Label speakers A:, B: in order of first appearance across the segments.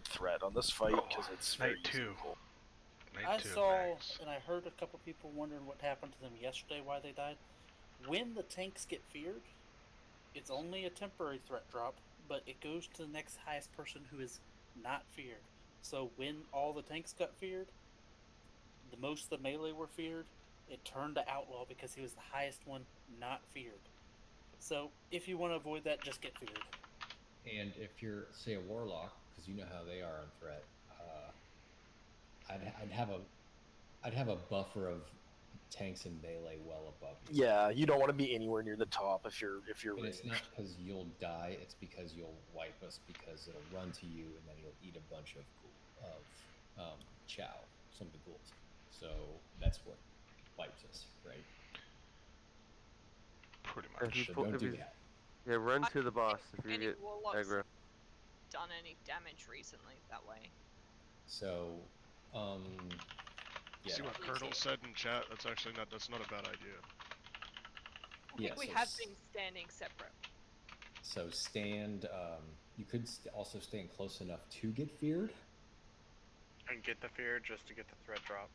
A: threat on this fight because it's very
B: Night 2.
C: I saw and I heard a couple people wondering what happened to them yesterday, why they died. When the tanks get feared, it's only a temporary threat drop, but it goes to the next highest person who is not feared. So when all the tanks got feared, the most of the melee were feared, it turned to outlaw because he was the highest one not feared. So if you want to avoid that, just get feared.
D: And if you're, say, a warlock, because you know how they are on threat, I'd have a buffer of tanks and melee well above you.
A: Yeah, you don't want to be anywhere near the top if you're
D: And
A: ranged.
D: it's not because you'll die; it's because you'll wipe us because it'll run to you and then you'll eat a bunch of chow, some of the ghouls. So that's what wipes us, right?
B: Pretty much.
D: So don't do that.
E: Yeah, run to the boss if you get
F: warlocks
E: aggro.
F: done any damage recently that way.
D: So, yeah.
B: See what Colonel said in chat? That's not a bad idea.
F: I think we have been standing separate.
D: So stand, you could also stand close enough to get feared.
G: And get the fear just to get the threat drop.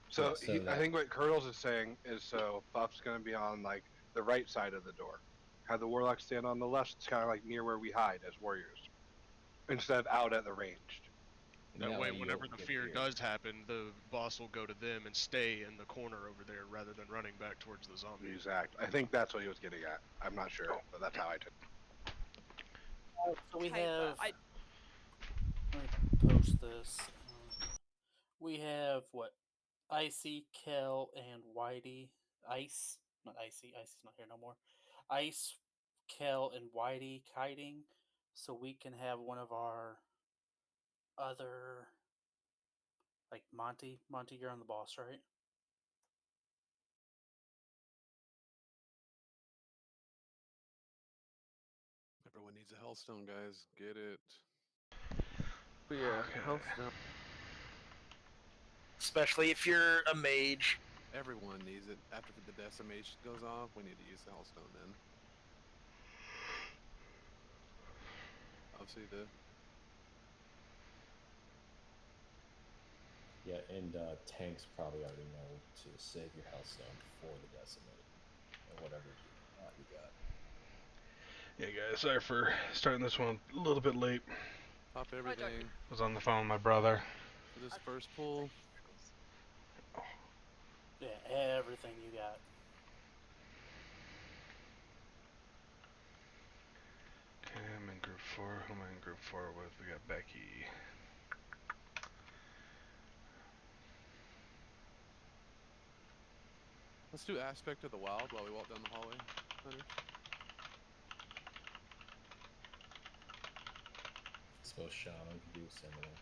H: So, I think what Curdles is saying is, so Buff's going to be on like the right side of the door. Have the Warlock stand on the left. It's kind of like near where we hide as warriors, instead of out at the ranged.
B: That way, whenever the fear does happen, the boss will go to them and stay in the corner over there rather than running back towards the zombie.
H: Exactly. I think that's what he was getting at. I'm not sure, but that's how I took it.
C: So we have. Let me post this. We have what? Icy, Kel, and Whitey. Ice, not Icy. Ice is not here no more. Ice, Kel, and Whitey kiting, so we can have one of our other, like Monty. Monty, you're on the boss, right?
I: Everyone needs a Hellstone, guys. Get it.
E: But yeah, Hellstone.
A: Especially if you're a mage.
I: Everyone needs it. After the decimation goes off, we need to use the Hellstone then. Obviously
D: Yeah, and tanks probably already know to save your Hellstone for the decimate, or whatever you got.
B: Yeah, guys, sorry for starting this one a little bit late.
I: Pop everything.
B: I was on the phone with my brother.
I: For this first pull.
C: Yeah, everything you got.
B: Okay, I'm in group 4. Who am I in group 4 with? We got Becky.
I: Let's do Aspect of the Wild while we walk down the hallway, Hunter.
D: I suppose Shaman could do similar.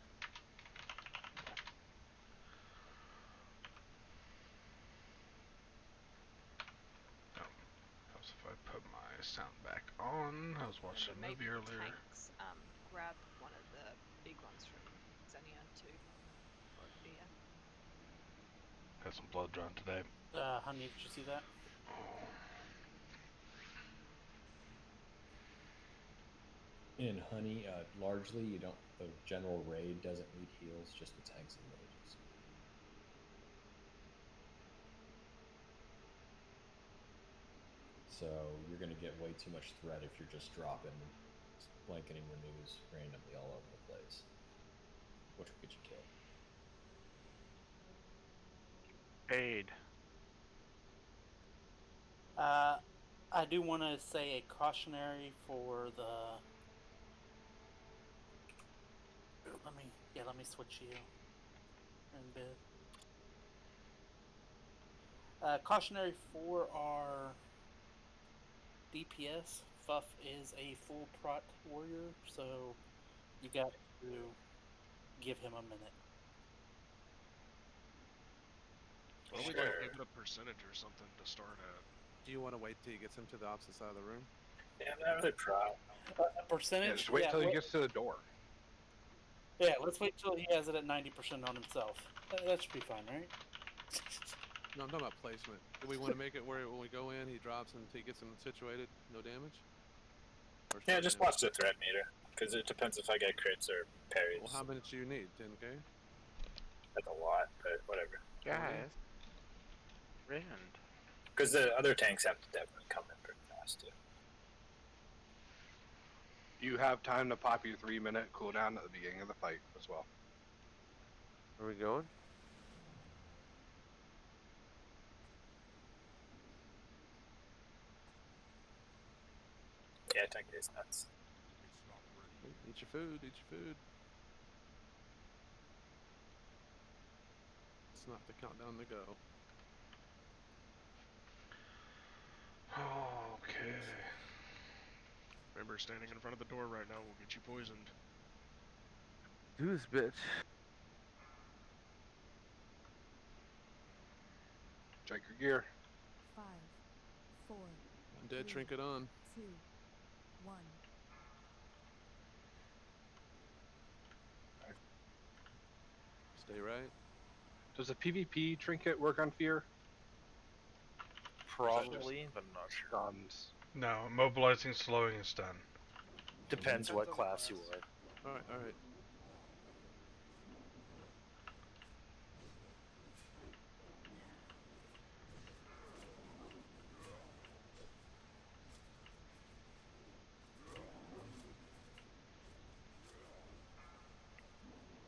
B: Helps if I put my sound back on. I was watching a movie earlier.
F: Tanks, grab one of the big ones from Xenia too. Or Dia.
B: Got some blood drawn today.
C: Honey, did you see that?
D: In Honey, largely you don't. The general raid doesn't need heals, just the tanks and mages. So you're going to get way too much threat if you're just dropping blanketing renews randomly all over the place, which will get you killed.
G: Aid.
C: I do want to say a cautionary for the. Let me switch you. In bit. Cautionary for our DPS. Fuff is a full prot warrior, so you got to give him a minute.
B: Well, we might give it a percentage or something to start at.
I: Do you want to wait till he gets him to the opposite side of the room?
A: Yeah, that would try.
C: A percentage?
H: Yeah, just wait till he gets to the door.
C: Yeah, let's wait till he has it at 90% on himself. That should be fine, right?
I: No, I'm talking about placement. Do we want to make it where when we go in, he drops until he gets him situated, no damage?
A: Yeah, just watch the threat meter.
J: Because it depends if I get crits or parries.
I: Well, how many do you need? 10k?
J: That's a lot, but whatever.
G: Guys. Rand.
J: Because the other tanks have to definitely come in pretty fast, too.
H: You have time to pop your 3-minute cooldown at the beginning of the fight as well.
E: Are we going?
J: Yeah, 10k is nuts.
I: Eat your food, eat your food. It's not the countdown to go.
B: Okay. Remember, standing in front of the door right now will get you poisoned.
E: Do this, bitch.
H: Check your gear.
K: 5, 4,
I: Undead trinket on.
K: 2, 1.
I: Stay right.
H: Does a PvP trinket work on fear?
A: Probably, but I'm not sure.
H: Stuns.
L: No, immobilizing, slowing, and stun.
A: Depends what class you are.
I: Alright, alright.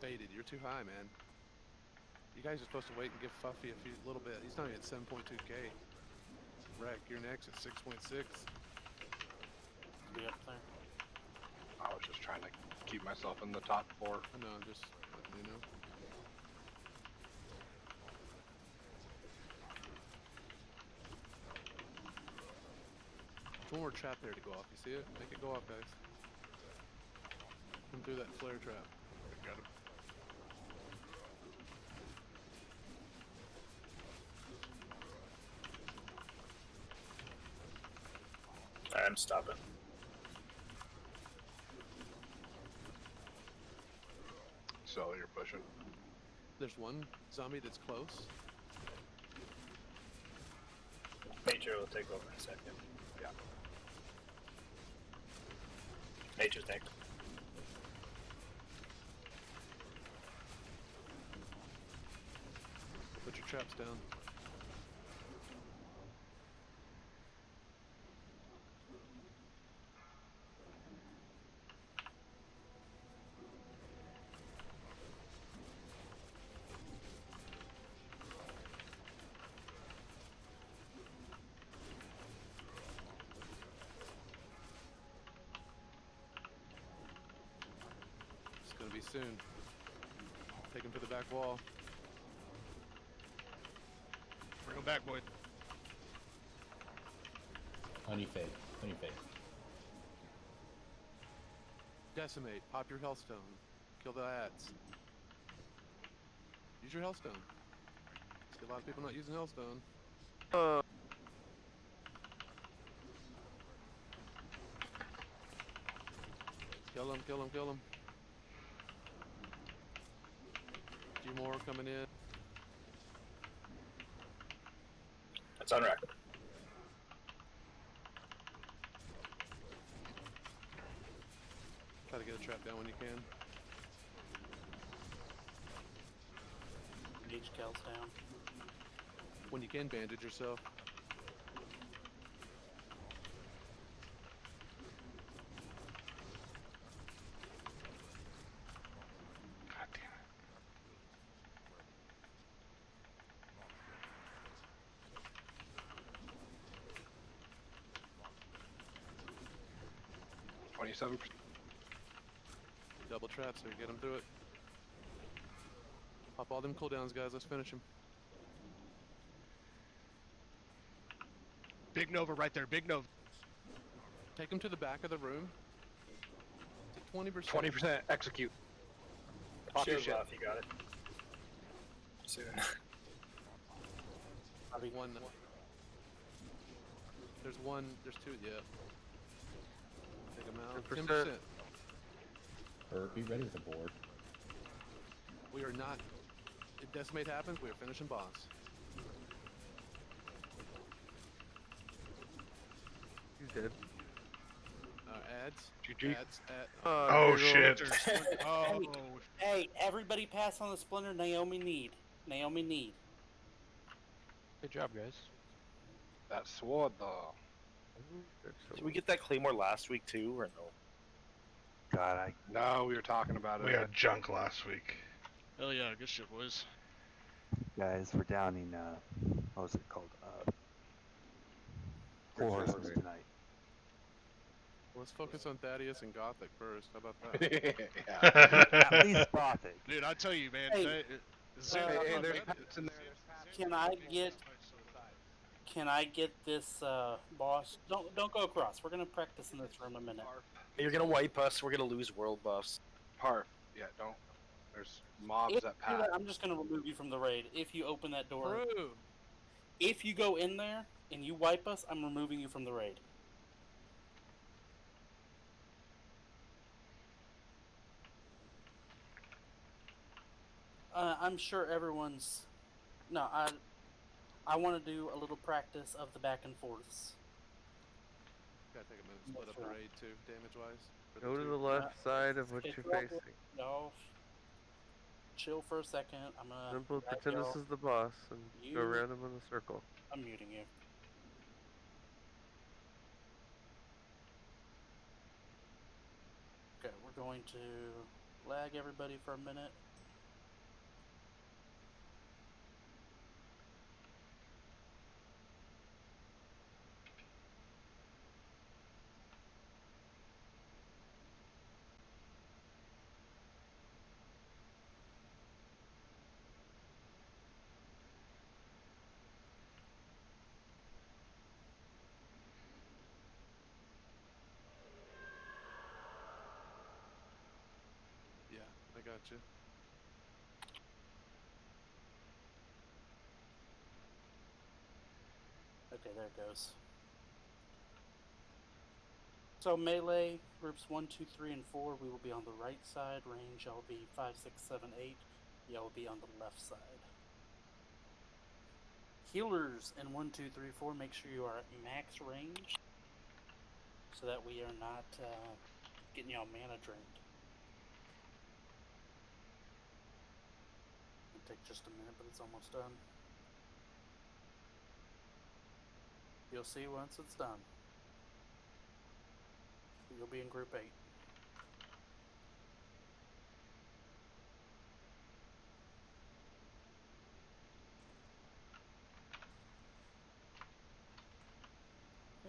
I: Faded, you're too high, man. You guys are supposed to wait and give Fuffy a little bit. He's not even at 7.2k. Wreck, you're next at 6.6.
C: Be up there.
H: I was just trying to keep myself in the top 4.
I: I know, I'm just letting you know. There's one more trap there to go off. You see it? Make it go off, guys. Come through that flare trap.
B: Got him.
J: I'm stopping.
H: So you're pushing.
I: There's one zombie that's close.
J: Nature will take over in a second. Yeah. Nature's next.
I: Put your traps down. It's gonna be soon. Take him to the back wall.
B: Bring him back, boy.
D: Honey fade. Honey fade.
I: Decimate. Pop your hellstone. Kill the ads. Use your hellstone. See a lot of people not using hellstone. Kill him, kill him, kill him. A few more coming in.
J: It's on record.
I: Try to get a trap down when you can.
C: Mage Cal's down.
I: When you can, bandage yourself.
L: God damn it.
I: Double traps here, get them through it. Pop all them cooldowns, guys. Let's finish him.
B: Big Nova right there, Big Nova.
I: Take him to the back of the room. 20%.
H: 20% execute. Pop your
J: Shield
H: shit.
J: off, you got it. Soon.
I: One. There's one. There's two. Yeah. Take him out. 10%.
D: Or be ready with the board.
I: We are not. If decimate happens, we are finishing boss.
E: He's dead.
I: Ads.
H: GG.
L: Oh shit.
B: Oh.
C: Hey, everybody pass on the splinter. Naomi need.
M: Good job, guys.
H: That sword though.
A: Did we get that claymore last week too, or no?
M: God,
H: No, we were talking about
L: We
H: it.
L: had junk last week.
B: Hell yeah, good shit, boys.
M: guys, we're downing, what was it called? Four horsemen tonight.
I: Let's focus on Thaddeus and Gothic first. How about that?
H: Yeah.
M: At least Gothic.
B: Dude, I tell you, man.
C: Hey,
H: Hey, there's pets in there.
C: Can I get this boss? Don't go across. We're gonna practice in this room a minute.
A: You're gonna wipe us. We're gonna lose world buffs.
H: Parf. Yeah, don't. There's mobs that pass.
C: I'm just gonna remove you from the raid if you open that door.
I: True.
C: If you go in there and you wipe us, I'm removing you from the raid. I'm sure everyone's. No, I want to do a little practice of the back and forths.
I: Gotta take a minute to split up the raid too, damage wise.
E: Go to the left side of what you're facing.
C: Y'all, chill for a second. I'm gonna.
E: Simple. Pretend this is the boss and go around him in a circle.
C: I'm muting you. Okay, we're going to lag everybody for a minute.
I: Yeah, I got you.
C: Okay, there it goes. So melee groups 1, 2, 3, and 4. We will be on the right side. Range, y'all be 5, 6, 7, 8. Y'all will be on the left side. Healers in 1, 2, 3, 4. Make sure you are at max range, so that we are not getting y'all mana drained. It'll take just a minute, but it's almost done. You'll see once it's done. You'll be in group 8.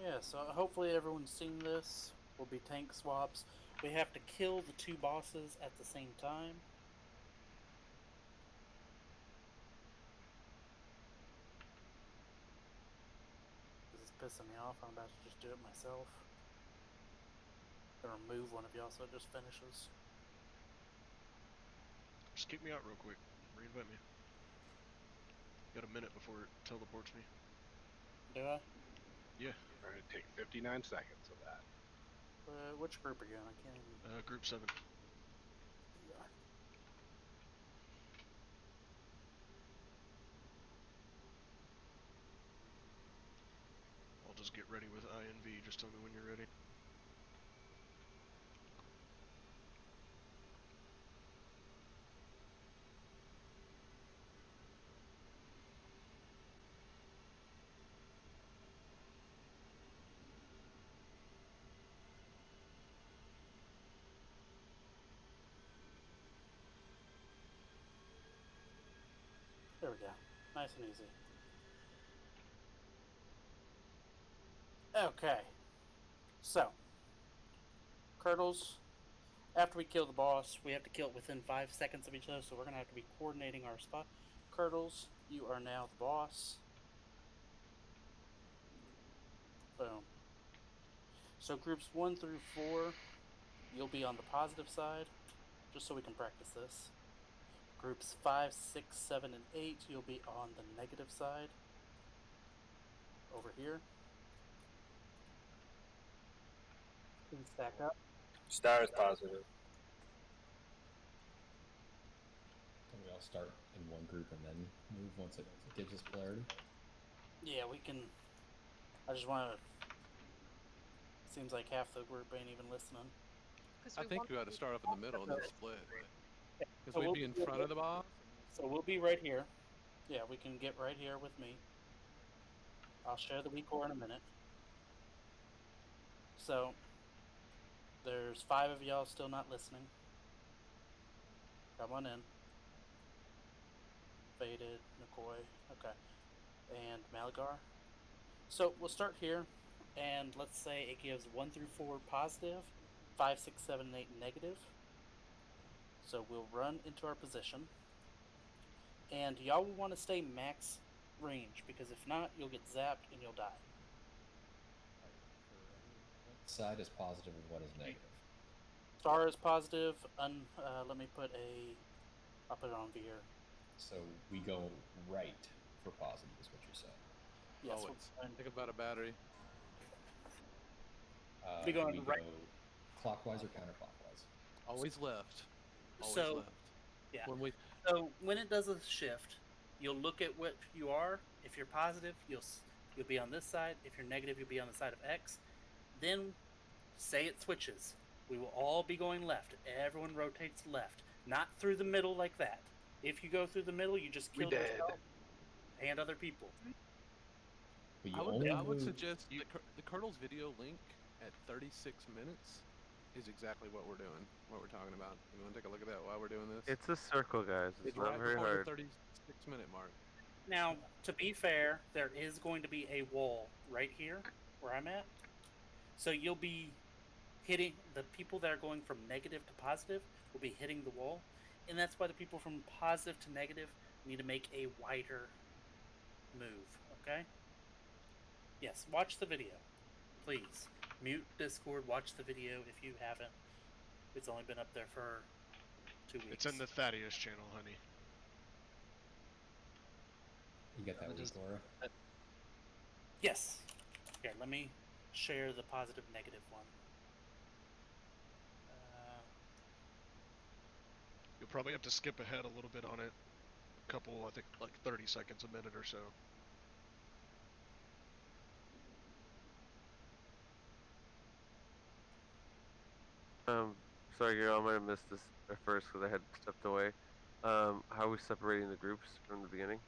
C: Yeah, so hopefully everyone's seen this. Will be tank swaps. We have to kill the 2 bosses at the same time. This is pissing me off. I'm about to just do it myself. Gonna remove one of y'all so it just finishes.
B: Just kick me out real quick. Reinvent me. Got a minute before it teleports me.
C: Do I?
B: Yeah.
H: We're gonna take 59 seconds of that.
C: Which group are you in? I can't even.
B: Group 7.
C: Yeah.
B: I'll just get ready with INV. Just tell me when you're ready.
C: There we go. Nice and easy. Okay. So, Curdles, after we kill the boss, we have to kill it within 5 seconds of each other, so we're going to have to be coordinating our spot. Curdles, you are now the boss. Boom. So groups 1 through 4, you'll be on the positive side, just so we can practice this. Groups 5, 6, 7, and 8, you'll be on the negative side. Over here. Can you stack up?
J: Star is positive.
D: Can we all start in one group and then move once it gives us polarity?
C: Yeah, we can. I just want to. Seems like half the group ain't even listening.
I: I think we ought to start up in the middle and then split. Because
C: So
I: we'd
C: we'll
I: be in front of the boss.
C: So we'll be right here. Yeah, we can get right here with me. I'll share the weak core in a minute. So there's 5 of y'all still not listening. Come on in. Faded, Nikoi, okay, and Malagar. So we'll start here, and let's say it gives 1 through 4 positive, 5, 6, 7, and 8 negative. So we'll run into our position, and y'all will want to stay max range, because if not, you'll get zapped and you'll die.
D: What side is positive and what is negative?
C: Star is positive. Let me put I'll put it on Veer.
D: So we go right for positive is what you're saying.
C: Yes.
I: Always. Think about a battery.
C: We go
D: right. Clockwise or counterclockwise?
I: Always left. Always
C: so,
I: left.
C: Yeah.
I: So
C: when it does a shift, you'll look at what you are. If you're positive, you'll be on this side. If you're negative, you'll be on the side of X. Then, say it switches. We will all be going left. Everyone rotates left, not through the middle like that. If you go through the middle, you just kill yourself and other people.
D: But
I: I would suggest the Colonel's video link at 36 minutes is exactly what we're doing, what we're talking about. You want to take a look at that while we're doing this?
E: It's a circle, guys. It's not
I: right
E: very
I: before
E: hard.
I: the 36-minute mark.
C: Now, to be fair, there is going to be a wall right here where I'm at. So you'll be hitting the people that are going from negative to positive will be hitting the wall. And that's why the people from positive to negative need to make a wider move, okay? Yes, watch the video. Please. Mute Discord, watch the video if you haven't. It's only been up there for 2 weeks.
B: It's in the Thaddeus channel, honey.
D: You got that weak aura?
C: Yes. Here, let me share the positive negative one.
B: You'll probably have to skip ahead a little bit on it. A couple, I think, like 30 seconds, a minute or so.
E: Sorry, Gary, I might have missed this at first because I had stepped away. How are we separating the groups from the beginning?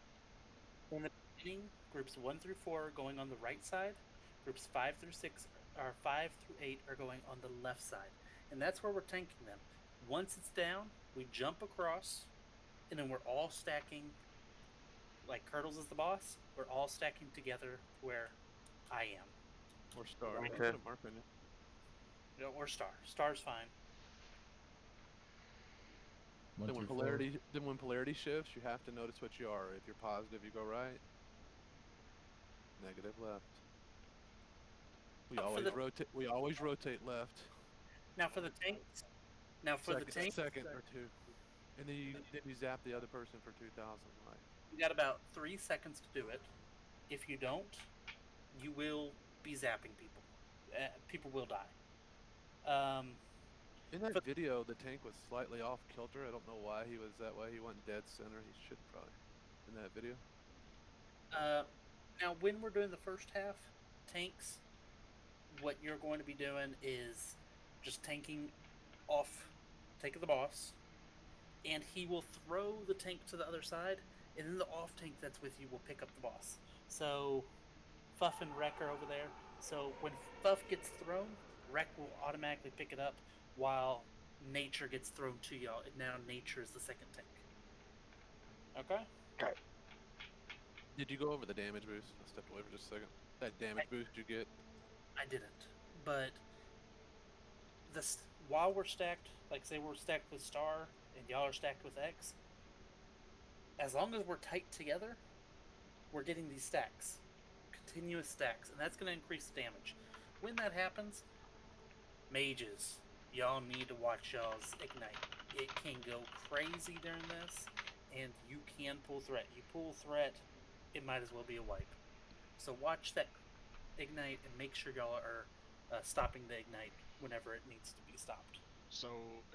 C: In the beginning, groups 1 through 4 are going on the right side. Groups 5 through 6 or 5 through 8 are going on the left side. And that's where we're tanking them. Once it's down, we jump across, and then we're all stacking, like Curdles is the boss, we're all stacking together where I am.
I: Or Star.
E: Okay.
C: Or Star. Star's fine.
I: Then when polarity shifts, you have to notice what you are. If you're positive, you go right. Negative left. We always rotate left.
C: Now for the tanks.
I: Second or two, and then you zap the other person for 2,000 life.
C: You got about 3 seconds to do it. If you don't, you will be zapping people. People will die.
I: In that video, the tank was slightly off kilter. I don't know why he was that way. He went dead center. He should probably in that video.
C: Now, when we're doing the first half, tanks, what you're going to be doing is just tanking off, taking the boss, and he will throw the tank to the other side, and then the off tank that's with you will pick up the boss. So, Fuff and Wreck are over there. So when Fuff gets thrown, Wreck will automatically pick it up, while Nature gets thrown to y'all, and now Nature is the second tank. Okay?
H: Okay.
I: Did you go over the damage boost? I stepped away for just a second. That damage boost you get?
C: I didn't. But while we're stacked, like say we're stacked with Star, and y'all are stacked with X, as long as we're tight together, we're getting these stacks. Continuous stacks, and that's going to increase the damage. When that happens, mages, y'all need to watch y'all's ignite. It can go crazy during this, and you can pull threat. You pull threat, it might as well be a wipe. So watch that ignite and make sure y'all are stopping the ignite whenever it needs to be stopped.
B: So,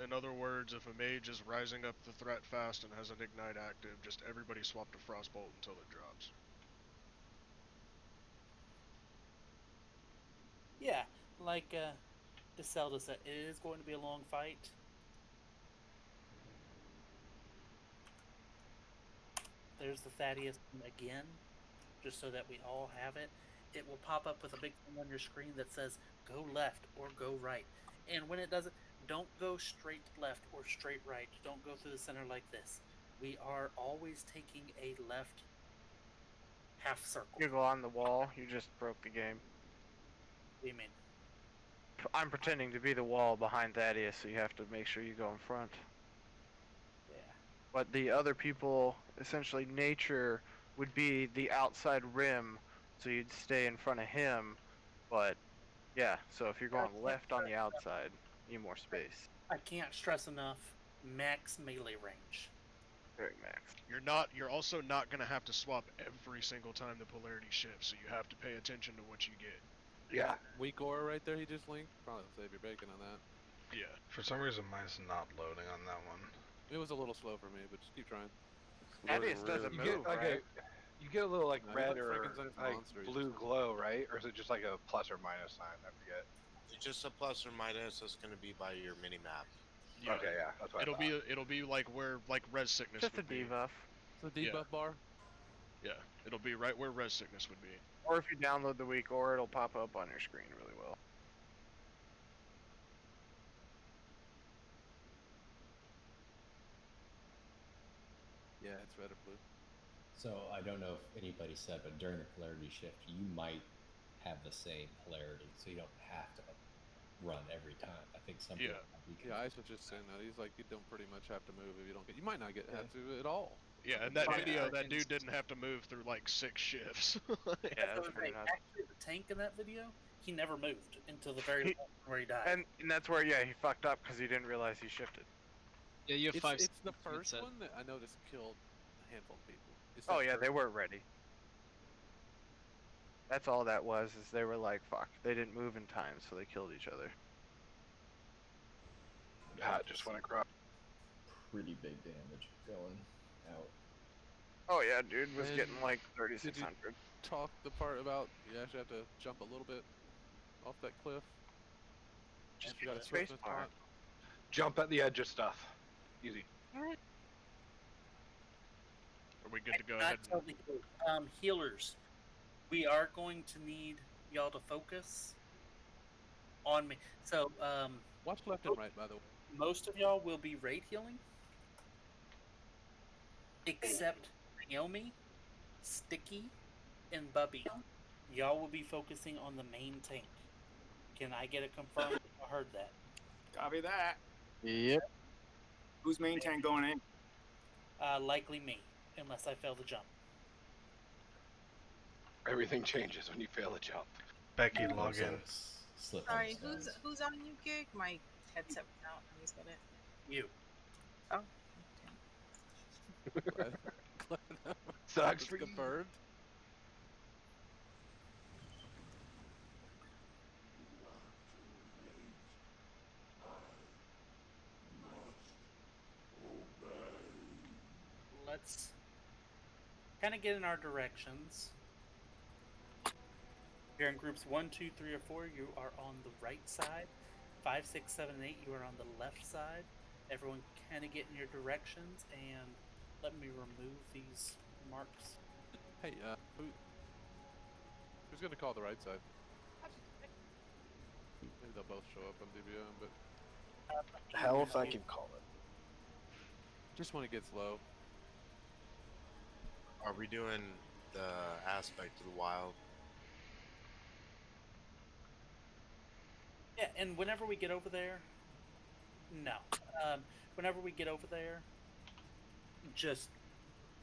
B: in other words, if a mage is rising up the threat fast and has an ignite active, just everybody swap to Frostbolt until it drops.
C: Yeah, like DeSelda said it is going to be a long fight. There's the Thaddeus again, just so that we all have it. It will pop up with a big thing on your screen that says go left or go right. And when it does it, don't go straight left or straight right. Don't go through the center like this. We are always taking a left half circle.
G: You go on the wall, you just broke the game.
C: What do you mean?
G: I'm pretending to be the wall behind Thaddeus, so you have to make sure you go in front.
C: Yeah.
G: But the other people, essentially nature would be the outside rim, so you'd stay in front of him. But yeah, so if you're going left on the outside, you need more space.
C: I can't stress enough, max melee range.
G: Very max.
B: You're also not gonna have to swap every single time the polarity shifts, so you have to pay attention to what you get.
H: Yeah.
I: Weak aura right there he just linked. Probably save your bacon on that.
B: Yeah.
L: For some reason, mine's not loading on that one.
I: It was a little slow for me, but just keep trying.
G: Thaddeus doesn't
H: You
G: move,
H: get like
G: right?
H: you get a little like
I: No,
H: red
I: he's like
H: or
I: Frankenstein's
H: like
I: monster, he's
H: blue
I: just-
H: glow, right? Or is it just like a plus or minus sign? I forget.
N: It's just a plus or minus that's going to be by your mini map.
B: Yeah.
H: Okay, yeah, that's what I thought.
B: It'll be like where res sickness
G: Just a
B: would be.
G: debuff.
I: It's a debuff bar.
B: Yeah, it'll be right where res sickness would be.
G: Or if you download the weak aura, it'll pop up on your screen really well.
I: Yeah, it's red or blue.
D: So I don't know if anybody said, but during the polarity shift, you might have the same polarity, so you don't have to run every time. I think some people might be
I: Yeah, I was just saying that. He's like, you don't pretty much have to move if you don't get. You might not get have to at all.
B: Yeah, in that video, that dude didn't have to move through like 6 shifts.
G: Yeah, that's pretty nuts.
C: Actually, the tank in that video, he never moved until the very moment where he died.
G: And that's where, yeah, he fucked up because he didn't realize he shifted.
O: Yeah, you have
I: It's,
O: 5
I: it's the
O: seconds,
I: first
O: said.
I: one that I noticed killed a handful of people. It's
G: Oh
I: that
G: yeah, they
I: first
G: were ready. That's all that was, is they were like, fuck. They didn't move in time, so they killed each other.
H: Pat just went across.
D: pretty big damage going out.
G: Oh yeah, dude was
I: And
G: getting like
I: Did you
G: 3,600.
I: talk the part about you actually have to jump a little bit off that cliff?
G: Just
I: you got a
G: space
I: swiftness
G: bar.
I: pot.
H: Jump at the edge of stuff. Easy.
B: Are we good to go
C: Not
B: ahead?
C: totally good. Healers, we are going to need y'all to focus on me. So,
I: watch left and right, by the way.
C: Most of y'all will be raid healing, except Naomi, Sticky, and Bubby. Y'all will be focusing on the main tank. Can I get a confirm? I heard that.
J: Copy that.
G: Yep.
J: Who's main tank going in?
C: Likely me, unless I fail the jump.
H: Everything changes when you fail a jump.
L: Becky, log in.
F: Sorry, who's on new gig? My headset went out. I just got it.
C: You.
F: Oh.
H: Sucks for you.
I: Confirmed.
C: Let's kind of get in our directions. If you're in groups 1, 2, 3, or 4, you are on the right side. 5, 6, 7, 8, you are on the left side. Everyone kind of get in your directions, and let me remove these marks.
I: Hey, who's gonna call the right side? Maybe they'll both show up on DBM, but
A: Hell if I can call it.
I: just when it gets low.
N: Are we doing the aspect of the wild?
C: Yeah, and whenever we get over there, no. Whenever we get over there, just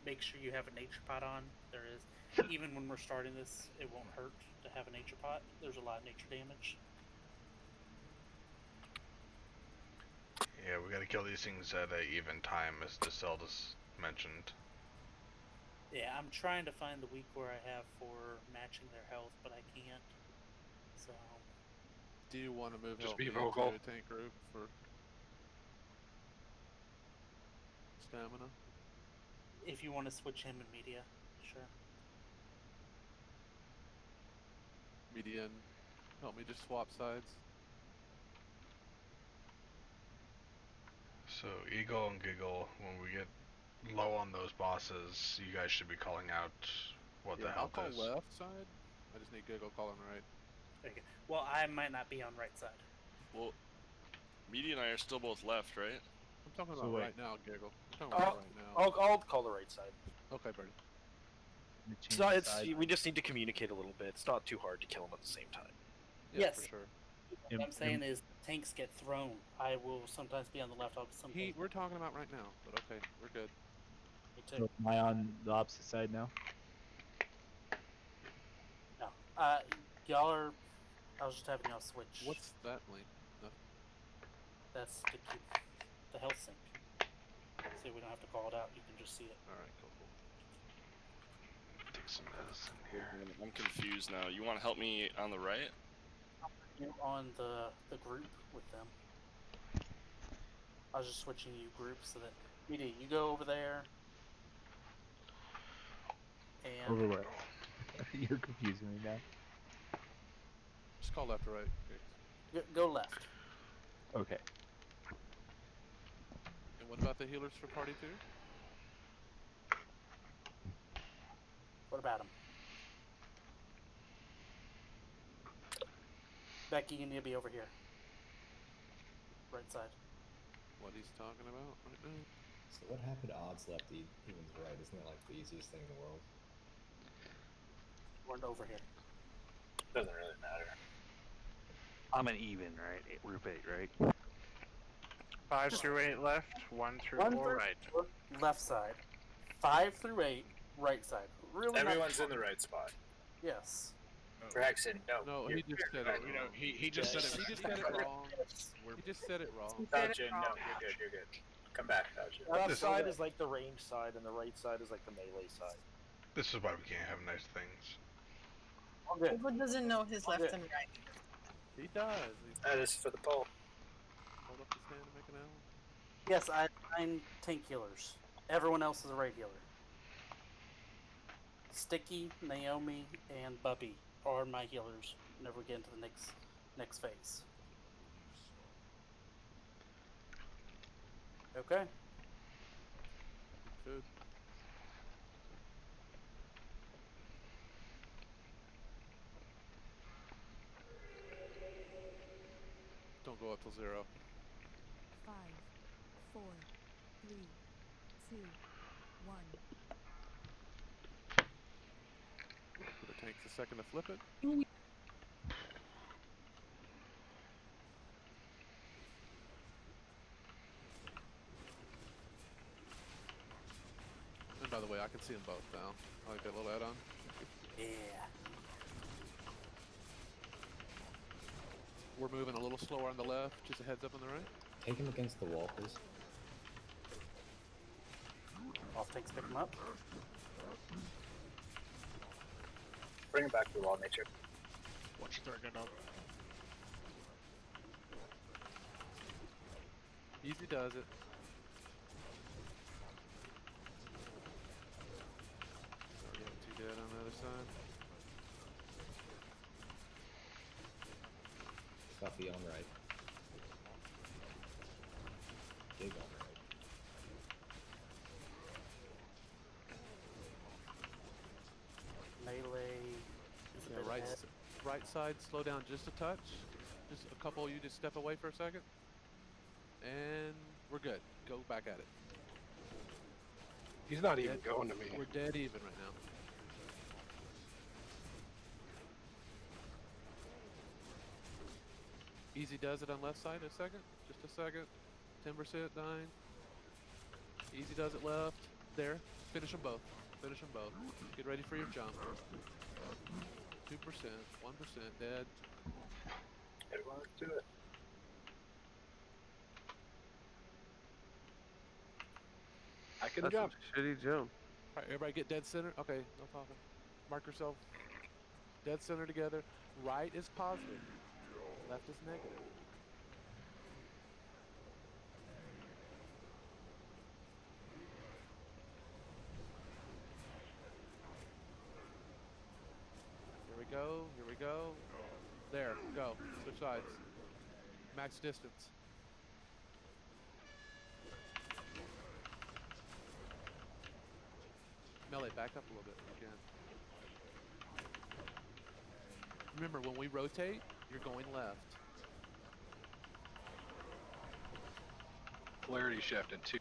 C: make sure you have a nature pot on. There is, even when we're starting this, it won't hurt to have a nature pot. There's a lot of nature damage.
L: Yeah, we gotta kill these things at an even time, as DeSelda's mentioned.
C: Yeah, I'm trying to find the weak where I have for matching their health, but I can't. So,
I: Do you want to move
H: Just
I: help
H: be
I: me
H: vocal.
I: into a tank group for stamina?
C: if you want to switch him in media, sure.
I: Median, help me just swap sides.
L: So Eagle and Giggle, when we get low on those bosses, you guys should be calling out what the
I: I'll
L: health
I: call
L: is.
I: left side. I just need Giggle calling right.
C: Okay. Well, I might not be on right side.
O: Well, Meaty and I are still both left, right?
I: I'm talking about right now, Giggle. I'm talking about right now.
A: I'll call the right side.
I: Okay, Brady.
A: We just need to communicate a little bit. It's not too hard to kill them at the same time.
I: Yeah,
C: Yes.
I: for sure.
C: What I'm saying is tanks get thrown. I will sometimes be on the left.
I: We're talking about right now, but okay, we're good.
C: Me too.
P: So am I on the opposite side now?
C: No. Y'all are. I was just having y'all switch.
I: What's that link? No.
C: That's to keep the health sync. So we don't have to call it out. You can just see it.
I: All right, cool.
L: Take some medicine here.
O: I'm confused now. You want to help me on the right?
C: You're on the group with them. I was just switching you groups so that you go over there. And
P: Over where? You're confusing me now.
I: Just call left or right. Okay.
C: Go left.
P: Okay.
I: And what about the healers for party 2?
C: What about him? Becky, you need to be over here. Right side.
I: What he's talking about right now?
D: So what happened to odds left, evens right? Isn't that like the easiest thing in the world?
C: We're over here.
J: Doesn't really matter.
M: I'm an even, right? Group 8, right?
G: 5 through 8 left, 1 through 4 right.
C: Left side. 5 through 8 right side. Really.
J: Everyone's in the right spot.
C: Yes.
J: Braxton, no.
I: No, he just said it wrong.
B: He just said it.
I: He just said it wrong. He just said it wrong.
J: Dodgin, no, you're good. Come back, Dodgin.
A: The left side is like the range side, and the right side is like the melee side.
L: This is why we can't have nice things.
Q: Who doesn't know his left and right?
I: He does.
J: This is for the poll.
I: Hold up his hand and make an L.
C: Yes, I'm tank healers. Everyone else is a right healer. Sticky, Naomi, and Bubby are my healers. Whenever we get into the next phase. Okay.
I: Good. Don't go up till 0.
K: 5, 4, 3, 2, 1.
I: But it takes a second to flip it. And by the way, I can see them both now. I like that little add-on.
C: Yeah.
I: We're moving a little slower on the left, just a heads up on the right.
D: Take him against the wall, please.
C: Off tanks pick him up.
J: Bring him back to the wall, nature.
B: Watch they're gonna.
I: Easy does it. Not getting too dead on the other side.
D: Fluffy on right. Big on right.
C: Melee. Is a
I: Yeah,
C: bit
I: right,
C: ahead.
I: right side, slow down just a touch. Just a couple, you just step away for a second. And we're good. Go back at it.
H: He's not even going to me.
I: We're dead even right now. Easy does it on left side a second. Just a second. 10% dying. Easy does it left. There. Finish them both. Finish them both. Get ready for your jump. 2%. 1% dead.
J: Everyone, let's do it.
H: I can
E: That's
H: jump.
E: a shitty jump.
I: Alright, everybody get dead center. Okay, no talking. Mark yourself. Dead center together. Right is positive. Left is negative. Here we go. Here we go. There. Go. Switch sides. Max distance. Melee, back up a little bit if you can. Remember, when we rotate, you're going left.
H: Polarity shift in 2.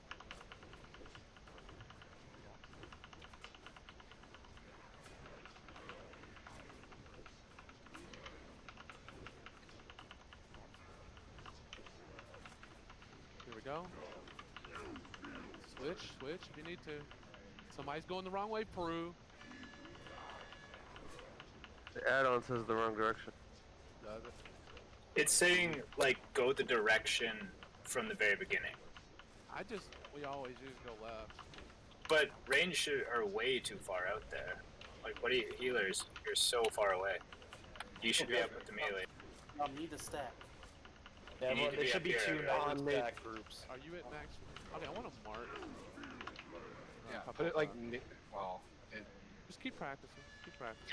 I: Here we go. Switch if you need to. Somebody's going the wrong way, Peru.
E: The add-on says the wrong direction.
I: Does it?
J: It's saying, like, go the direction from the very beginning.
I: We always use go left.
J: But range are way too far out there. Like, what are you, healers? You're so far away. You should be up with the melee.
C: I'll need a stack.
A: Yeah,
J: You need
A: well,
J: to
A: there
J: be
A: should
J: up
A: be
J: here,
A: 2
J: right?
A: non-stack groups.
I: Are you at max? Okay, I want to mark.
H: Yeah, put it like, well,
I: just keep practicing. Keep practicing.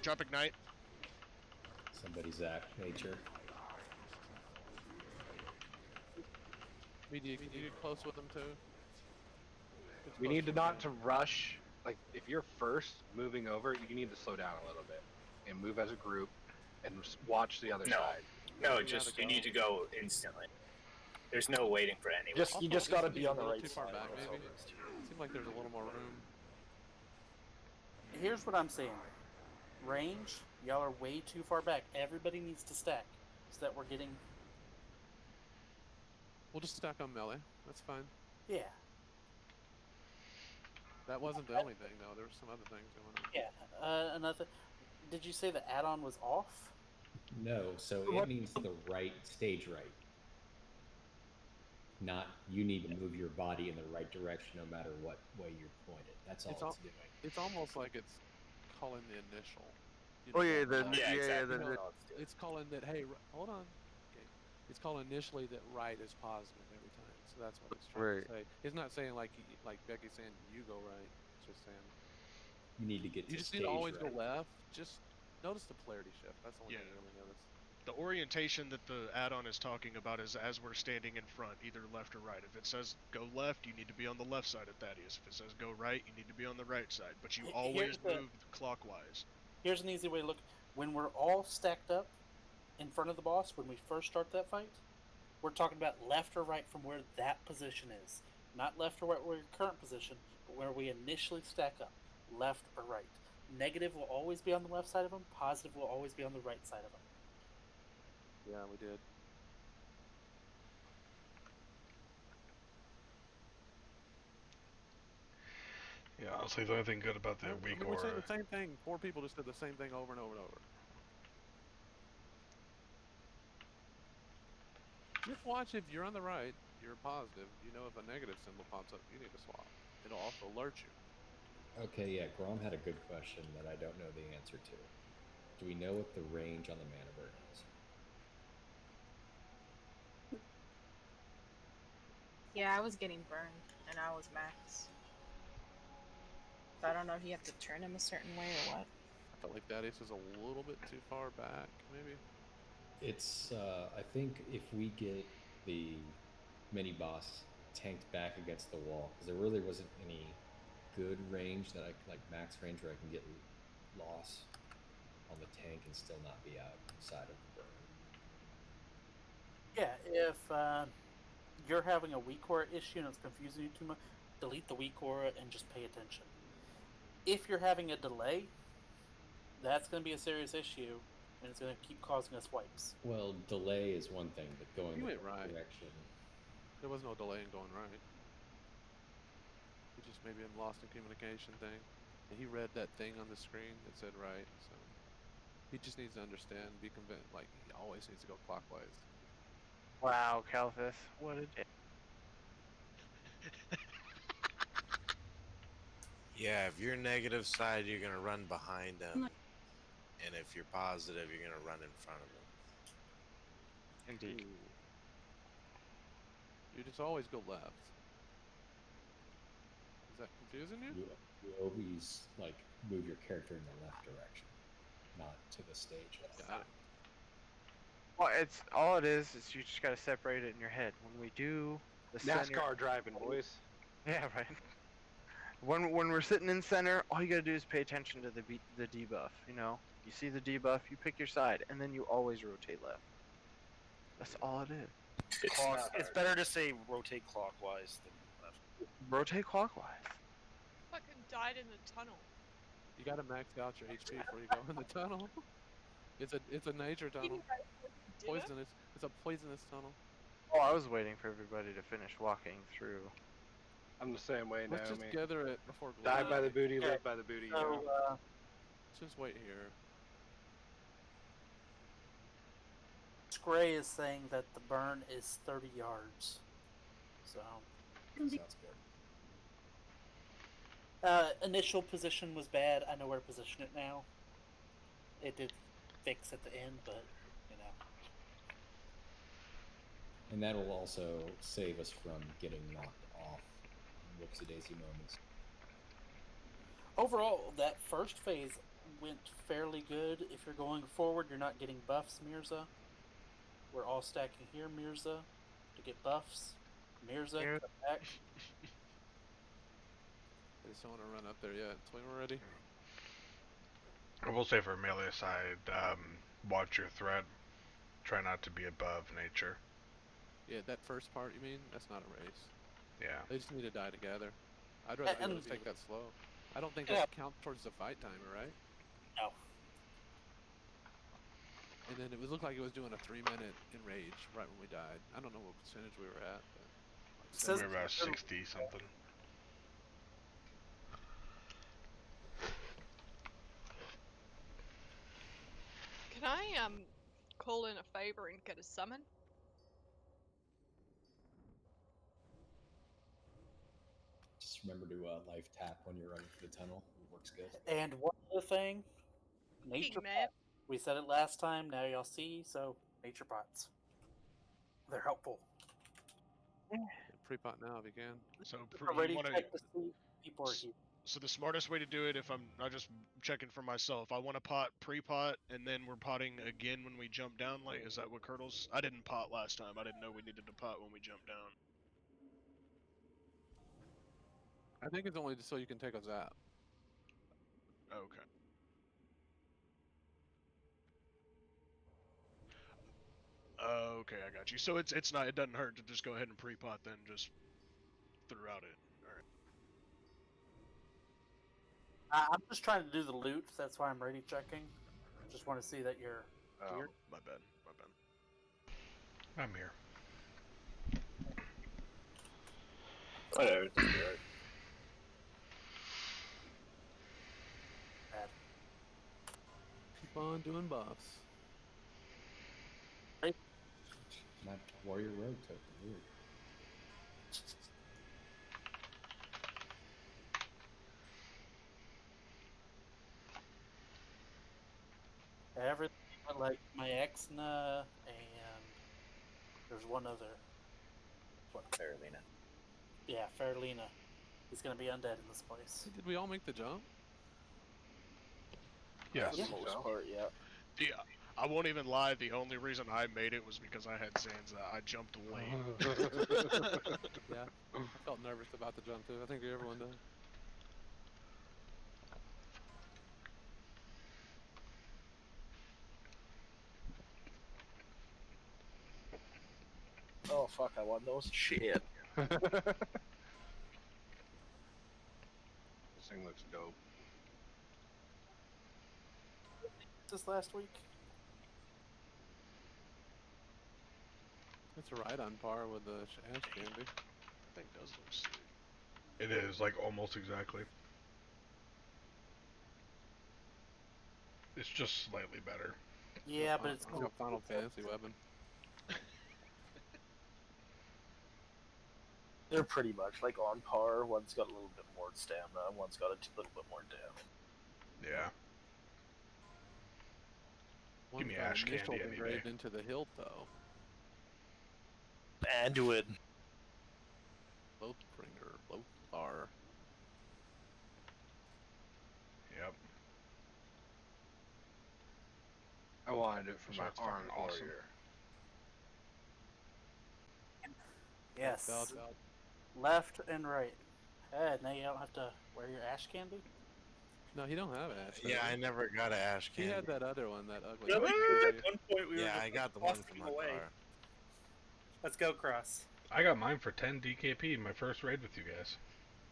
B: Drop ignite.
D: Somebody's Zach nature.
I: You get close with them too.
H: we need to not to rush. Like, if you're first moving over, you need to slow down a little bit and move as a group and watch the other side.
J: No, just you need to go instantly. There's no waiting for anyone.
A: You just gotta be on the right
I: too far
A: side.
I: back, maybe. Seems like there's a little more room.
C: Here's what I'm saying. Range, y'all are way too far back. Everybody needs to stack so that we're getting...
I: We'll just stack on melee. That's fine.
C: Yeah.
I: That wasn't the only thing, though. There were some other things going on.
C: Yeah. Another... Did you say the add-on was off?
D: No, so it means the right stage right. Not you need to move your body in the right direction no matter what way you're pointed. That's all it's doing.
I: It's almost like it's calling the initial.
E: Exactly.
I: It's calling that, hey, hold on. Okay. It's calling initially that right is positive every time. So that's what it's trying to say. It's not saying like Becky's saying you go right. It's just saying
D: you need to get to
I: you just need to always go left. Just notice the polarity shift. That's the only thing you really notice.
B: The orientation that the add-on is talking about is as we're standing in front, either left or right. If it says go left, you need to be on the left side of Thaddeus. If it says go right, you need to be on the right side. But you always move clockwise.
C: Here's an easy way to look. When we're all stacked up in front of the boss, when we first start that fight, we're talking about left or right from where that position is. Not left or right where your current position, but where we initially stack up. Left or right. Negative will always be on the left side of them. Positive will always be on the right side of them.
I: Yeah, we did.
L: Yeah, honestly, the only thing good about the weak
I: we're saying
L: aura.
I: the same thing. 4 people just did the same thing over and over and over. Just watch if you're on the right, you're positive. You know if a negative symbol pops up, you need to swap. It'll also alert you.
D: Okay, yeah, Grom had a good question that I don't know the answer to. Do we know what the range on the mana burn is?
Q: Yeah, I was getting burned, and I was max. So I don't know if you have to turn him a certain way or what.
I: I felt like Thaddeus is a little bit too far back, maybe.
D: It's, I think if we get the mini-boss tanked back against the wall, because there really wasn't any good range that like max range where I can get loss on the tank and still not be outside of the burn.
C: Yeah, if you're having a weak aura issue and it's confusing you too much, delete the weak aura and just pay attention. If you're having a delay, that's going to be a serious issue, and it's going to keep causing us wipes.
D: Well, delay is one thing, but going
I: You
D: the
I: went right
D: direction.
I: There was no delay in going right. He just maybe a lost in communication thing. And he read that thing on the screen that said right, so he just needs to understand, be convinced, like he always needs to go clockwise.
G: Wow, Calthus, what a dick.
N: Yeah, if you're negative side, you're gonna run behind them, and if you're positive, you're gonna run in front of them.
I: Indeed. You just always go left. Is that confusing you?
D: You always like move your character in the left direction, not to the stage left.
I: Got it.
G: Well, it's all it is you just gotta separate it in your head. When we do the
H: NASCAR driving, boys.
G: Yeah, right. When we're sitting in center, all you gotta do is pay attention to the debuff. You know, you see the debuff, you pick your side, and then you always rotate left. That's all it is.
A: It's better to say rotate clockwise than left.
G: Rotate clockwise.
F: Fucking died in the tunnel.
I: You gotta max out your HP before you go in the tunnel. It's a nature tunnel. Poisonous. It's a poisonous tunnel.
G: Oh, I was waiting for everybody to finish walking through.
H: I'm the same way,
I: Let's
H: Naomi.
I: just gather it before
H: Die by the booty,
C: Okay,
H: live by the booty.
C: So,
H: you know?
I: Let's just wait here.
C: Gray is saying that the burn is 30 yards. So.
D: Sounds good.
C: Initial position was bad. I know where to position it now. It did fix at the end, but you know.
D: And that will also save us from getting knocked off whoopsie-daisy moments.
C: Overall, that first phase went fairly good. If you're going forward, you're not getting buffs, Mirza. We're all stacking here, Mirza, to get buffs. Mirza, come back.
I: I just don't want to run up there yet. Swing already.
L: I will say for melee side, watch your threat. Try not to be above nature.
I: Yeah, that first part, you mean? That's not a race.
L: Yeah.
I: They just need to die together. I'd rather be able to take that slow. I don't think that counts towards the fight timer, right?
C: No.
I: And then it looked like it was doing a 3-minute enrage right when we died. I don't know what percentage we were at, but
L: We were about 60 something.
F: Can I call in a favor and get a summon?
D: Just remember to life tap when you're running for the tunnel. It works good.
C: And one other thing, nature pots. We said it last time. Now y'all see. So nature pots. They're helpful.
I: Pre-pot now if you can.
B: So
C: Already check to see people are here.
B: So the smartest way to do it, if I'm not just checking for myself, I want to pot pre-pot, and then we're potting again when we jump down. Like, is that what Curdles? I didn't pot last time. I didn't know we needed to pot when we jumped down.
I: I think it's only just so you can take a zap.
B: Okay. Okay, I got you. So it's not. It doesn't hurt to just go ahead and pre-pot then, just throughout it. All right.
C: I'm just trying to do the loot. That's why I'm ready checking. Just want to see that you're here.
B: My bad. My bad.
L: I'm here.
J: Whatever.
I: Keep on doing buffs.
D: Not Warrior Rogue token. Weird.
C: Everything like my Exna and there's one other.
A: What, Faralina?
C: Yeah, Faralina. He's gonna be undead in this place.
I: Did we all make the jump?
L: Yes.
A: For the most part, yeah.
B: Yeah. I won't even lie. The only reason I made it was because I had Zanza. I jumped late.
I: Yeah. I felt nervous about the jump too. I think everyone does.
A: Oh fuck! I won those. Shit.
H: This thing looks dope.
C: This last week.
I: It's right on par with the Ash Candy.
B: That thing does look sick.
L: It is, like, almost exactly. It's just slightly better.
C: Yeah, but it's
I: like a Final Fantasy weapon.
A: They're pretty much like on par. One's got a little bit more stamina. One's got a little bit more damage.
L: Yeah.
I: Give me Ash Candy engraved into the hilt though.
A: Anduin.
I: Lothbringer. Lothar.
L: Yep.
H: I wanted it for my
L: That's
H: arm
L: fucking awesome.
H: warrior.
C: Yes.
I: Belt.
C: Left and right. Now you don't have to wear your ash candy?
I: No, he don't have ash.
N: Yeah, I never got an ash
I: He
N: candy.
I: had that other one, that ugly.
R: Really?
I: one.
R: At one point we were
N: Yeah,
R: just
N: I got the
R: like,
N: one from my
R: away.
N: car.
R: Let's go, Cross.
L: I got mine for 10 DKP in my first raid with you guys.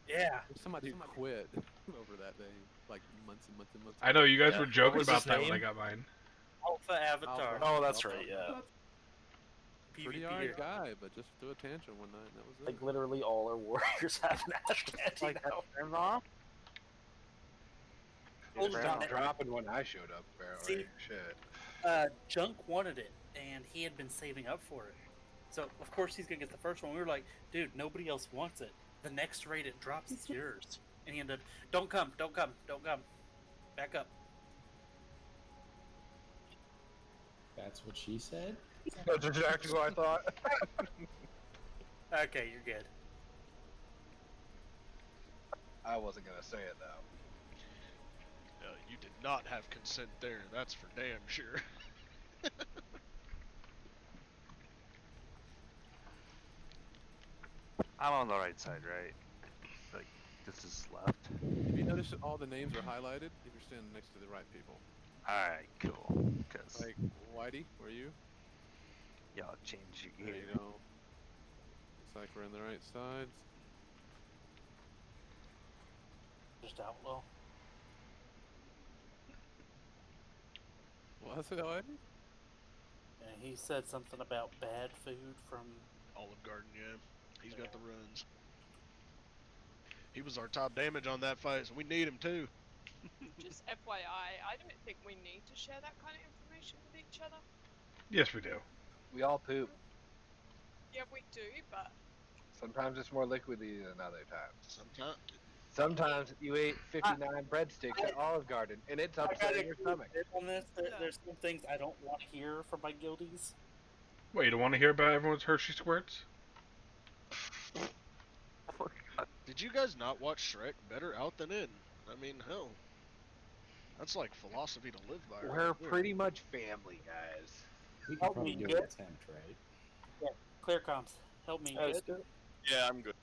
R: Yeah.
I: Somebody quit over that thing, like months and months and months.
L: I know you guys
A: Yeah.
L: were
A: What
L: joking
A: was
L: about
A: his
L: that when I
A: name?
L: got mine.
R: Alpha Avatar.
A: Oh, that's right. Yeah.
I: Pretty
R: PvP.
I: alright guy, but just threw a tantrum one night, and that was it.
A: Like literally all our warriors have an ash candy now.
G: Grandma?
H: Stopped dropping when I showed up, apparently.
C: See?
H: Shit.
C: Junk wanted it, and he had been saving up for it. So, of course, he's going to get the first one. We were like, dude, nobody else wants it. The next raid it drops, it's yours. And he ended up, don't come. Back up.
D: That's what she said?
H: That's exactly what I thought.
C: Okay, you're good.
H: I wasn't going to say it, though.
B: You did not have consent there, that's for damn sure.
M: I'm on the right side, right? Like, this is left.
I: If you notice that all the names are highlighted, if you're standing next to the right people.
M: Alright, cool. Cause
I: Like, Whitey, where are you?
M: y'all change your
I: There
M: gear.
I: you go. Looks like we're on the right sides.
C: Just outlaw.
I: Was it Whitey?
C: And he said something about bad food from
B: Olive Garden, yeah. He's got the runs. He was our top damage on that fight, so we need him too.
F: Just FYI, I don't think we need to share that kind of information with each other.
L: Yes, we do.
H: We all poop.
F: Yeah, we do, but
H: Sometimes it's more liquidy than other times.
B: Sometimes
H: you ate 59 breadsticks at Olive Garden, and it's upsetting your stomach.
C: On this, there's some things I don't want to hear from my guildies.
L: Wait, you don't want to hear about everyone's Hershey squirts?
B: did you guys not watch Shrek? Better out than in. I mean, hell. That's like philosophy to live by.
H: We're
B: right there.
H: pretty much family, guys.
D: We can
C: Help
D: probably
C: me
D: do
C: get-
D: an attempt, right?
C: Yeah, clear comms. Help me.
A: That's
C: Good.
A: good.
O: Yeah, I'm good.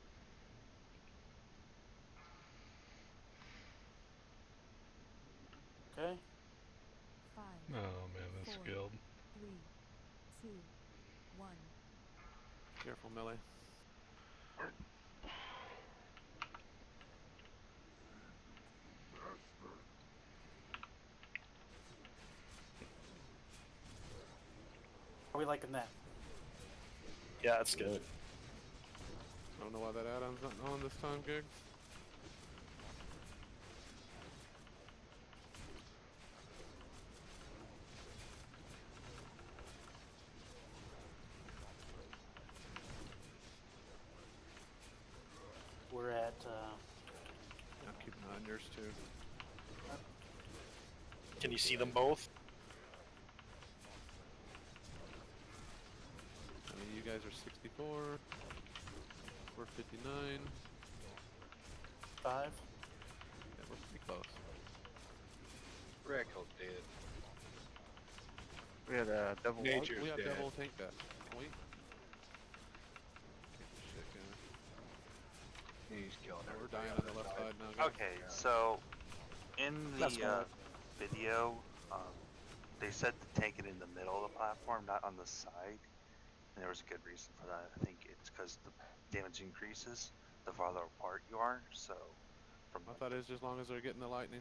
C: Okay.
K: 5,
L: Oh man, that's
K: 4,
L: skilled.
K: 3, 2, 1.
I: Careful, Melee.
C: Are we liking that?
A: Yeah, that's good.
I: I don't know why that add-on's not on this time, Gig.
C: We're at.
I: I'm keeping an eye on yours too.
A: Can you see them both?
I: I mean, you guys are 64. We're 59.
C: 5.
I: Yeah, we're pretty close.
H: Rickles dead.
G: We had a double one.
H: Nature's
I: We have
H: dead.
I: double tank that. Can we? Shit,
H: He's killing
I: we're
H: everybody
I: dying
H: on
I: on the
H: this
I: left
H: side.
I: side now. guys.
M: Okay, so in
C: That's
M: the video, they said to take it in the middle of the platform, not on the side. And there was a good reason for that. I think it's because the damage increases the farther apart you are. So, from
I: I thought it was just as long as they're getting the lightning.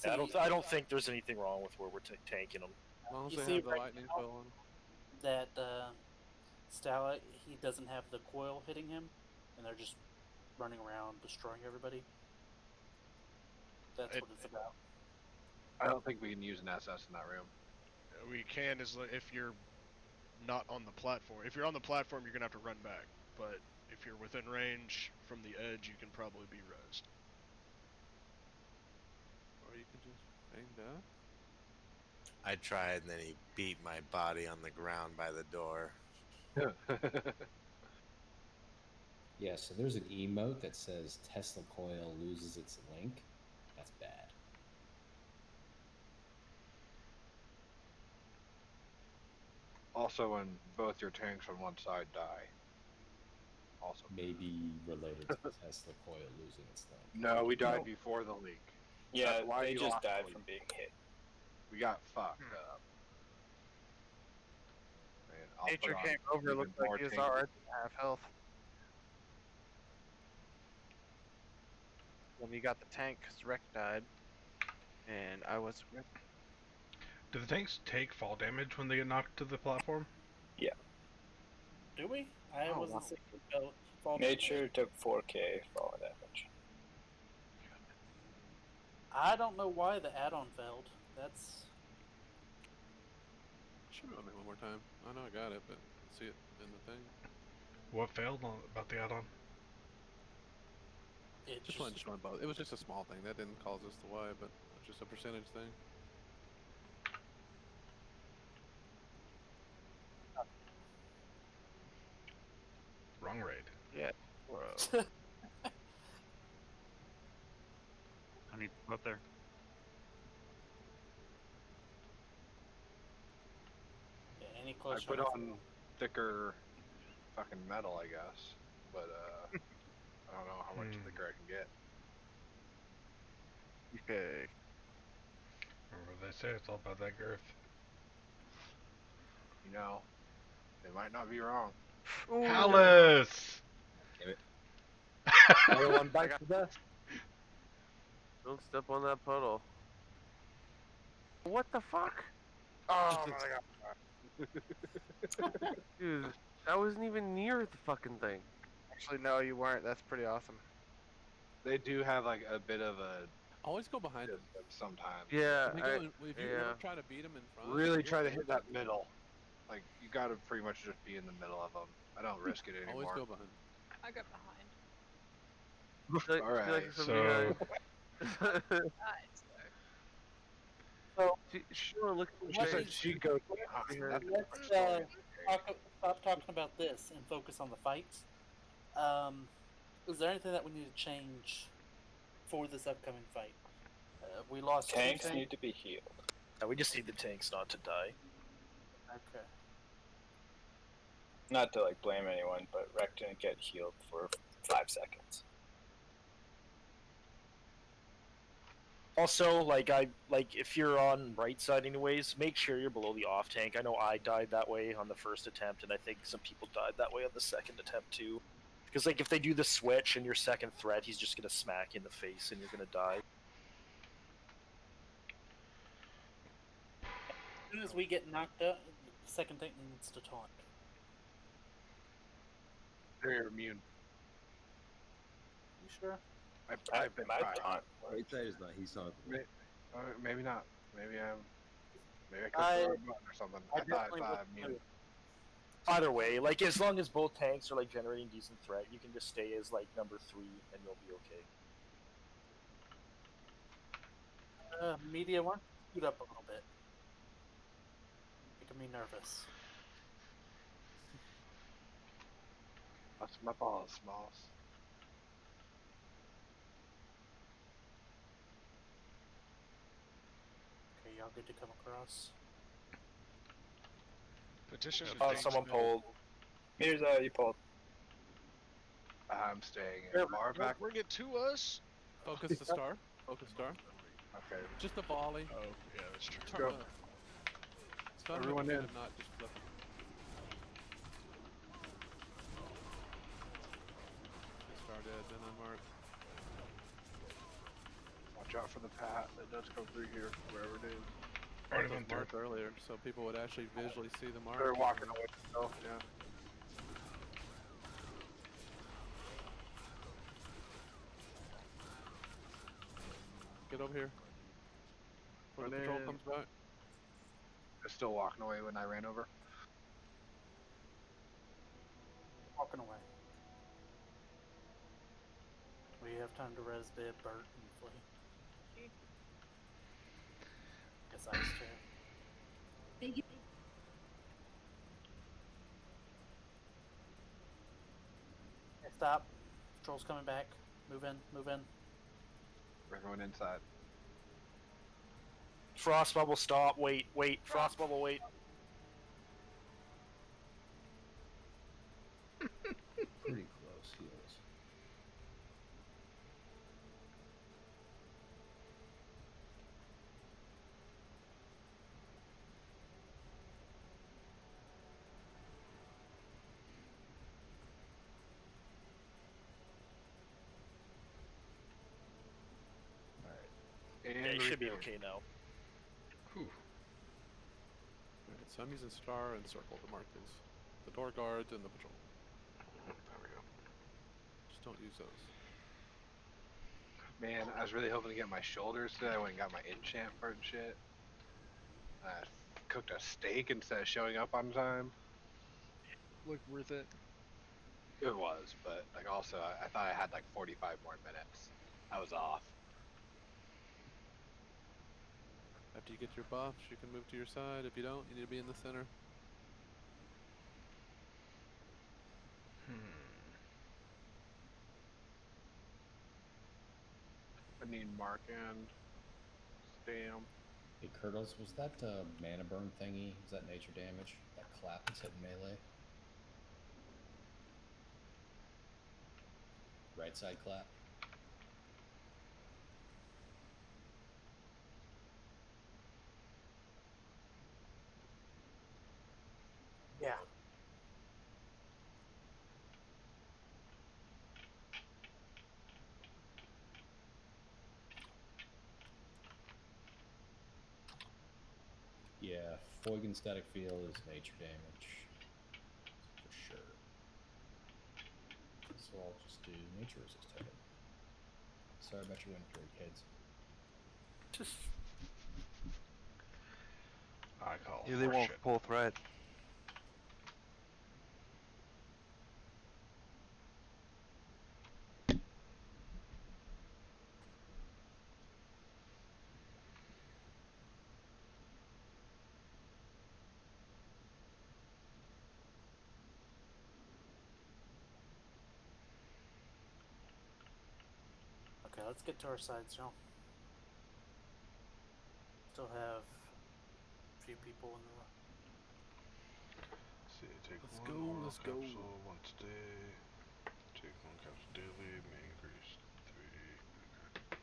A: Yeah, I don't think there's anything wrong with where we're tanking them.
I: As long as
C: You
I: they
C: see
I: have the
C: right
I: lightning
C: now-
I: going.
C: That Stala, he doesn't have the coil hitting him, and they're just running around destroying everybody. That's what it's about.
H: I don't think we can use an SS in that room.
B: We can if you're not on the platform. If you're on the platform, you're gonna have to run back. But if you're within range from the edge, you can probably be rezzed.
I: Or you can just bang that.
N: I tried, and then he beat my body on the ground by the door.
D: Yeah, so there's an emote that says Tesla coil loses its link. That's bad.
H: Also, when both your tanks on one side die. Also.
D: Maybe related to the Tesla coil losing its thing.
H: No, we died before the leak.
J: Yeah,
H: That's why
J: they
H: you
J: just
H: lost
J: died
H: the
J: from
H: leak.
J: being hit.
H: We got fucked up. Man, I'll
G: Nature
H: put on
G: came over,
H: even
G: looked
H: more
G: like he was
H: tanky.
G: already half health. When you got the tank, because Wreck died, and I was.
L: Do the tanks take fall damage when they get knocked to the platform?
J: Yeah.
C: Do we? I
G: Oh,
C: wasn't
G: wow.
C: seeing fall
J: Nature took 4k fall damage.
C: I don't know why the add-on failed. That's
I: Show me one more time. I know I got it, but I see it in the thing.
L: What failed about the add-on?
C: it.
I: Just wanted to show both. It was just a small thing. That didn't cause us to why, but it's just a percentage thing.
L: Wrong raid.
G: Yeah.
P: I need to go up there.
C: Yeah, any
H: I
C: closer.
H: put on thicker fucking metal, I guess. But, I don't know how much thicker I can get.
G: Okay.
L: Remember what they say, it's all about that girth.
H: You know, they might not be wrong.
L: Palace!
D: Damn it.
E: Everyone bites the dust. Don't step on that puddle. What the fuck?
G: Oh my god.
E: Dude, I wasn't even near the fucking thing.
G: Actually, no, you weren't. That's pretty awesome.
H: They do have like a bit of a
I: Always go behind them
H: sometimes.
E: Yeah,
I: if you ever try to beat them in front,
H: really try to hit that middle. Like you got to pretty much just be in the middle of them. I don't risk it anymore.
I: Always go behind.
F: I got behind.
H: All right.
L: So,
H: Sure, look. She
C: What
H: said
C: is-
H: she goes.
C: Let's stop talking about this and focus on the fights. Is there anything that we need to change for this upcoming fight? We lost
J: Tanks
C: two
J: need to be healed.
A: We just need the tanks not to die.
C: Okay.
J: Not to like blame anyone, but Wreck didn't get healed for 5 seconds.
A: Also, if you're on right side anyways, make sure you're below the off tank. I know I died that way on the first attempt, and I think some people died that way on the second attempt too. Because like if they do the switch and your second threat, he's just gonna smack you in the face and you're gonna die.
C: As soon as we get knocked out, the second tank needs to taunt.
H: They're immune.
C: You sure?
H: I've been
J: my
H: tried.
J: taunt.
D: Right side is not. He's not.
H: Maybe not. Maybe I could
C: I-
H: throw a button or something. I thought
C: definitely
H: I
C: would-
H: immune.
A: Either way, like as long as both tanks are like generating decent threat, you can just stay as like number 3 and you'll be okay.
C: Media one, scoot up a little bit. Making me nervous.
H: That's my balls, Smalls.
C: Okay, y'all good to come across?
B: Petition.
J: Oh, someone pulled. Here's you pulled.
H: I'm staying in. Bar back.
B: Bring it to us.
I: Focus the star. Focus star.
H: Okay.
I: Just a volley.
B: Oh, yeah, that's true.
H: Go.
I: Stun
H: Everyone
I: him,
H: in.
I: Not just flip him. Star dead, then unmarked.
H: Watch out for the pat that does come through here, wherever it is.
L: Already
I: It was
L: went through.
I: marked earlier, so people would actually visually see the mark.
H: They're walking away. Oh, yeah.
I: Get over here. When the
H: Run
I: patrol
H: in.
I: comes back.
H: They're still walking away when I ran over.
C: Walking away. We have time to res dead Bert and Flea. Guess ice chair. Okay, stop. Patrol's coming back. Move in, move in.
H: We're going inside.
A: Frost bubble, stop, wait, frost bubble, wait. Yeah, you should be okay now.
L: Whew.
I: Alright, so I'm using star and circle to mark these. The door guards and the patrol.
L: There we go.
I: Just don't use those.
H: Man, I was really hoping to get my shoulders today. I went and got my enchant part and shit. I cooked a steak instead of showing up on time.
B: Looked worth it.
H: It was, but like also I thought I had like 45 more minutes. I was off.
I: After you get your buffs, you can move to your side. If you don't, you need to be in the center.
H: I need mark and stam.
D: Hey, Kurtles, was that mana burn thingy? Was that nature damage? That clap that's hitting melee? Right side clap?
C: Yeah.
D: Yeah, Foigan static field is nature damage. For sure. So I'll just do nature resist token. Sorry about your win for you kids.
L: I call
M: Yeah, they won't
L: horseshit.
M: pull threat.
C: Okay, let's get to our sides, y'all. Still have a few people in the room.
L: See, take
I: Let's
L: one
I: go,
L: oral
I: let's go.
L: capsule once a day. Take one capsule daily. May increase 3. Okay.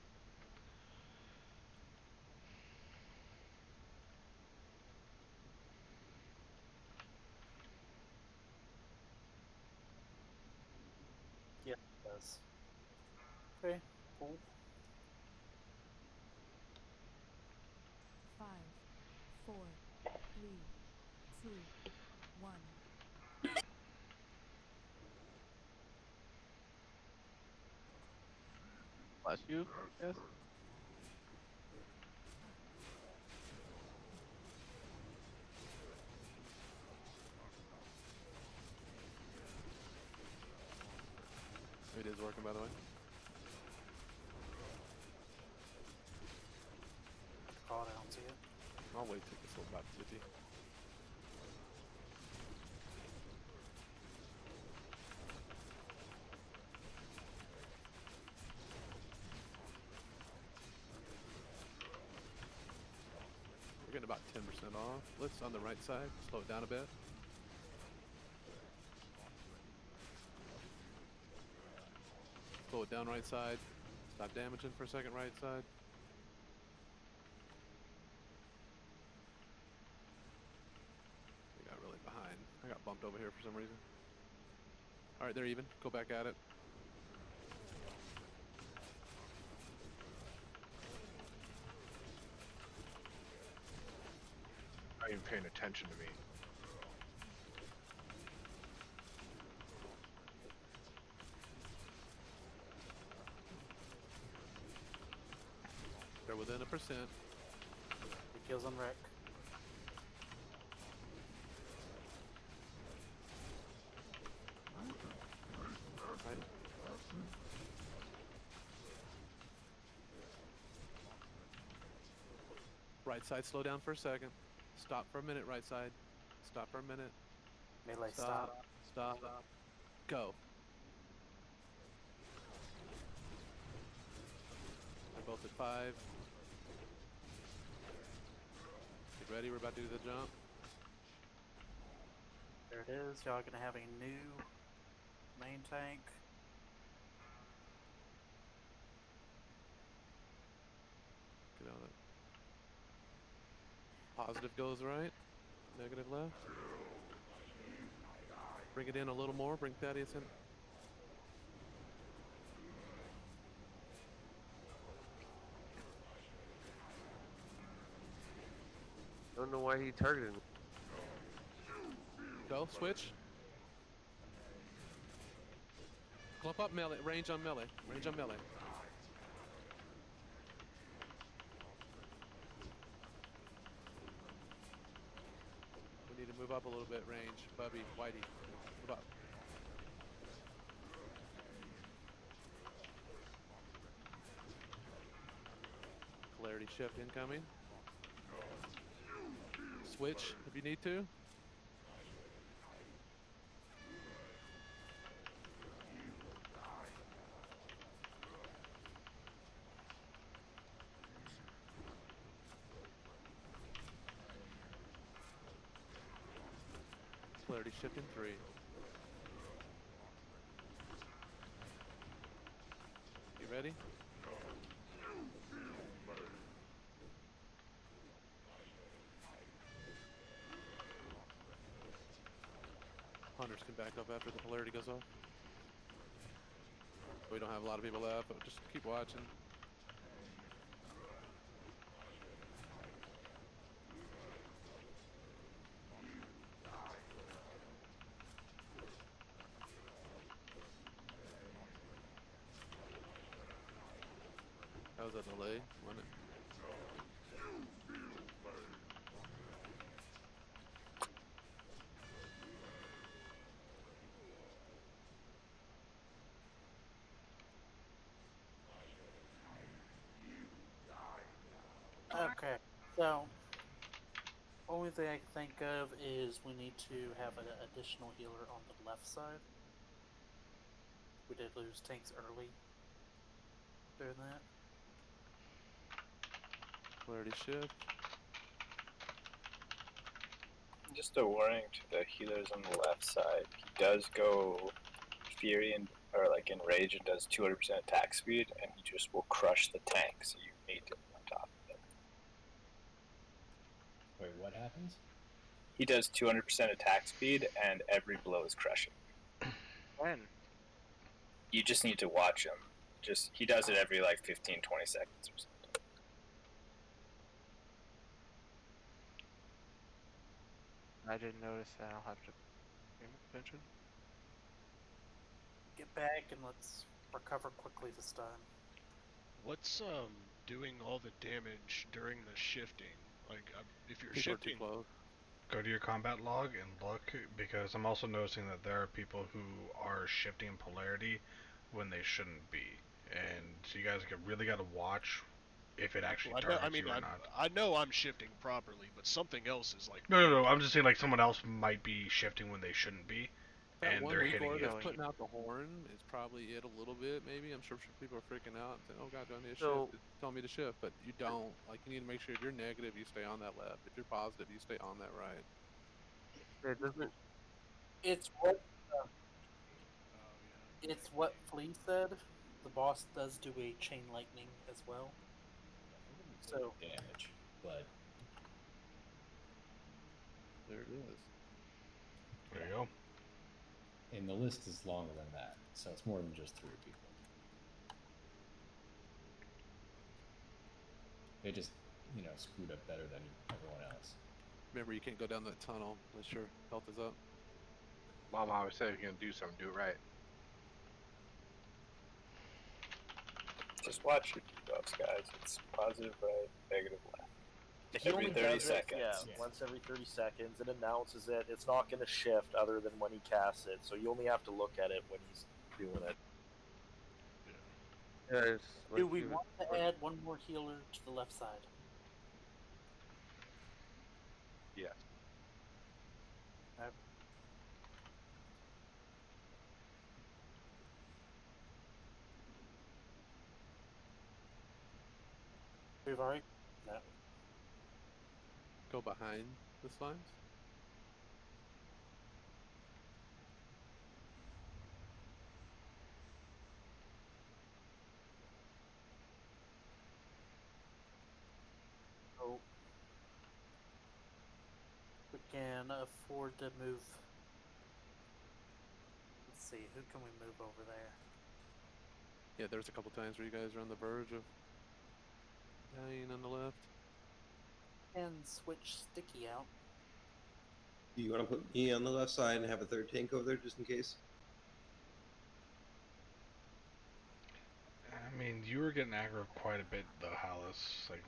C: Yeah, it does. Okay, cool.
K: 5, 4, 3, 2, 1.
P: Bless you. Yes.
I: It is working, by the way.
C: Oh, I don't see it.
I: I'll wait till this little about 50. We're getting about 10% off. Let's on the right side, slow it down a bit. Slow it down right side. Stop damaging for a second right side. We got really behind. I got bumped over here for some reason. Alright, they're even. Go back at it.
H: Not even paying attention to me.
I: They're within 1%.
C: It kills on wreck.
I: Right. Right side, slow down for a second. Stop for a minute, right side. Stop for a minute.
C: Melee
I: Stop. Stop. Go. They're both at 5. Get ready, we're about to do the jump.
C: There it is. Y'all are gonna have a new main tank.
I: Get on it. Positive goes right. Negative left. Bring it in a little more. Bring Thaddeus in.
E: know why he targeted me.
I: Go, switch. Clump up melee, range on melee, range on melee. We need to move up a little bit, range. Bubby, Whitey, move up. Polarity shift incoming. Switch if you need to. Polarity shift in 3. You ready? Hunters can back up after the polarity goes off. We don't have a lot of people left, but just keep watching. That was a delay, wasn't it?
C: Okay, so only thing I can think of is we need to have an additional healer on the left side. We did lose tanks early doing that.
I: Polarity shift.
J: Just a warning to the healers on the left side. He does go Fury and or like Enrage and does 200% attack speed, and he just will crush the tank. So you need to be on top of it.
D: Wait, what happens?
J: He does 200% attack speed, and every blow is crushing.
G: When?
J: You just need to watch him. He does it every like 15, 20 seconds or something.
G: I didn't notice that. I'll have to pay attention.
C: Get back and let's recover quickly this time.
B: What's doing all the damage during the shifting? Like, if you're
I: People
B: shifting,
I: are too close.
L: Go to your combat log and look, because I'm also noticing that there are people who are shifting polarity when they shouldn't be, and so you guys really got to watch if it actually targets you or not.
B: I know I'm shifting properly, but something else is like.
L: No. I'm just saying, like, someone else might be shifting when they shouldn't be,
I: That
L: and
I: one
L: they're
I: weak
L: hitting
I: orb
L: you.
I: that's putting out the horn is probably it a little bit, maybe. I'm sure people are freaking out and saying, oh god, do I need to
E: So-
I: shift? It's telling me to shift, but you don't. Like, you need to make sure if you're negative, you stay on that left. If you're positive, you stay on that right.
E: It doesn't.
C: It's what Flea said. The boss does do a chain lightning as well. So
D: damage, but
I: there it is.
L: There you go.
D: And the list is longer than that, so it's more than just 3 people. They just, screwed up better than everyone else.
I: Remember, you can't go down that tunnel unless your health is up.
H: Mom always said if you're gonna do something, do it right.
J: Just watch your debuffs, guys. It's positive right, negative left.
A: He
J: Every
A: only
J: 30
A: does
J: seconds.
A: It, once every 30 seconds. It announces it. It's not going to shift other than when he casts it, so you only have to look at it when he's doing it.
E: Yeah,
C: do we want to add one more healer to the left side?
H: Yeah.
C: We've already
I: Go behind the slimes.
C: So we can afford to move. Let's see, who can we move over there?
I: Yeah, there's a couple times where you guys are on the verge of dying on the left.
C: And switch Sticky out.
S: Do you want to put me on the left side and have a third tank over there just in case?
L: I mean, you were getting aggro quite a bit though, Hallis. Like,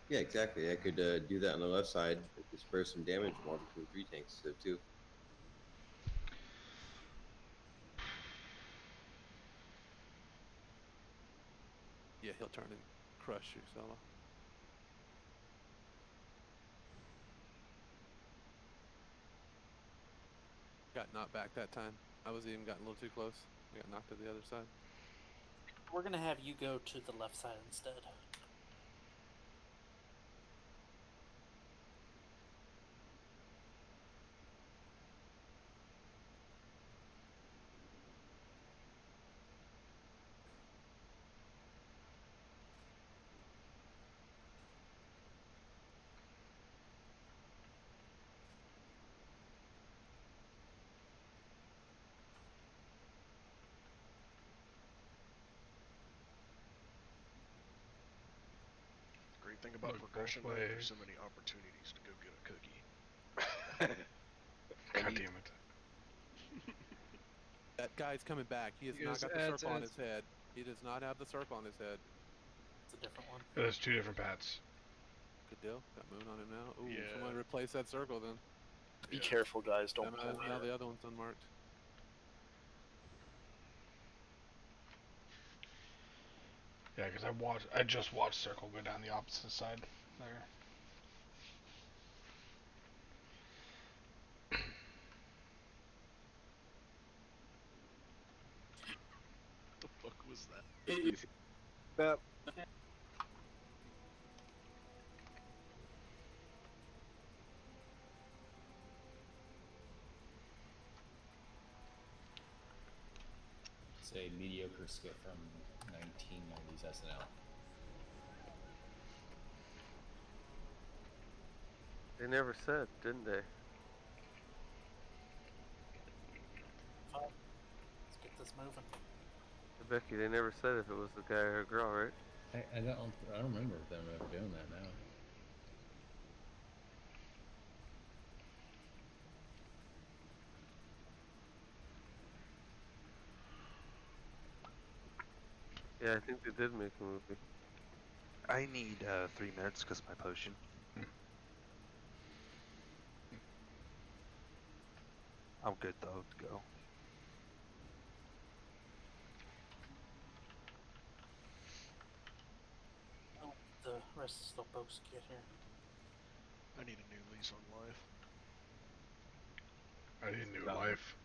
S: Yeah, exactly. I could do that on the left side, disperse some damage more between 3 tanks instead of 2.
I: Yeah, he'll turn and crush you, Solo. Got knocked back that time. I was even gotten a little too close. I got knocked to the other side.
C: We're gonna have you go to the left side instead.
B: Great thing about
L: look
B: progression,
L: both
B: man, there's
L: ways.
B: so many opportunities to go get a cookie.
L: God damn it.
I: That guy's coming back. He has not got the circle on his head. He does not have the circle on his head.
C: It's a different one.
L: There's 2 different pats.
I: Good deal. Got moon on him now. Ooh,
B: Yeah.
I: someone replace that circle then.
A: Be careful, guys. Don't
I: Now,
A: pull
I: now
A: here.
I: the other one's unmarked.
L: Yeah, because I just watched Circle go down the opposite side there.
B: What the fuck was that?
H: Yep.
D: It's a mediocre skit from 1990s SNL.
E: They never said, didn't they?
C: Let's get this moving.
E: Becky, they never said if it was the guy or girl, right?
D: I don't remember them ever doing that now.
E: Yeah, I think they did make a movie.
M: I need 3 minutes because my potion. I'm good though to go.
C: Oh, the rest of the slowpokes get here.
B: I need a new lease on life.
L: I need new life.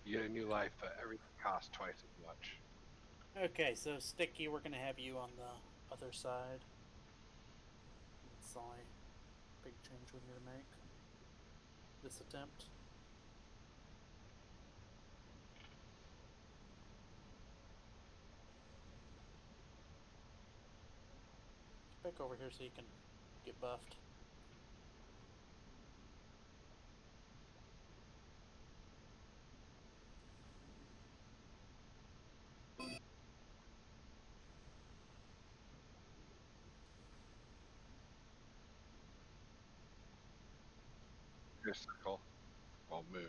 H: You get a new life, but everything costs twice as much.
C: Okay, so Sticky, we're gonna have you on the other side. That's the only big change we need to make. This attempt. Get back over here so you can get buffed.
H: Your circle. Well, moon.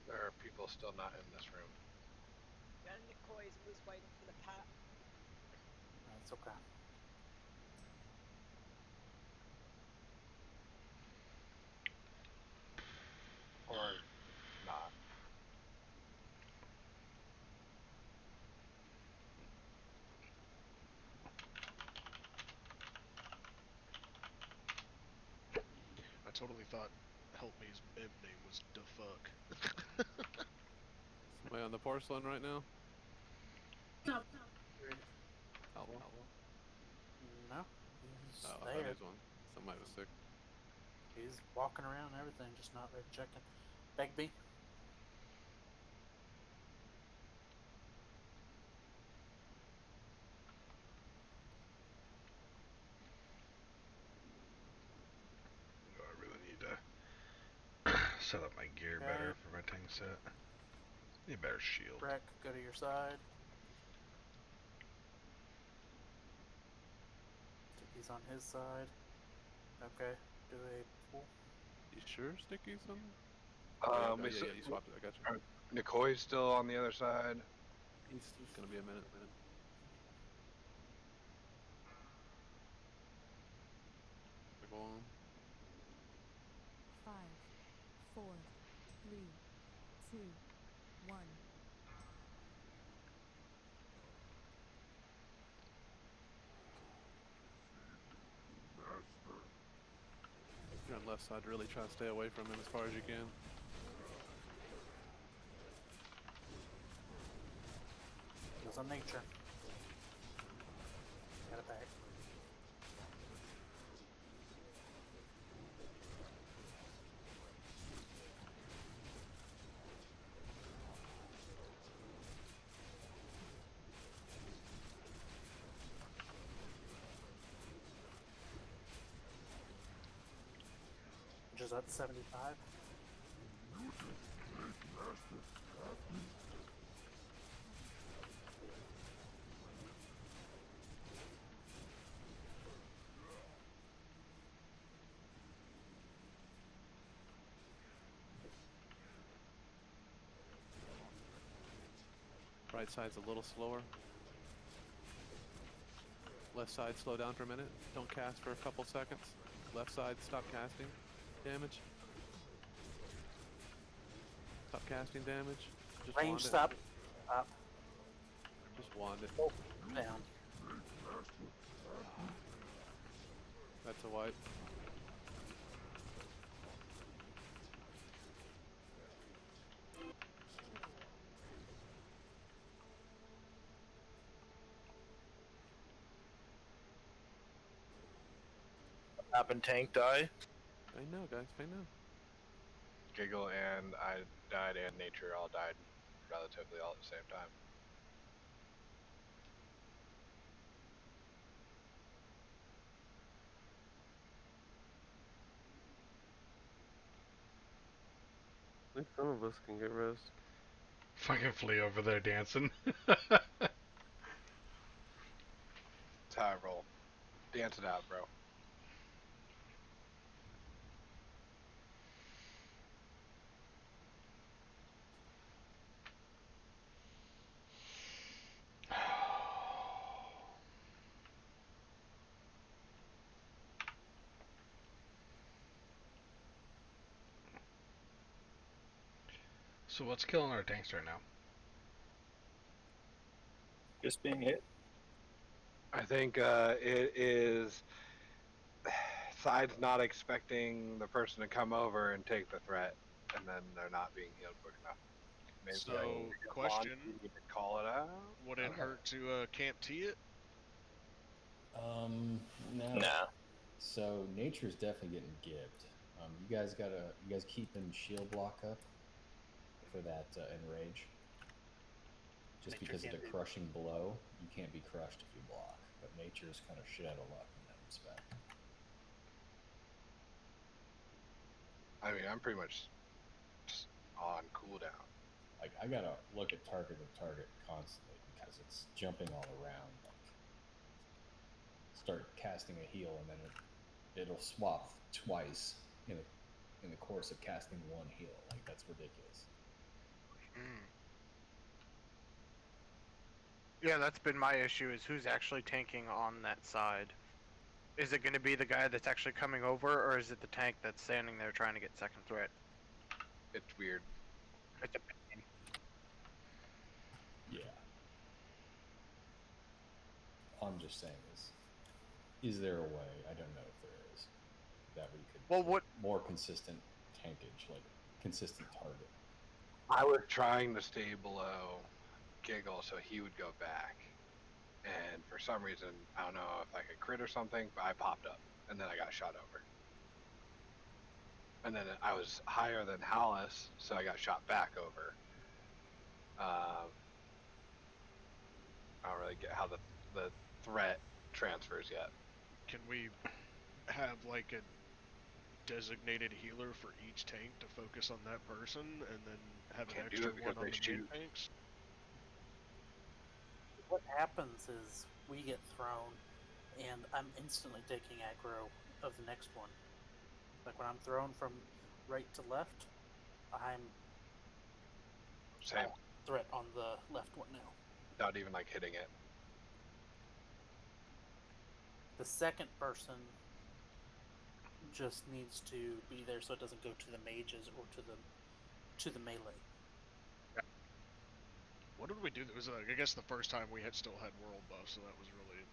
H: There are people still not in this room.
F: Yeah, Nicole was waiting for the pat.
C: That's okay.
H: Or not.
B: I totally thought Help Me's imp name was Da Fuck.
I: Am I on the porcelain right now?
C: No.
I: Hello?
C: No. He's
I: Oh, I thought
C: there.
I: he was on. Somebody was sick.
C: He's walking around and everything, just not ready checking. Begbie.
L: Oh, I really need to set up my gear better for my tank set. Need a better shield.
C: Wreck, go to your side. Sticky's on his side. Okay, do a pull.
I: You sure Sticky's on?
H: Yeah,
I: You swapped it. I got you.
H: Nicoy's still on the other side.
I: He's gonna be a minute. Go on.
K: 5, 4, 3, 2, 1.
I: If you're on left side, really try to stay away from him as far as you can.
C: Goes on nature. Got it back. Which is at 75.
I: Right side's a little slower. Left side, slow down for a minute. Don't cast for a couple seconds. Left side, stop casting damage. Stop casting damage. Just
C: Range
I: wand it.
C: stop. Up.
I: Just wand it.
C: Oh, down.
I: That's a wipe.
A: Happened, tank die.
I: I know, guys. I know.
H: Giggle and I died, and Nature all died relatively all at the same time.
E: At least some of us can get rest.
L: Fucking Flea over there dancing.
H: That's how I roll. Dance it out, bro.
L: So what's killing our tanks right now?
J: Just being hit.
H: I think it is sides not expecting the person to come over and take the threat, and then they're not being healed quick enough. Maybe
B: So, question:
H: you could call it out.
B: Would it hurt to camp T it?
D: No.
J: Nah.
D: So Nature's definitely getting gibbed. You guys keeping shield block up for that enrage. Just
C: Nature
D: because of the
C: can't do
D: crushing blow, you can't be crushed if you block. But Nature's kind of shit out of luck in that respect.
H: I mean, I'm pretty much just on cooldown.
D: Like, I gotta look at target constantly because it's jumping all around. Like, start casting a heal and then it'll swap twice in the course of casting one heal. Like, that's ridiculous.
G: Yeah, that's been my issue, is who's actually tanking on that side. Is it going to be the guy that's actually coming over, or is it the tank that's standing there trying to get second threat?
H: It's weird.
G: It's a pain.
D: Yeah. I'm just saying is there a way? I don't know if there is. That we could
G: more consistent
D: tankage, like consistent target.
H: I was trying to stay below Giggle so he would go back. And for some reason, I don't know if I could crit or something, but I popped up. And then I got shot over. And then I was higher than Hollis, so I got shot back over. I don't really get how the threat transfers yet.
B: Can we have like a designated healer for each tank to focus on that person, and then have an extra one on the main tanks?
C: What happens is we get thrown, and I'm instantly taking aggro of the next one. Like when I'm thrown from right to left, I'm
H: same
C: threat on the left one now.
H: Not even like hitting it.
C: The second person just needs to be there so it doesn't go to the mages or to the melee.
B: What did we do? That was I guess the first time we still had world buff, so that was really.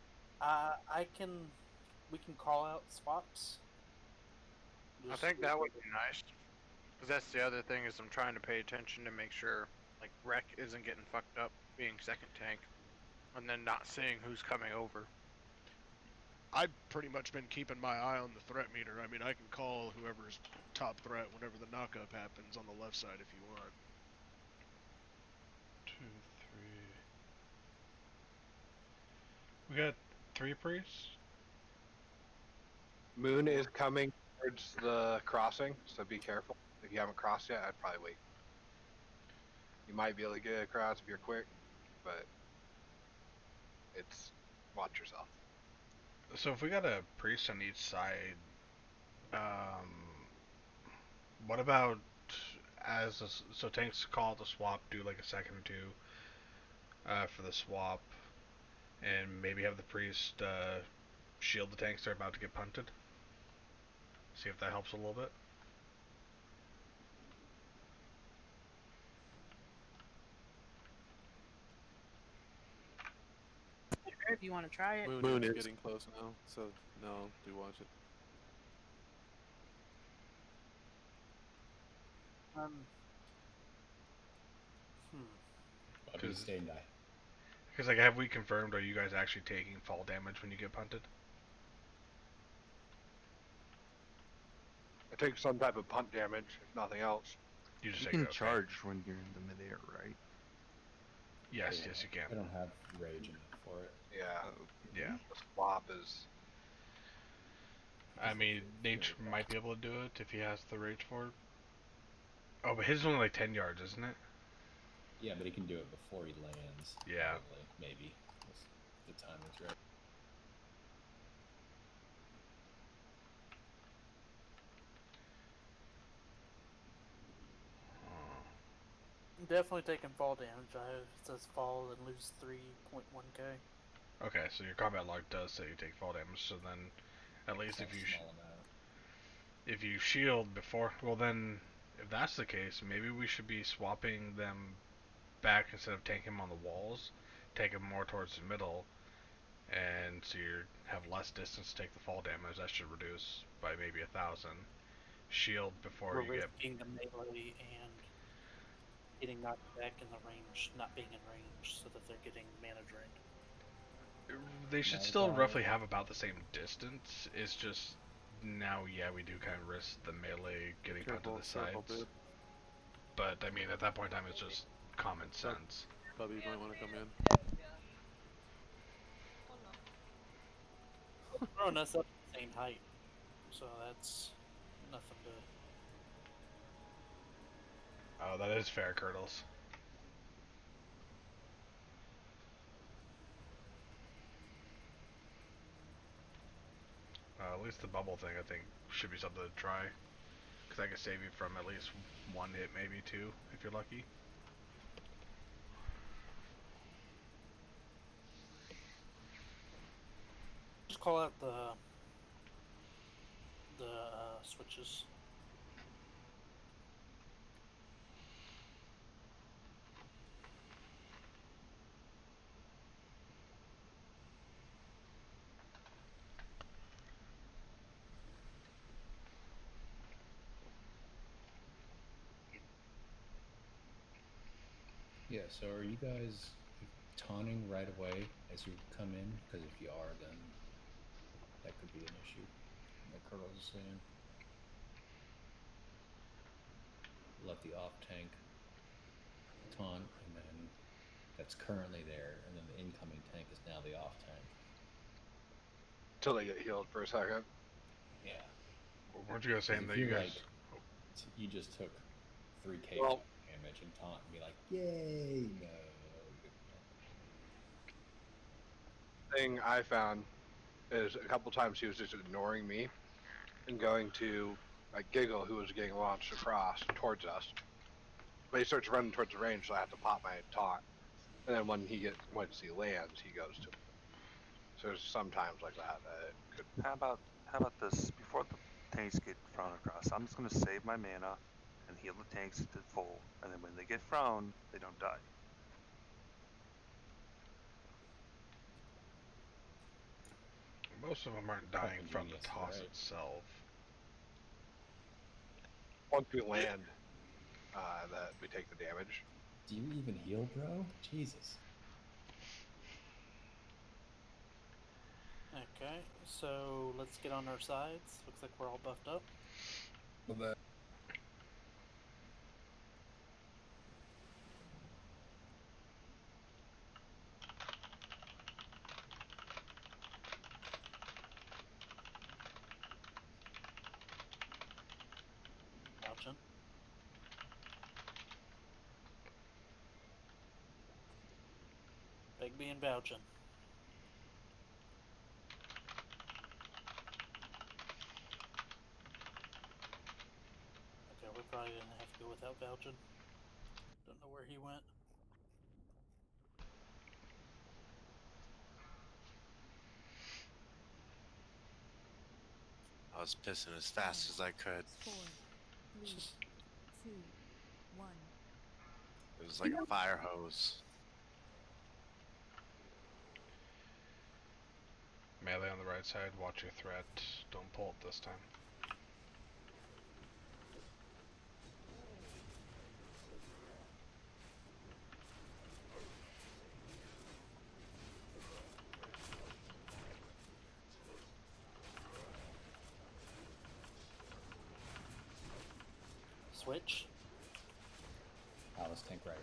C: We can call out swaps.
G: I think that would be nice, because that's the other thing is I'm trying to pay attention to make sure like Wreck isn't getting fucked up being second tank, and then not seeing who's coming over.
B: I've pretty much been keeping my eye on the threat meter. I mean, I can call whoever's top threat whenever the knockup happens on the left side if you want.
L: 2, 3. We got 3 priests.
H: Moon is coming towards the crossing, so be careful. If you haven't crossed yet, I'd probably wait. You might be able to get across if you're quick, but it's watch yourself.
L: So if we got a priest on each side, what about so tanks call the swap, do like a second or two for the swap, and maybe have the priest shield the tanks they're about to get punted. See if that helps a little bit.
Q: Sure, if you want to try it.
I: Moon is getting close now, so no, do watch it.
L: Because like, have we confirmed? Are you guys actually taking fall damage when you get punted?
H: I take some type of punt damage, if nothing else.
L: You just
T: can charge when you're in the midair, right?
L: Yes, yes, you can.
D: I don't have rage enough for it.
H: Yeah.
L: Yeah.
H: The swap is.
L: I mean, Nate might be able to do it if he has the rage for it. Oh, but his is only like 10 yards, isn't it?
D: Yeah, but he can do it before he lands.
L: Yeah.
D: Probably, maybe. If the time is right.
C: I'm definitely taking fall damage. It says fall and lose 3.1k.
L: Okay, so your combat log does say you take fall damage, so then at least if you shield before, well then, if that's the case, maybe we should be swapping them back instead of taking them on the walls, take them more towards the middle, and so you have less distance to take the fall damage. That should reduce by maybe 1,000. Shield before you get.
C: Risking the melee and getting knocked back in the range, not being in range, so that they're getting mana drained.
L: They should still roughly have about the same distance. It's just now, yeah, we do kind of risk the melee getting put to the sides. But I mean, at that point in time, it's just common sense.
I: Bubby, you might want to come in.
C: Throwing us up at the same height, so that's nothing to.
L: Oh, that is fair, Curdles. At least the bubble thing, I think, should be something to try. Because I can save you from at least one hit, maybe two, if you're lucky.
C: Just call out the switches.
D: Yeah, so are you guys taunting right away as you come in? Because if you are, then that could be an issue, like Curls is saying. Let the off tank taunt, and then that's currently there, and then the incoming tank is now the off tank.
H: Till they get healed for a second.
D: Yeah.
L: Weren't you guys saying that you guys...
D: you just took 3k damage and taunt and be like, yay, no.
H: Thing I found is a couple times he was just ignoring me and going to like Giggle, who was getting launched across towards us. But he starts running towards the range, so I have to pop my taunt. And then once he lands, he goes to it. So there's sometimes like that it could.
M: How about this? Before the tanks get thrown across, I'm just gonna save my mana and heal the tanks to full, and then when they get thrown, they don't die.
L: Most of them aren't dying from the toss itself.
H: Once we land, that we take the damage.
D: Do you even heal, bro? Jesus.
C: Okay, so let's get on our sides. Looks like we're all buffed up. Vouching. Begbie and vouching. Okay, we probably didn't have to go without vouching. Don't know where he went.
N: I was pissing as fast as I could.
K: 4, 3, 2, 1.
N: It was like a fire hose.
L: Melee on the right side, watch your threat. Don't pull it this time.
C: Switch.
D: Alice tank right.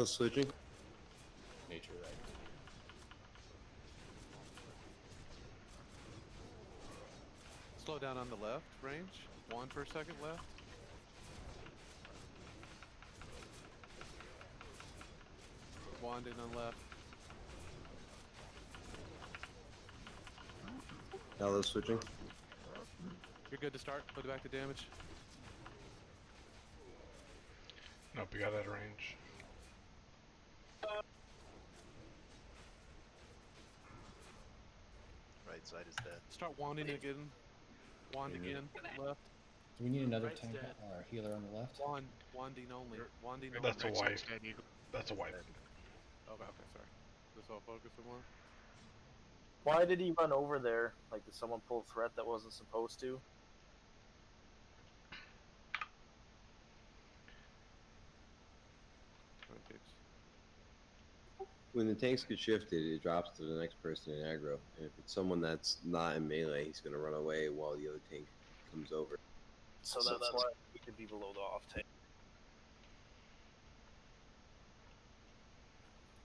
S: Switching.
D: Nature right.
I: Slow down on the left range. 1 per second left. Wand in on left.
S: Alice switching.
I: You're good to start. Put it back to damage.
L: Nope, you got out of range.
J: Right side is dead.
I: Start wanding again. Wand again. Left.
D: Do we need another tank or healer on the left?
I: Wanding only. Wanding only.
L: That's a wipe. That's a wipe.
I: Okay, sorry. This all focus on one?
A: Why did he run over there? Like, did someone pull threat that wasn't supposed to?
S: When the tanks get shifted, it drops to the next person in aggro. And if it's someone that's not in melee, he's going to run away while the other tank comes over.
A: So that's why we could be below the off tank.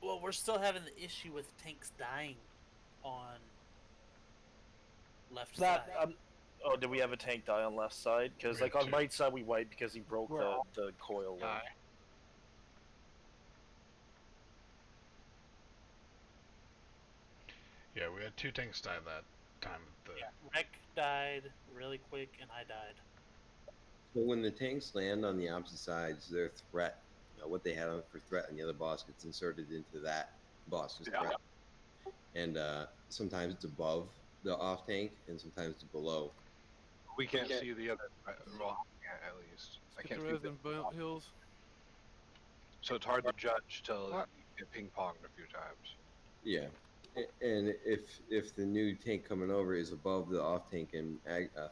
C: Well, we're still having the issue with tanks dying on left side.
A: Oh, did we have a tank die on left side? Because like on right side we wiped because he broke the coil link.
L: Yeah, we had 2 tanks die that time.
C: Yeah, Rek died really quick, and I died.
S: So when the tanks land on the opposite sides, their threat, what they had on for threat on the other boss gets inserted into that boss's threat. And sometimes it's above the off tank, and sometimes it's below.
H: We can't see the other, well, at least. I
I: Get
H: can't
I: the
H: see
I: resin hills.
H: So it's hard to judge till you get ping ponged a few times.
S: Yeah, and if the new tank coming over is above the off tank and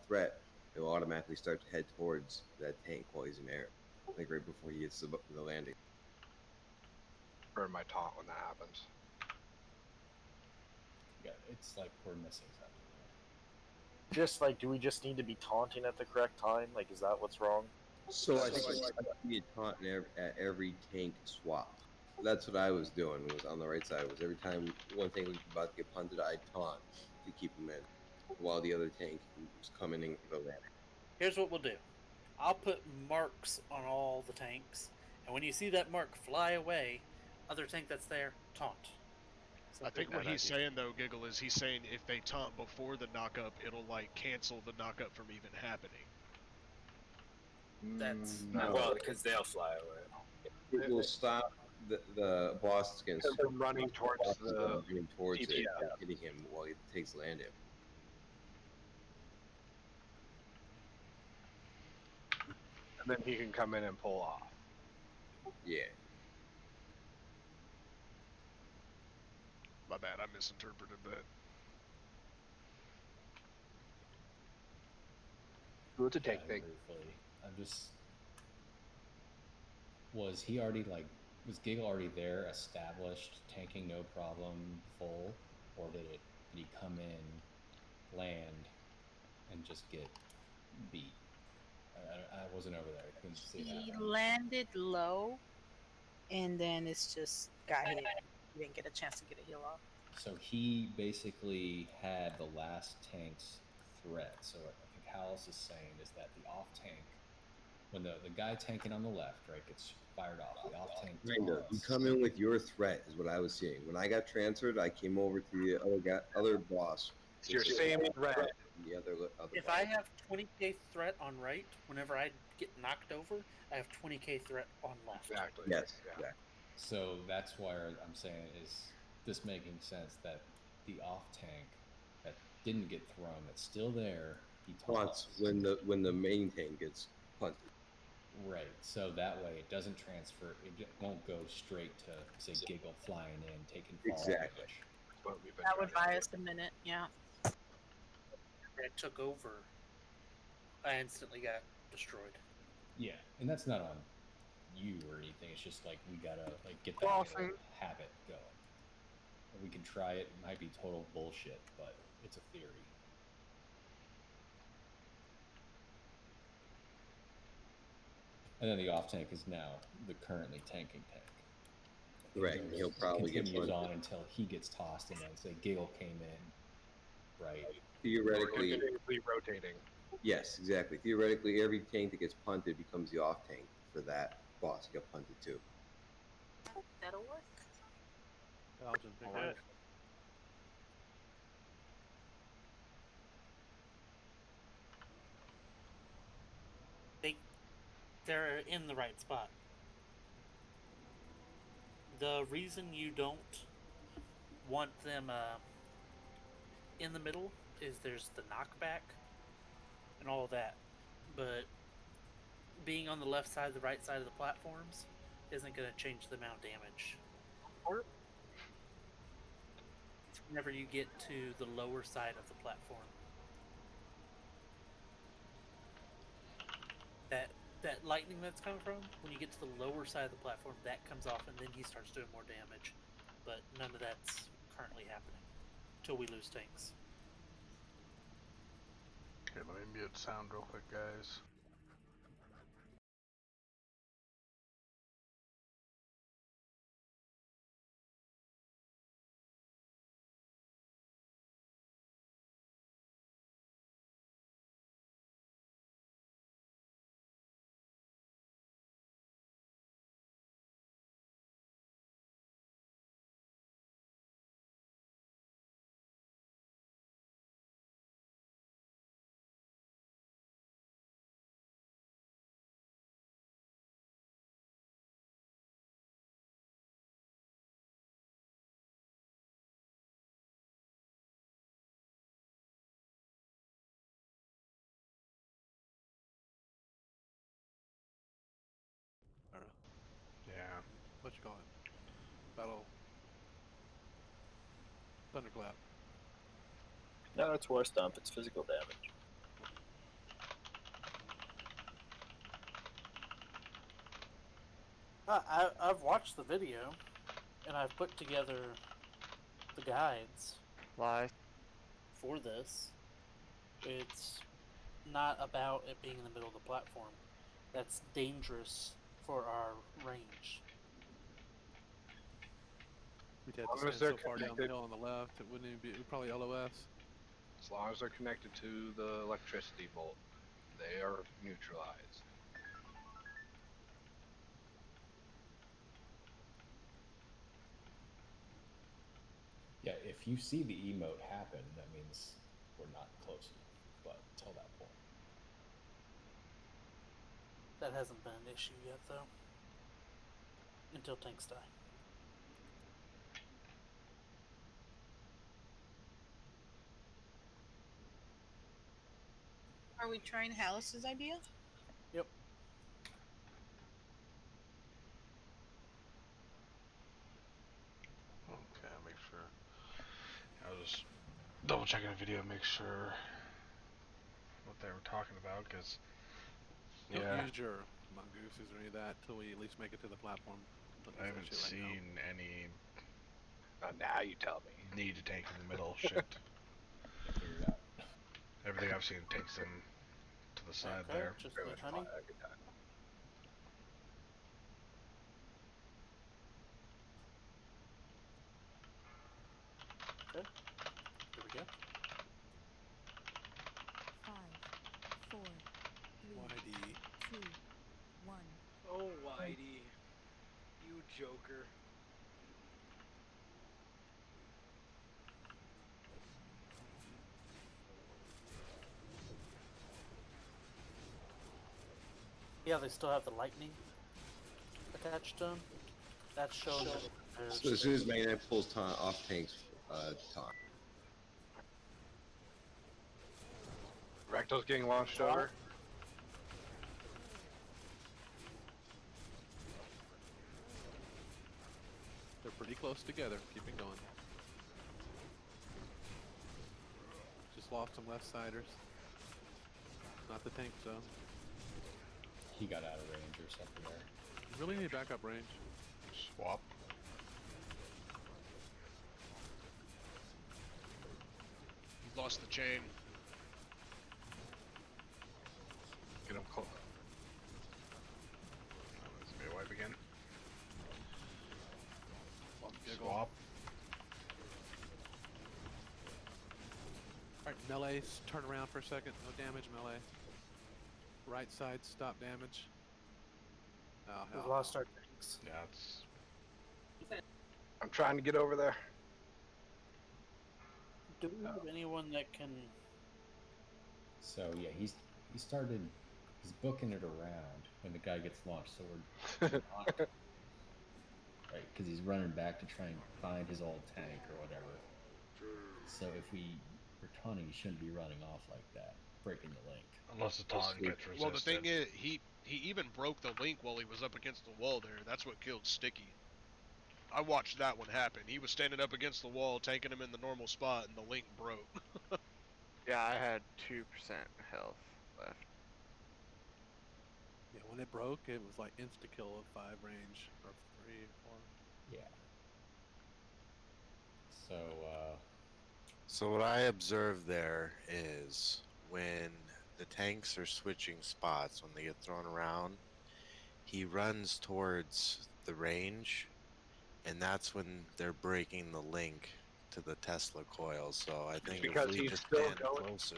S: threat, it will automatically start to head towards that tank while he's in air, like right before he gets to the landing.
H: Burn my taunt when that happens.
D: Yeah, it's like we're missing something.
A: Just like, do we just need to be taunting at the correct time? Like, is that what's wrong?
S: So I think you taunt at every tank swap. That's what I was doing. Was on the right side. Was every time one tank was about to get punted, I'd taunt to keep him in, while the other tank was coming in for the landing.
C: Here's what we'll do. I'll put marks on all the tanks, and when you see that mark fly away, other tank that's there, taunt.
B: I think what he's saying though, Giggle, is he's saying if they taunt before the knock-up, it'll like cancel the knock-up from even happening.
C: That's
J: well, because they'll fly away.
S: It will stop the boss against
H: running towards the
S: running towards it
H: TPS.
S: and hitting him while he takes land in.
H: And then he can come in and pull off.
S: Yeah.
B: My bad, I misinterpreted that.
H: It's a tank thing.
D: Briefly, I'm just. Was he already was Giggle already there, established, tanking no problem, full, or did he come in, land, and just get beat? I wasn't over there. I couldn't see
Q: He
D: that.
Q: landed low, and then it's just got hit. He didn't get a chance to get a heal off.
D: So he basically had the last tank's threat. So I think Hallis is saying is that the off tank, when the guy tanking on the left, right, gets fired off, the off tank
S: Kind of. You come in with your threat is what I was seeing. When I got transferred, I came over to the other boss.
H: It's your same threat.
S: The other
C: if
S: boss.
C: I have 20k threat on right, whenever I get knocked over, I have 20k threat on left.
H: Exactly.
S: Yes.
H: Yeah.
D: So that's why I'm saying is this making sense that the off tank that didn't get thrown, that's still there, he taunts
S: when the main tank gets punted.
D: Right. So that way it doesn't transfer. It won't go straight to say Giggle flying in, taking fall
S: Exactly.
D: damage.
Q: That would buy us a minute. Yeah.
C: It took over. I instantly got destroyed.
D: Yeah, and that's not on you or anything. It's just like we gotta get that little habit going. We can try it. It might be total bullshit, but it's a theory. And then the off tank is now the currently tanking tank.
S: Right, and he'll probably get
D: continues on until he gets tossed, and then say Giggle came in, right?
S: Theoretically
H: rotating.
S: Yes, exactly. Theoretically, every tank that gets punted becomes the off tank for that boss to get punted too.
Q: That'll work.
I: Belgian, big
G: Alright.
I: nice.
C: They're in the right spot. The reason you don't want them in the middle is there's the knockback and all of that, but being on the left side, the right side of the platforms isn't going to change the amount of damage. It's whenever you get to the lower side of the platform. That lightning that's coming from, when you get to the lower side of the platform, that comes off and then he starts doing more damage. But none of that's currently happening until we lose tanks.
L: Okay, let me mute sound real quick, guys.
I: Thunderclap.
J: No, it's War Stomp. It's physical damage.
C: I've watched the video, and I've put together the guides.
G: Lies.
C: For this. It's not about it being in the middle of the platform. That's dangerous for our range.
I: We'd have to stand so far down the hill on the left, it wouldn't even be, it would probably LOS.
H: As long as they're connected to the electricity bolt, they are neutralized.
D: Yeah, if you see the emote happen, that means we're not close enough. But until that point.
C: That hasn't been an issue yet, though. Until tanks die.
Q: Are we trying Hallis's idea?
C: Yep.
L: Okay, make sure. I was just double checking the video, make sure what they were talking about, because
I: Don't use your mongooses or any of that till we at least make it to the platform.
L: I haven't seen any.
H: Now you tell me.
L: Need to tank in the middle. Shit.
D: Figure it out.
L: Everything I've seen takes them to the side there.
C: Just the honey. Okay. Here we go.
K: 5, 4, 3,
I: Whitey.
K: 2, 1.
R: Oh, Whitey. You joker.
C: Yeah, they still have the lightning attached to them. That's showing that
S: So as soon as Magnet pulls off tanks, taunt.
H: Recto's getting launched over.
I: They're pretty close together. Keep it going. Just lost some left siders. Not the tank though.
D: He got out of range or something there.
I: You really need backup range.
L: Swap.
B: He's lost the chain.
H: Get him close.
L: This will be a wipe again.
I: Swap. Alright, melees, turn around for a second. No damage, melee. Right side, stop damage. Oh, hell.
C: We've lost our tanks.
L: Yeah, it's.
H: I'm trying to get over there.
C: Do we have anyone that can?
D: So yeah, he's booking it around when the guy gets launched. So we're not, right, because he's running back to try and find his old tank or whatever. So if we're taunting, he shouldn't be running off like that, breaking the link.
L: Unless the taunt gets resisted.
B: Well, the thing is, he even broke the link while he was up against the wall there. That's what killed Sticky. I watched that one happen. He was standing up against the wall, tanking him in the normal spot, and the link broke.
G: Yeah, I had 2% health left.
I: Yeah, when it broke, it was like insta-kill of 5 range, or 3 or 4.
D: Yeah. So,
N: So what I observed there is when the tanks are switching spots, when they get thrown around, he runs towards the range, and that's when they're breaking the link to the Tesla coil. So I think
H: Because
N: if we
H: he's
N: just
H: still
N: stand
H: going
N: closer.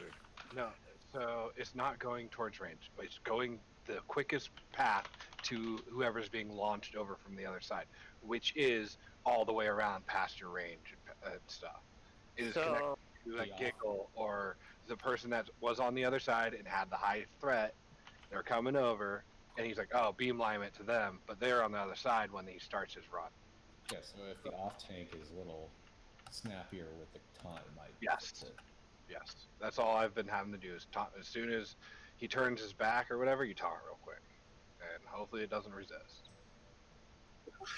H: No, so it's not going towards range, but it's going the quickest path to whoever's being launched over from the other side, which is all the way around past your range and stuff. It is connected to like Giggle or the person that was on the other side and had the high threat. They're coming over, and he's like, "Oh, beamline it to them," but they're on the other side when he starts his run.
D: yeah, so if the off tank is a little snappier with the taunt, it might
H: Yes.
D: it.
H: Yes, that's all I've been having to do is taunt. As soon as he turns his back or whatever, you taunt real quick, and hopefully it doesn't resist.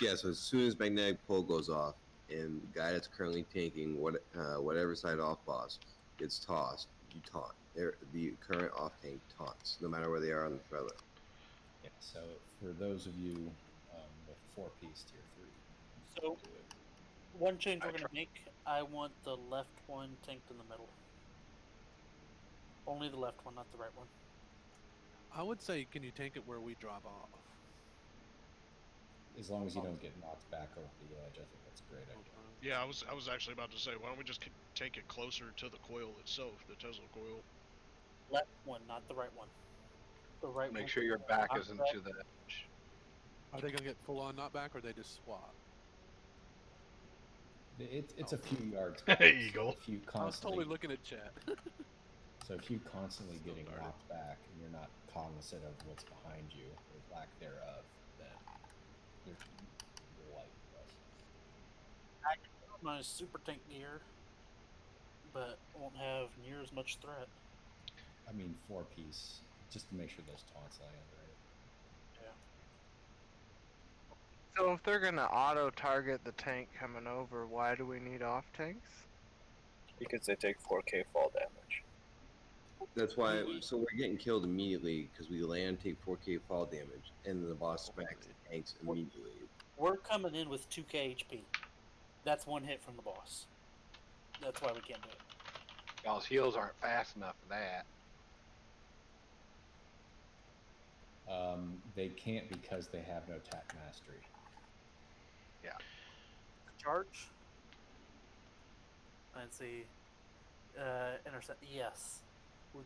S: Yeah, so as soon as magnetic pull goes off and the guy that's currently tanking whatever side off boss gets tossed, you taunt. The current off tank taunts, no matter where they are on the threat list.
D: Yeah, so for those of you with 4-piece tier 3,
C: So,
D: do it.
C: one change we're going to make, I want the left one tanked in the middle. Only the left one, not the right one.
I: I would say, can you tank it where we drop off?
D: As long as you don't get knocked back over the edge, I think that's a great idea.
B: Yeah, I was actually about to say, why don't we just take it closer to the coil itself, the Tesla coil?
C: Left one, not the right one. The right one.
H: Make sure your back isn't to the edge.
I: Are they gonna get full on knockback, or they just swap?
D: It's a few yards back.
L: Eagle.
D: So if you
I: I was totally
D: constantly
I: looking at chat.
D: So if you constantly getting knocked back and you're not cognizant of what's behind you or lack thereof, then you're light plus.
C: I can put my super tank gear, but won't have near as much threat.
D: I mean 4-piece, just to make sure those taunts land, right?
C: Yeah.
G: So if they're gonna auto target the tank coming over, why do we need off tanks?
J: Because they take 4k fall damage.
S: That's why. So we're getting killed immediately because we land, take 4k fall damage, and the boss smacks the tanks immediately.
C: We're coming in with 2k HP. That's one hit from the boss. That's why we can't do it.
H: Y'all's heals aren't fast enough for that.
D: They can't because they have no attack mastery.
H: Yeah.
C: Charge. Let's see. Intercept. Yes.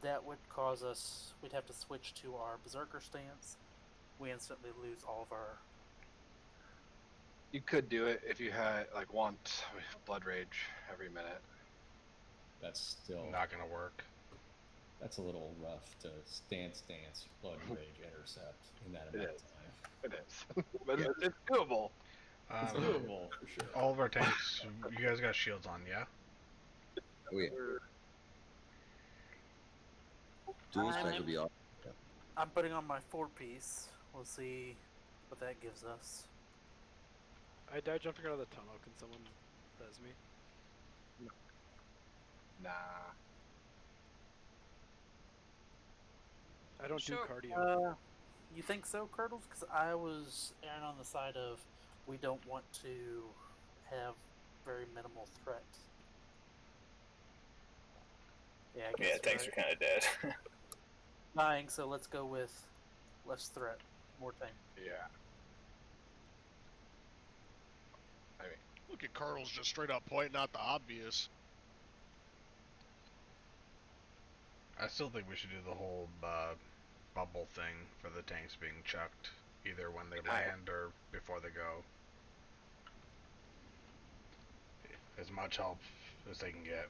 C: That would cause us. We'd have to switch to our berserker stance. We instantly lose all of our.
H: You could do it if you had like want blood rage every minute.
D: That's still
L: not gonna work.
D: That's a little rough to stance, blood rage, intercept in that amount of time.
H: It is, but it's doable.
D: It's doable for sure.
L: All of our tanks, you guys got shields on, yeah?
S: Oh yeah. Dual strike will be off. Yeah.
C: I'm putting on my 4-piece. We'll see what that gives us.
R: I died jumping out of the tunnel. Can someone res me?
H: Nah.
R: I don't do cardio.
C: You think so, Curdles? Because I was erring on the side of we don't want to have very minimal threat. Yeah, I guess
J: tanks are kind of dead.
C: Dying, so let's go with less threat, more tank.
H: Yeah. I mean,
B: look at Cardinals just straight up pointing out the obvious.
L: I still think we should do the whole bubble thing for the tanks being chucked, either when they land or before they go. As much help as they can get.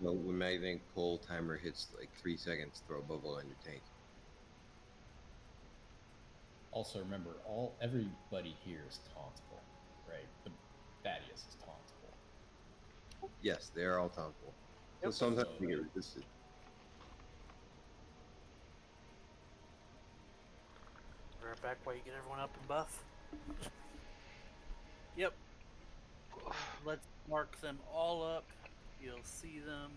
S: Well, when my rank pull timer hits like 3 seconds, throw a bubble on your tank.
D: Also, remember, everybody here is tauntable, right? The Thaddeus is tauntable.
S: Yes, they are all tauntable. So sometimes we get resisted.
C: Right back while you get everyone up and buff. Yep. Let's mark them all up. You'll see them.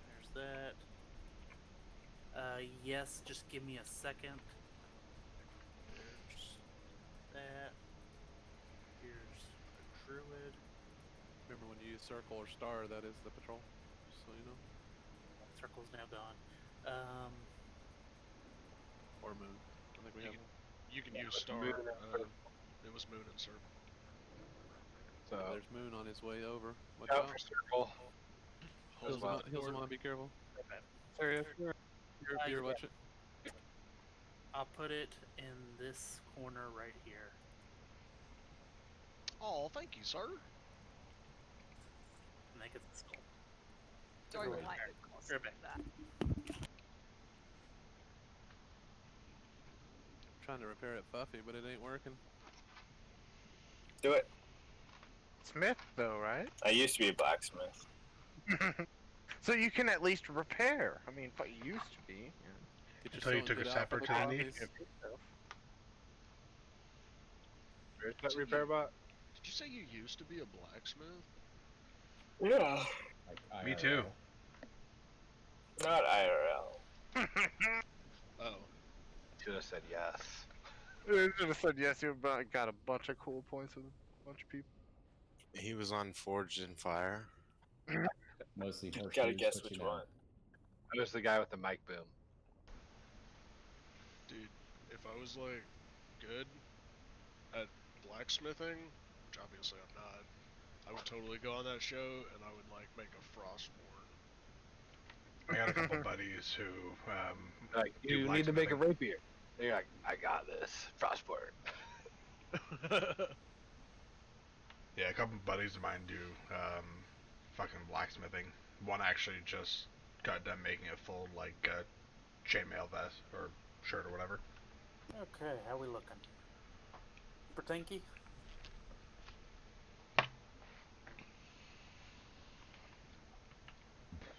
C: There's that. Yes, just give me a second. There's that. Here's a druid.
I: Remember when you use circle or star, that is the patrol, just so you know.
C: Circle's now gone.
I: Or moon. I think we have one.
B: You can use star. It was moon and circle.
I: So there's moon on his way over. Watch
H: out
I: out.
H: for circle.
I: Heals him on, be careful.
C: Sorry,
I: Here, watch it.
C: I'll put it in this corner right here.
B: Oh, thank you, sir.
C: Make it the skull.
F: Sorry,
C: Right
F: like
C: back. Right back.
F: that.
I: Trying to repair it Fuffy, but it ain't working.
J: Do it.
G: Smith, though, right?
J: I used to be a blacksmith.
G: So you can at least repair. I mean, what you used to be.
I: Get
L: Until you took a sapper to the knee.
H: Where's that repair bot?
B: Did you say you used to be a blacksmith?
J: Yeah.
D: Like
L: Me too.
J: Not IRL.
B: Oh.
H: Should have said yes.
G: You should have said yes. You got a bunch of cool points with a bunch of people.
N: He was on Forged in Fire.
D: Mostly
J: You
D: horseshoes.
J: gotta guess
D: but
J: which
D: you know.
J: one.
H: I was the guy with the mic boom.
B: Dude, if I was like good at blacksmithing, which obviously I'm not, I would totally go on that show and I would like make a frostborn.
L: I got a couple buddies who
H: like, you need to make a rapier. They're like, I got this. Frostborn.
L: Yeah, a couple buddies of mine do fucking blacksmithing. One actually just got done making a full like chainmail vest or shirt or whatever.
C: Okay, how we looking? Super tanky?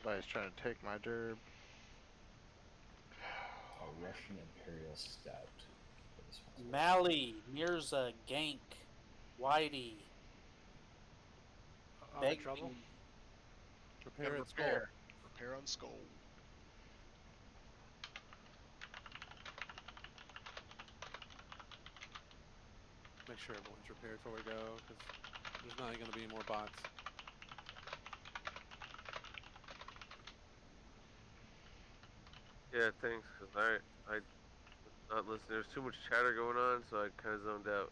G: Somebody's trying to take my derb.
D: A Russian Imperial Stout.
C: Mally, Mirza, Gank, Whitey.
R: In trouble?
I: Repair and skull.
B: Repair on skull.
I: Make sure everyone's repaired before we go, because there's not going to be more bots.
E: Yeah, thanks. Cause I not listening. There's too much chatter going on, so I kind of zoned out.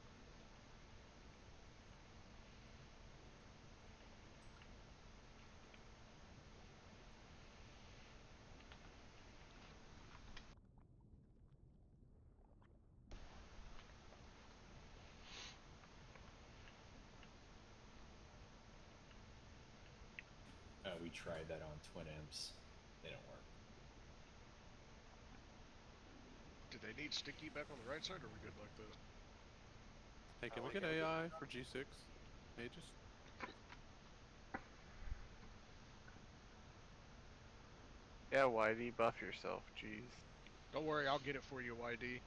D: We tried that on Twin Imps. They don't work.
B: Do they need sticky back on the right side, or are we good like this?
I: Hey, can we get AI for G6 mages?
G: Yeah, YD, buff yourself. Jeez.
B: Don't worry, I'll get it for you, YD.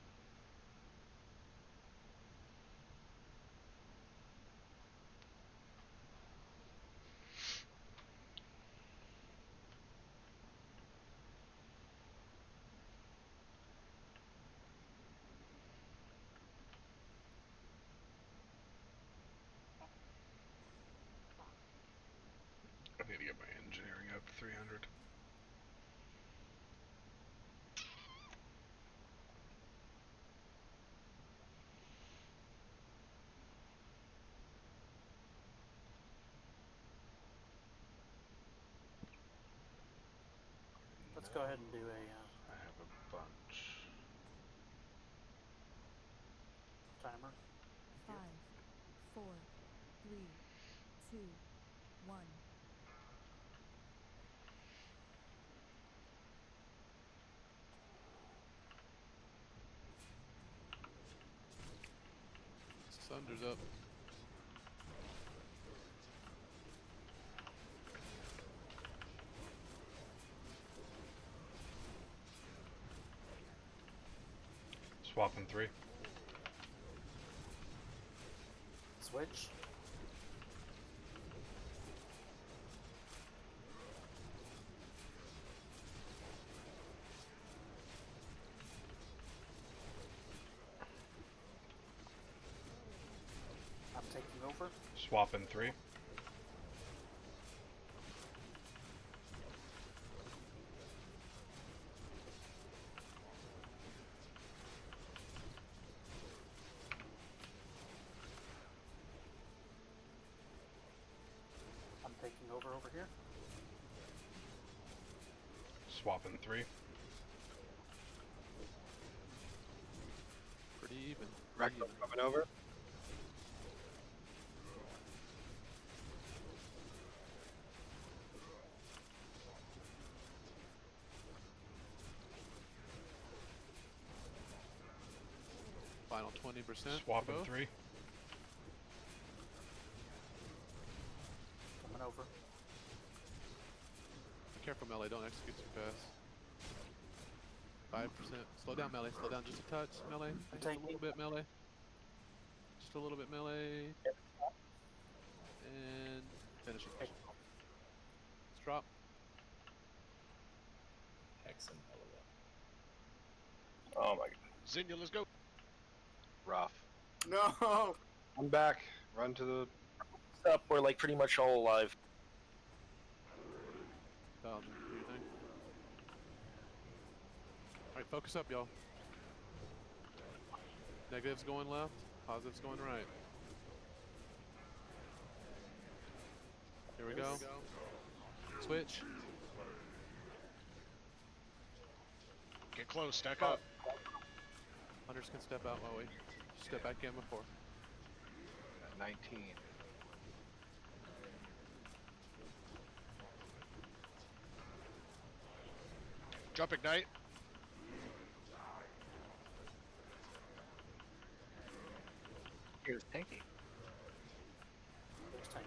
L: I need to get my engineering up 300.
C: Let's go ahead and do a
L: I have a bunch.
C: timer.
K: 5, 4, 3, 2, 1.
I: Sunder's up.
L: Swapping 3.
C: Switch. I'm taking over.
L: Swapping 3.
C: I'm taking over here.
L: Swapping 3.
I: Pretty even.
H: Rectal coming over.
I: Final 20%.
L: Swapping 3.
C: Coming over.
I: Be careful, Melee. Don't execute too fast. 5%. Slow down, melee. Slow down just a touch, melee. Just a little bit, melee. Just a little bit, melee. And finish it. Let's drop.
D: Hex and LOL.
J: Oh my god.
B: Zinnia, let's go.
H: Rough.
A: No.
H: I'm back. Run to the.
A: Up, we're like pretty much all alive.
I: Alright, focus up, y'all. Negatives going left, positives going right. Here we go. Switch.
B: Get close, stack up.
I: Hunters can step out while we step back in before.
H: 19.
B: Drop ignite.
G: Here's tanky.
C: There's tank.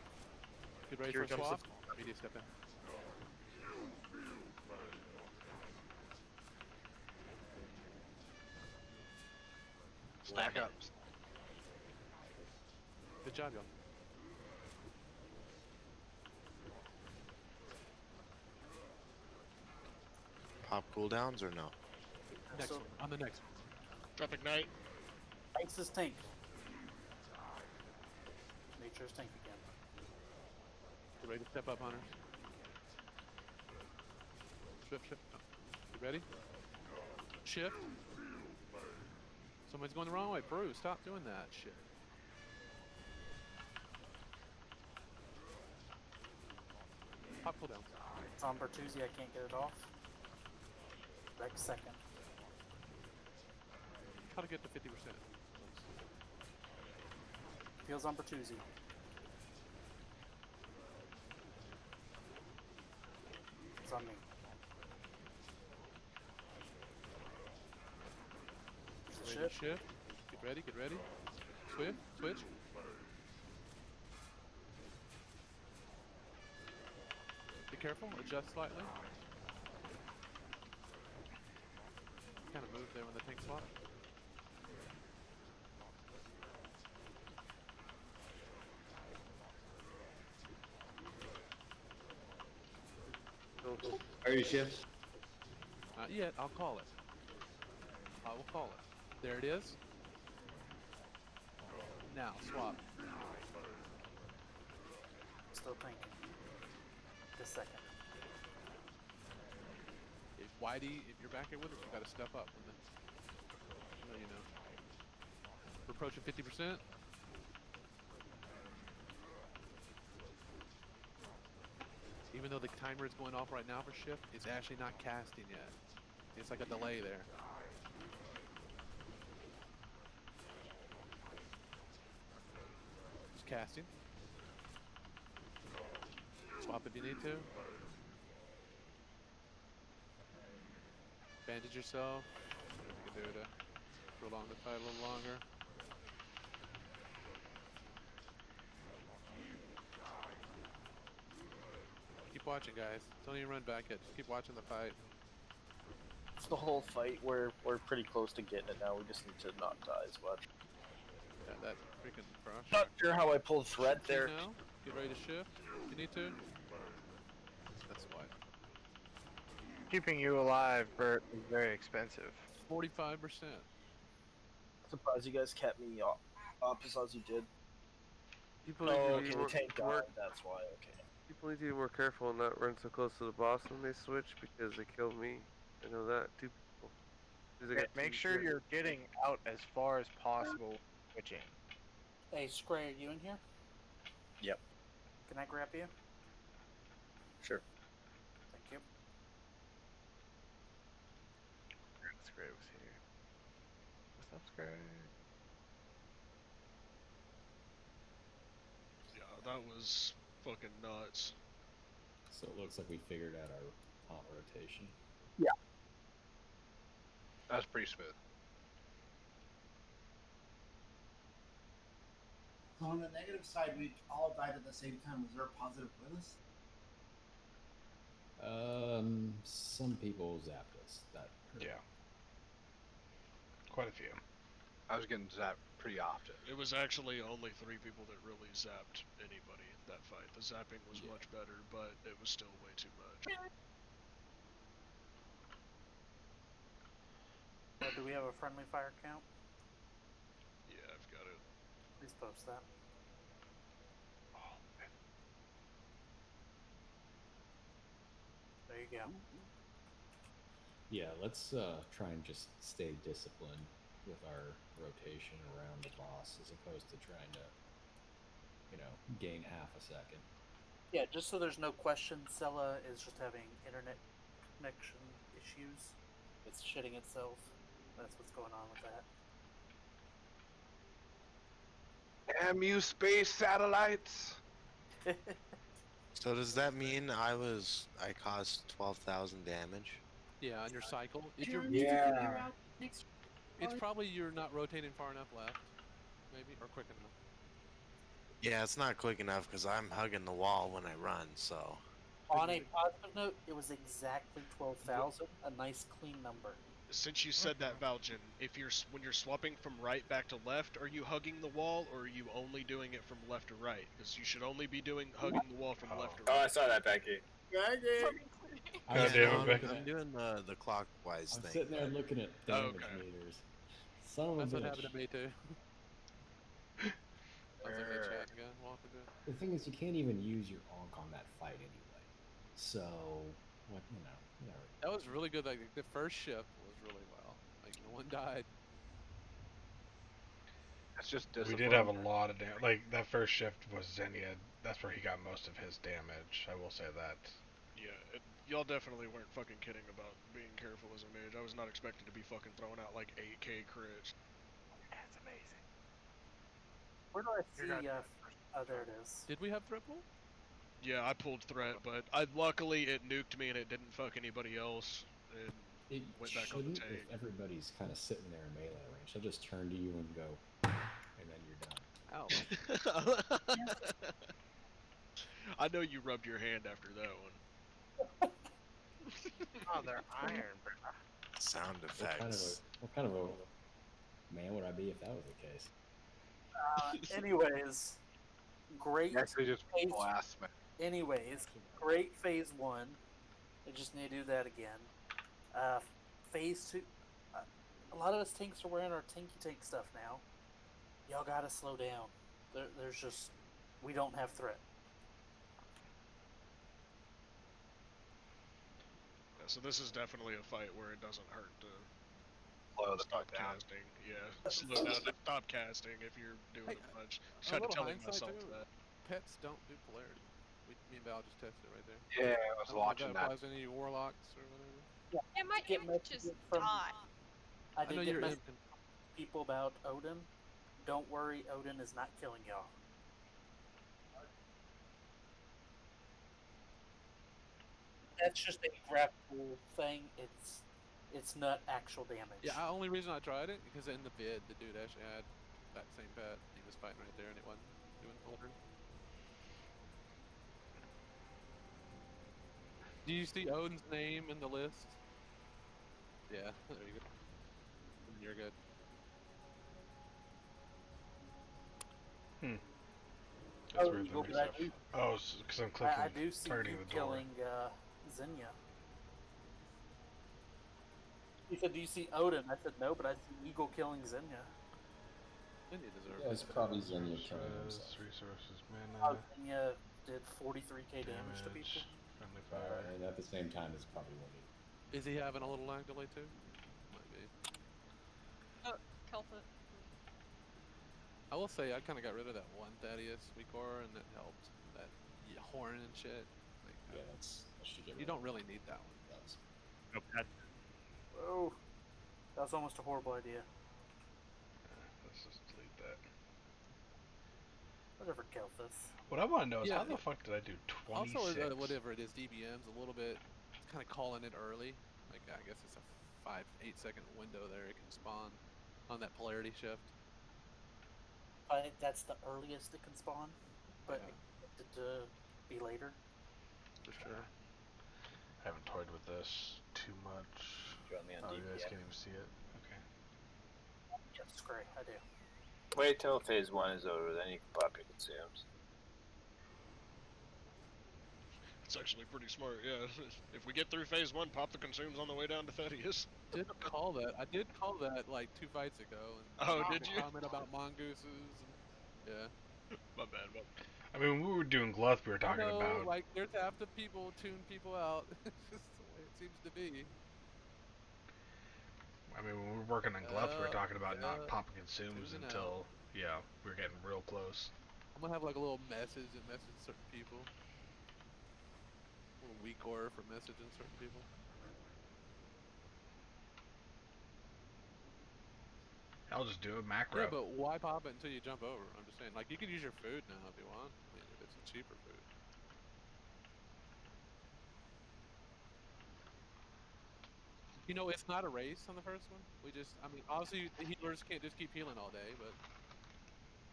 I: Get ready
C: Here
I: for a
C: comes
I: swap. Media step in.
H: Stack up.
I: Good job, y'all.
N: Pop cooldowns or no?
I: Next one. On the next one.
B: Drop ignite.
C: Tanks is tank. Nature's tank again.
I: Get ready to step up, hunters. Shift. Oh. You ready? Shift. Someone's going the wrong way. Peru, stop doing that shit. Pop cooldown.
C: It's on Bertuzzi, I can't get it off. Rex second.
I: How to get to 50%.
C: Feels on Bertuzzi. It's on me.
I: Ready to shift. Get ready. Switch. Be careful, adjust slightly. Kind of move there when the tank swap.
S: Are you shift?
I: Not yet, I'll call it. I will call it. There it is. Now, swap.
C: Still thinking. This second.
I: If Whitey, if you're back here with us, you gotta step up. And then, you know. We're approaching 50%. Even though the timer is going off right now for shift, it's actually not casting yet. It's like a delay there. Just casting. Swap if you need to. Bandage yourself. You can do it to prolong the fight a little longer. Keep watching, guys. Don't even run back yet. Just keep watching the fight.
A: It's the whole fight. We're pretty close to getting it now. We just need to not die as much.
I: Yeah, that freaking crush.
A: Not sure how I pulled thread there.
I: Now, get ready to shift. If you need to. That's why.
G: Keeping you alive, Bert, is very expensive.
I: 45%.
A: Surprised you guys kept me up as you did.
E: People
A: Oh,
E: need
A: okay,
E: to
A: the
E: be
A: tank died, that's why, okay.
E: People need to be more careful and not run so close to the boss when they switch because they killed me. I know that. 2 people.
G: Make sure you're getting out as far as possible switching.
C: Hey, Scray, are you in here?
A: Yep.
C: Can I grab you?
A: Sure.
C: Thank you.
G: Scray was here. What's up, Scray?
B: Yeah, that was fucking nuts.
D: So it looks like we figured out our taunt rotation.
A: Yeah.
H: That's pretty smooth.
U: So on the negative side, we all died at the same time. Was there a positive with us?
D: Some people zapped us. That hurt.
G: Yeah.
L: quite a few.
H: I was getting zapped pretty often.
B: It was actually only 3 people that really zapped anybody that fight. The zapping was much better, but it was still way too much.
C: Do we have a friendly fire count?
B: Yeah, I've got it.
C: Please post that. There you go.
D: Yeah, let's try and just stay disciplined with our rotation around the boss as opposed to trying to, gain half a second.
C: Yeah, just so there's no question, Scylla is just having internet connection issues. It's shitting itself. That's what's going on with that.
H: Damn you, space satellites!
N: So does that mean I caused 12,000 damage?
I: Yeah, on your cycle. If you're it's probably you're not rotating far enough left, maybe, or quick enough.
N: Yeah, it's not quick enough because I'm hugging the wall when I run. So.
C: On a positive note, it was exactly 12,000, a nice clean number.
B: Since you said that, Valjen, when you're swapping from right back to left, are you hugging the wall, or are you only doing it from left to right? Because you should only be hugging the wall from left to right.
J: Oh, I saw that, Becky.
N: I'm doing the clockwise
D: I'm
N: thing.
D: sitting there looking at damage meters. Son of a bitch.
I: That's what happened to me too. I was looking at chat again, walking to it.
D: The thing is, you can't even use your onk on that fight anyway. So, whatever.
I: That was really good. Like the first shift was really well. Like no one died.
H: That's just
L: We
H: discipline.
L: did have a lot of damage. Like that first shift was Xenia. That's where he got most of his damage. I will say that.
B: Yeah, y'all definitely weren't fucking kidding about being careful as a mage. I was not expecting to be fucking throwing out like 8k crits.
G: That's amazing.
C: Where do I see? Oh, there it is.
I: Did we have triple?
B: Yeah, I pulled threat, but luckily it nuked me and it didn't fuck anybody else. And
D: It
B: went back on the
D: shouldn't
B: tank.
D: if everybody's kind of sitting there in melee range. They'll just turn to you and go, and then you're done.
I: Ouch.
B: I know you rubbed your hand after that one.
G: Oh, they're iron, bro.
N: Sound effects.
D: What kind of a man would I be if that was the case?
C: Anyways, great.
H: Actually, just blast me.
C: Anyways, great phase 1. I just need to do that again. Phase 2. A lot of us tanks are wearing our tanky tank stuff now. Y'all gotta slow down. There's just we don't have threat.
B: Yeah, so this is definitely a fight where it doesn't hurt to
H: stop
B: casting. Yeah, slow down to stop casting if you're doing it much. Just had to tell myself that.
I: Pets don't do polarity. Me and Val just tested it right there.
H: Yeah, I was watching that.
I: Applies to any warlocks or whatever.
F: Yeah, my image just died.
C: I did get messages from people about Odin. Don't worry, Odin is not killing y'all. That's just a grapple thing. It's not actual damage.
I: Yeah, the only reason I tried it because in the vid, the dude actually had that same pet. He was fighting right there, and it wasn't doing polarity. Do you see Odin's name in the list? Yeah, there you go. You're good.
L: That's weird. Oh, because I'm clicking.
C: I do see you killing Xenia. He said, "Do you see Odin?" I said, "No, but I see Eagle killing Xenia."
I: Xenia deserves
D: it. It's probably Xenia killing himself.
L: Resources, mana.
C: Xenia did 43k damage to people.
L: Friendly fire.
D: And at the same time, it's probably what he.
I: Is he having a little lag delay too? Might be.
F: Oh, Kelpit.
I: I will say I kind of got rid of that one Thaddeus Weakor, and that helped. That horn and shit. Like,
D: yeah, that's.
I: You don't really need that one.
C: Oh, that was almost a horrible idea.
L: Let's just delete that.
C: Whatever, Kelthus.
L: What I want to know is how the fuck did I do 26?
I: Also, whatever it is, DBM's a little bit kind of calling it early. Like I guess it's a 5-8 second window there. It can spawn on that polarity shift.
C: That's the earliest it can spawn, but it to be later.
I: For sure.
L: I haven't toyed with this too much.
J: You want me on
L: you guys
J: DBM?
L: can't even see it. Okay.
C: Yes, great, I do.
J: Wait till phase 1 is over, then you can pop your consumes.
B: It's actually pretty smart, yeah. If we get through phase 1, pop the consumes on the way down to Thaddeus.
I: I did call that like 2 fights ago, and
B: oh,
I: made
B: did
I: a
B: you?
I: comment about mongooses and yeah.
B: My bad.
L: I mean, when we were doing Gluth, we were talking
I: I know,
L: about
I: like there's half the people tune people out. It's just the way it seems to be.
L: I mean, when we were working on Gluth, we were talking about not popping consumes
I: tuning
L: until we were getting real close.
I: I'm gonna have like a little message and message certain people. A little weak aura for messaging certain people.
L: I'll just do a macro.
I: Yeah, but why pop it until you jump over? I'm just saying, like you can use your food now if you want. I mean, if it's a cheaper food. You know, it's not a race on the first one. I mean, obviously the healers can't just keep healing all day, but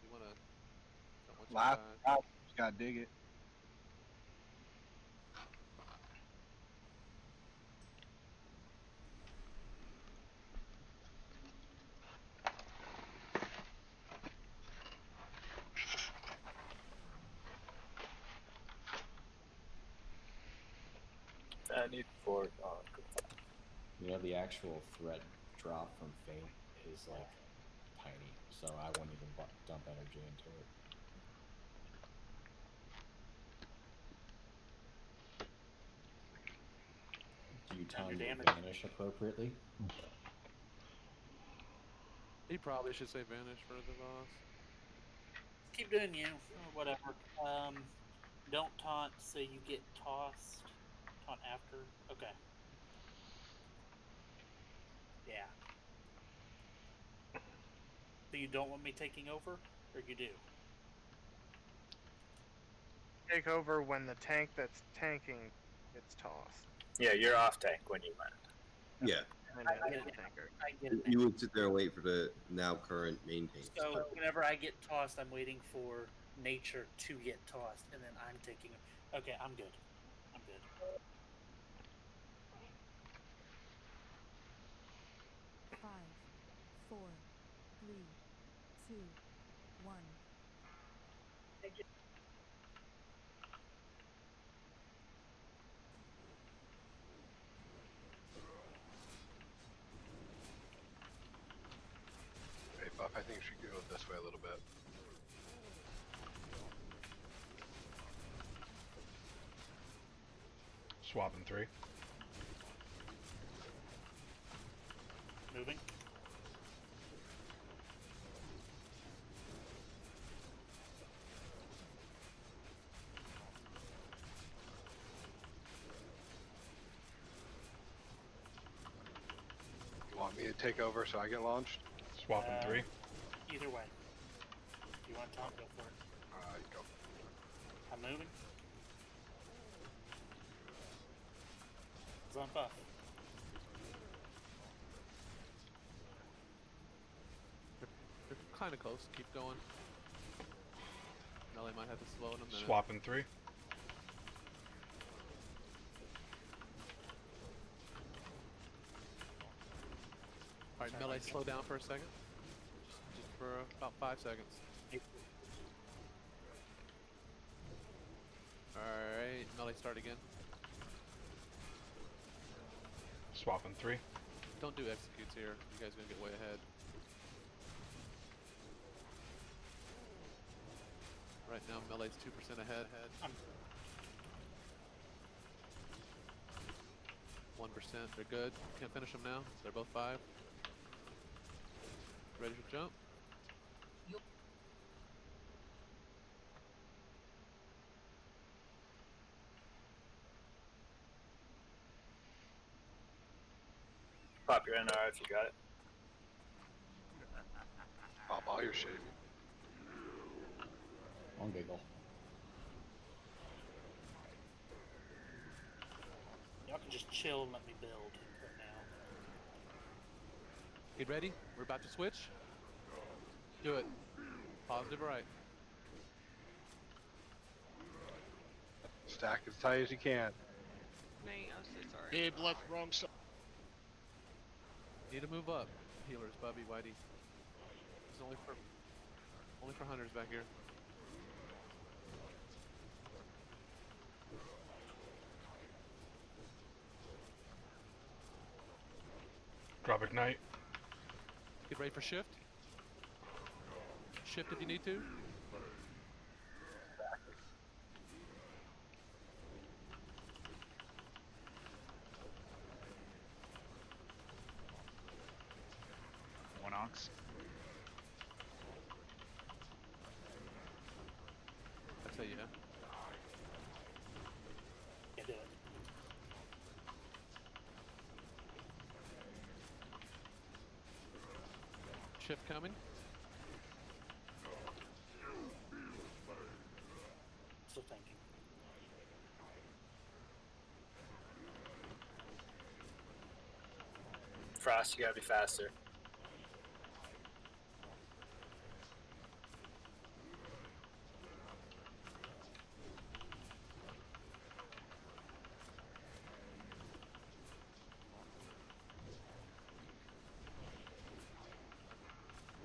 I: you wanna, don't want you to die.
H: Just gotta dig it.
J: I need 4
D: You know, the actual threat drop from Faint is like tiny, so I wouldn't even dump energy into it. Do you time your vanish appropriately?
I: He probably should say vanish for the boss.
C: Keep doing you, or whatever. Don't taunt so you get tossed. Taunt after. Okay. Yeah. So you don't want me taking over, or you do?
G: Take over when the tank that's tanking gets tossed.
J: Yeah, you're off tank when you land.
S: Yeah.
C: I get it.
S: You would sit there and wait for the now current main tank.
C: So whenever I get tossed, I'm waiting for nature to get tossed, and then I'm taking. Okay, I'm good. I'm good.
K: Five, 4, 3, 2, 1.
H: Hey, Buff, I think you should go this way a little bit.
L: Swapping 3.
C: Moving.
H: You want me to take over so I get launched?
L: Swapping 3.
C: Either way. If you want to taunt, go for it.
H: Go.
C: I'm moving. It's on buff.
I: They're kind of close. Keep going. Melee might have to slow in a minute.
L: Swapping 3.
I: Alright, melee, slow down for a second. Just for about 5 seconds. Alright, melee, start again.
L: Swapping 3.
I: Don't do executes here. You guys are gonna get way ahead. Right now, melee's 2% ahead. 1%. They're good. Can't finish them now. They're both 5. Ready to jump?
J: Pop your NR if you got it.
H: Pop all your shit.
D: On giggle.
C: Y'all can just chill and let me build right now.
I: Get ready. We're about to switch. Do it. Positive right.
H: Stack as tight as you can.
F: Nate, I'm so sorry.
B: Gabe left wrong side.
I: Need to move up. Healers, Bubby, Whitey. is only for hunters back here.
L: Drop ignite.
I: Get ready for shift. Shift if you need to.
O: One ox.
I: I'd say yeah.
C: You do it.
I: Shift coming.
C: Still thinking.
J: Frost, you gotta be faster.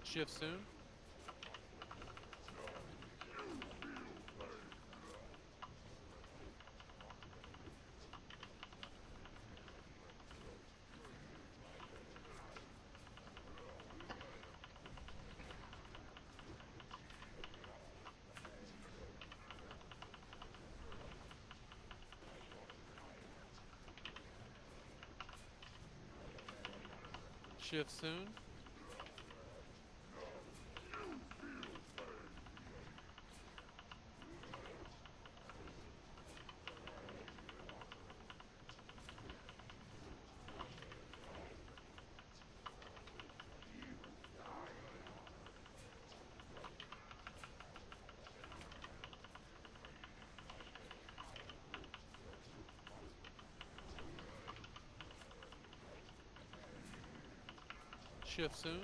I: Shift soon. Shift soon. Shift soon.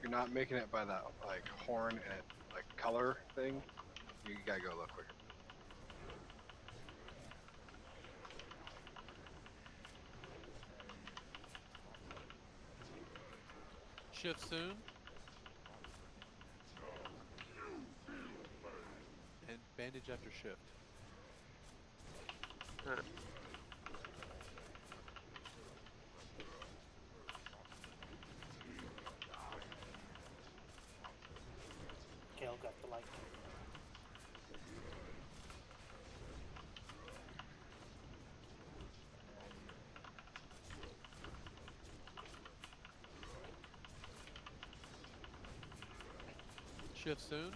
H: You're not making it by that like horn and like color thing. You gotta go a little quicker.
I: Shift soon. And bandage after shift.
C: Kale got the light.
I: Shift soon.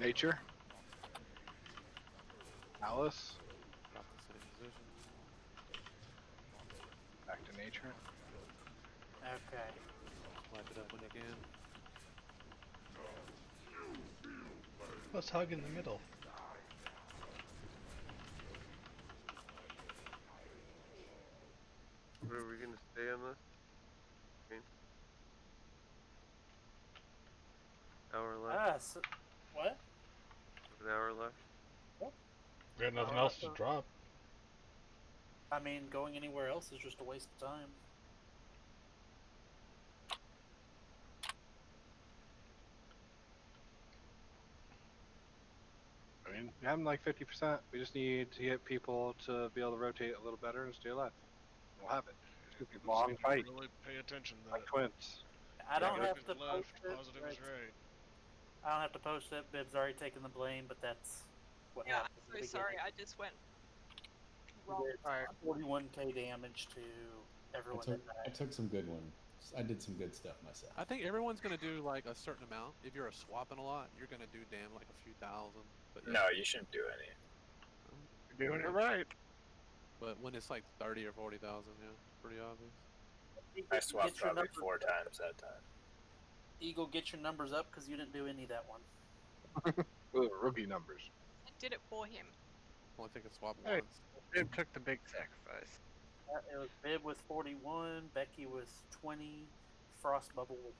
H: Nature. Alice.
I: Drop the same position.
H: Back to nature.
C: Okay.
I: Wipe it up when you can.
L: Let's hug in the middle.
E: Where are we gonna stay on this? Okay. Hour left.
C: So, what?
E: An hour left.
L: We got nothing else to drop.
C: I mean, going anywhere else is just a waste of time.
H: I mean, we have them like 50%. We just need to get people to be able to rotate a little better and stay alive. We'll have it. It's gonna be a long fight.
B: Really pay attention.
H: Like twins.
C: I don't have
B: Negative
C: to
B: is left,
C: post it.
B: positive is right.
C: I don't have to post it. Bib's already taken the blame, but that's what
F: Yeah,
C: happened.
F: I'm so sorry. I just went wrong.
C: Alright, 41k damage to everyone that
D: I
C: died.
D: took some good ones. I did some good stuff myself.
I: I think everyone's gonna do like a certain amount. If you're swapping a lot, you're gonna do damn like a few thousand. But yeah.
J: No, you shouldn't do any.
G: You're doing it right.
I: But when it's like 30 or 40,000, yeah, pretty obvious.
J: I swapped
C: Get your
J: probably
C: numbers
J: 4
C: up.
J: times that time.
C: Eagle, get your numbers up because you didn't do any that one.
H: Ooh, rookie numbers.
F: did it for him.
I: Only take a swap
G: Hey,
I: once.
G: Bib took the big sacrifice.
C: It was Bib with 41, Becky was 20, Frost Bubble with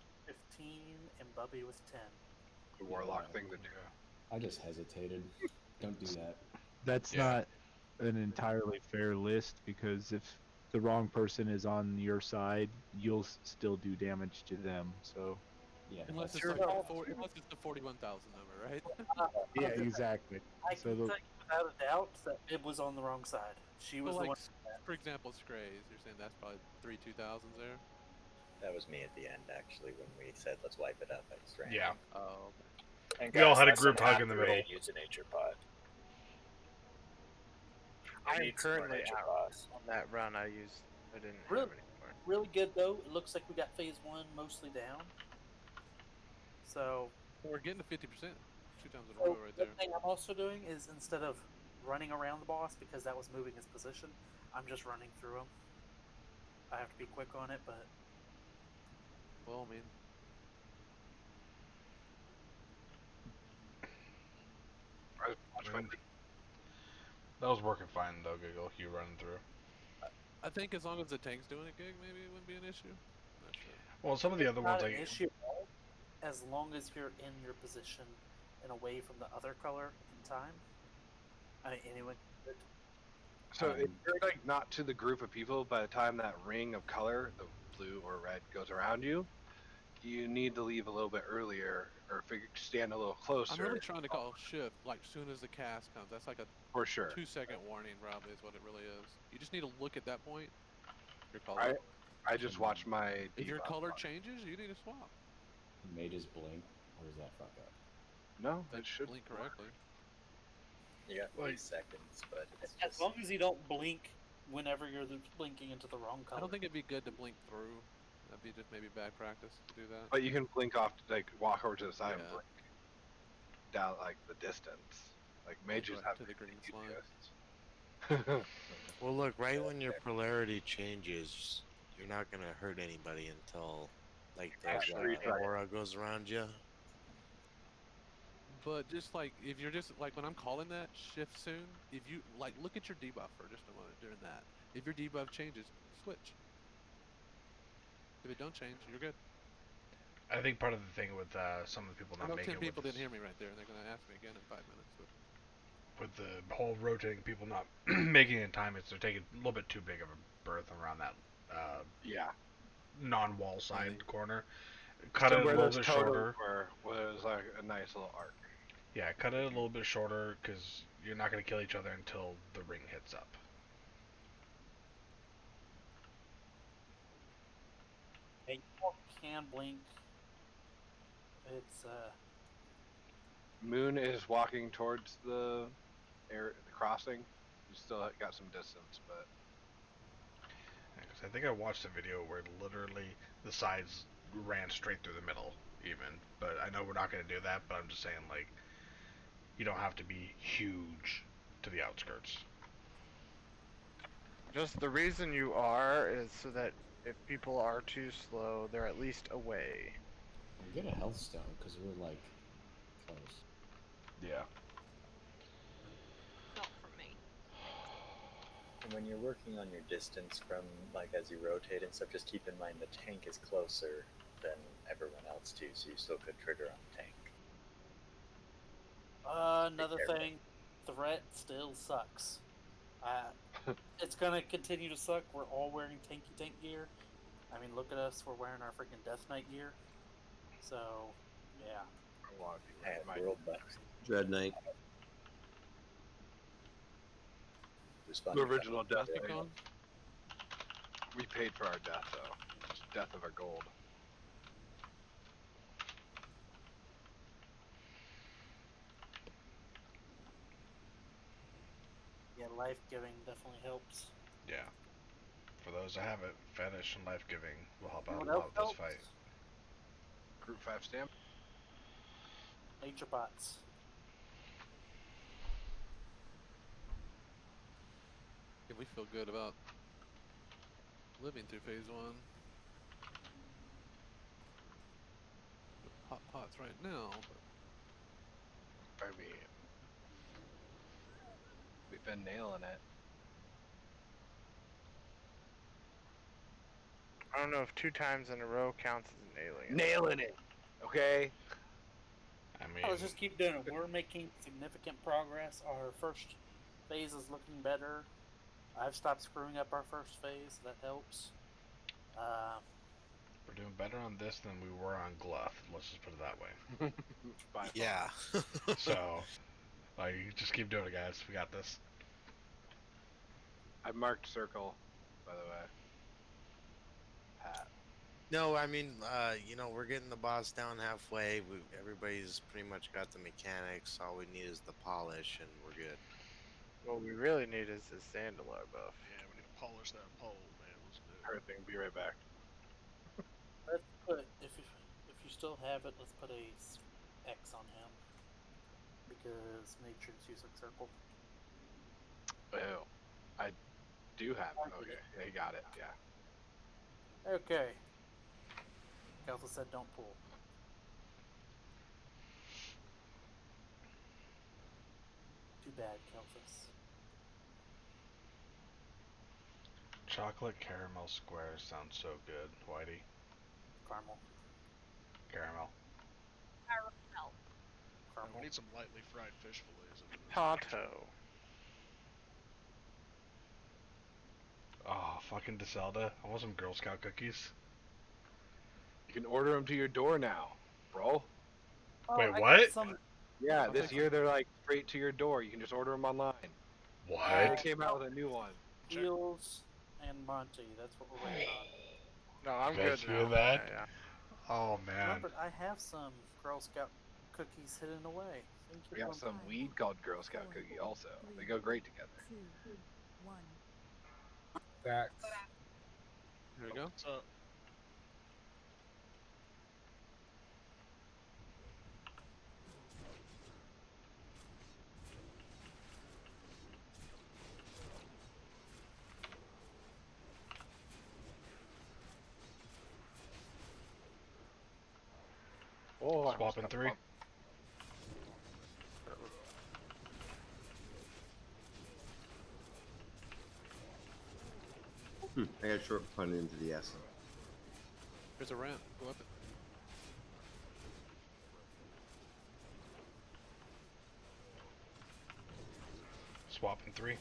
C: 15, and Bubby with 10.
H: The warlock thing to do.
D: I just hesitated. Don't do that.
T: That's not an entirely fair list because if the wrong person is on your side, you'll still do damage to them. So
D: yeah,
I: unless it's like unless it's the 41,000 number, right?
T: yeah, exactly.
C: I
T: So
C: can tell you without a doubt that Bib was on the wrong side. She was
I: So
C: the
I: like,
C: one.
I: for example, Scrays, you're saying that's probably 2,000s there.
J: That was me at the end, actually, when we said let's wipe it up. I just ran.
L: Yeah.
I: Oh, okay.
J: And
L: We all
J: guys,
L: had a
J: less
L: group
J: than
L: hug
J: half
L: in the
J: the
L: middle.
J: raid use a nature pot.
G: I am
J: need some more
G: currently
J: nature
G: out
J: pots.
G: on that run. I didn't
C: Really,
G: have any more.
C: really good though. It looks like we got phase 1 mostly down. So
I: we're getting to 50%. 2 times in a
C: So
I: row right
C: the
I: there.
C: thing I'm also doing is instead of running around the boss because that was moving his position, I'm just running through him. I have to be quick on it, but
I: well, I mean,
L: that was working fine though, Giggle. You running through.
I: I think as long as the tank's doing it, Gig, maybe it wouldn't be an issue. Not sure.
L: Well, some of the other
C: not
L: ones,
C: an
L: like
C: issue at all, as long as you're in your position and away from the other color in time. I mean, anyone.
H: So if you're like not to the group of people by the time that ring of color, the blue or red, goes around you, you need to leave a little bit earlier or stand a little closer.
I: I'm really trying to call shift like soon as the cast comes. That's like a
H: for sure
I: 2-second warning, probably is what it really is. You just need to look at that point. Your color.
H: I just watched my.
I: If your color changes, you need to swap.
D: Mages blink, or does that fuck up?
H: No,
I: They
H: it should
I: blink correctly.
J: You got 3 seconds, but it's
C: As long as you don't blink whenever you're blinking into the wrong color.
I: I don't think it'd be good to blink through. That'd be just maybe bad practice to do that.
H: But you can blink off, like walk over to the side and
I: Yeah.
H: blink down like the distance. Like mages
I: right
H: have
I: to the green
H: slide.
N: Well, look, right when your polarity changes, you're not gonna hurt anybody until like the aura goes around you.
I: But just like if you're just like when I'm calling that shift soon, if you like look at your debuff for just a moment during that. If your debuff changes, switch. If it don't change, you're good.
L: I think part of the thing with some of the people
I: I
L: not
I: know
L: making
I: 10
L: it
I: people
L: with
I: didn't hear me right there, and they're gonna ask me again in 5 minutes. But
L: with the whole rotating people not making it in time, is they're taking a little bit too big of a berth around that non-wall side corner. Cut it a little bit shorter.
H: Where there's like a nice little arc.
L: Yeah, cut it a little bit shorter because you're not going to kill each other until the ring hits up.
C: Yeah, you can blink. It's
H: Moon is walking towards the crossing. You still got some distance, but
L: because I think I watched a video where literally the sides ran straight through the middle, even. But I know we're not going to do that. But I'm just saying, like, you don't have to be huge to the outskirts.
G: Just the reason you are is so that if people are too slow, they're at least away.
D: We'll get a health stone because we're like close.
L: Yeah.
F: Not from me.
J: And when you're working on your distance from, like, as you rotate and stuff, just keep in mind the tank is closer than everyone else too, so you still could trigger on the tank.
C: another thing. Threat still sucks. It's gonna continue to suck. We're all wearing tanky tank gear. I mean, look at us. We're wearing our freaking Death Knight gear. So, yeah.
H: A lot of people
J: World Bucks.
S: Dread Knight.
H: The original Death
I: Knight.
H: We paid for our death though. Just death of our gold.
C: Yeah, life giving definitely helps.
L: Yeah. For those that have it, Fetish and Life Giving will help out
C: What
L: a lot
C: else
L: with this
C: helps?
L: fight.
H: Group 5 stamp.
C: Nature pots.
I: yeah, we feel good about living through phase 1. Hot pots right now, but
H: I mean, been nailing it.
G: I don't know if 2 times in a row counts as nailing it.
H: Nailing it. Okay.
L: I mean,
C: let's just keep doing it. We're making significant progress. Our first phase is looking better. I've stopped screwing up our first phase. That helps.
L: we're doing better on this than we were on Gluff. Let's just put it that way.
N: Yeah.
L: So, like, just keep doing it, guys. We got this.
H: I marked circle, by the way. Pat.
N: No, I mean, you know, we're getting the boss down halfway. Everybody's pretty much got the mechanics. All we need is the polish, and we're good.
G: What we really need is this Zandalar buff.
B: Yeah, we need to polish that pole, man. Let's do it.
H: Everything. Be right back.
C: Let's put if you still have it, let's put a X on him because Matrix using circle.
H: Oh, I do have it. Okay, yeah, he got it. Yeah.
C: Okay. Kelsa said don't pull. Too bad, Kelphus.
L: Chocolate caramel squares sound so good, Whitey.
C: Caramel.
L: Caramel.
B: Caramel. We need some lightly fried fish fillets.
G: Tonto.
L: Oh, fucking DeSelda. I want some Girl Scout cookies.
H: You can order them to your door now, bro.
L: Wait, what?
H: Yeah, this year they're like straight to your door. You can just order them online.
L: What?
H: They came out with a new one.
C: Heels and Monty. That's what we're waiting on.
G: No, I'm
L: You guys
G: good
L: hear
G: now.
L: that?
G: Yeah.
L: Oh, man.
C: Remember, I have some Girl Scout cookies hidden away.
H: We got some weed called Girl Scout cookie also. They go great together.
K: 2, 1.
P: Facts.
I: There we go.
B: So,
H: Oh,
L: Swapping 3.
S: I got short pun into the S.
I: There's a ramp. Go up it.
L: Swapping 3.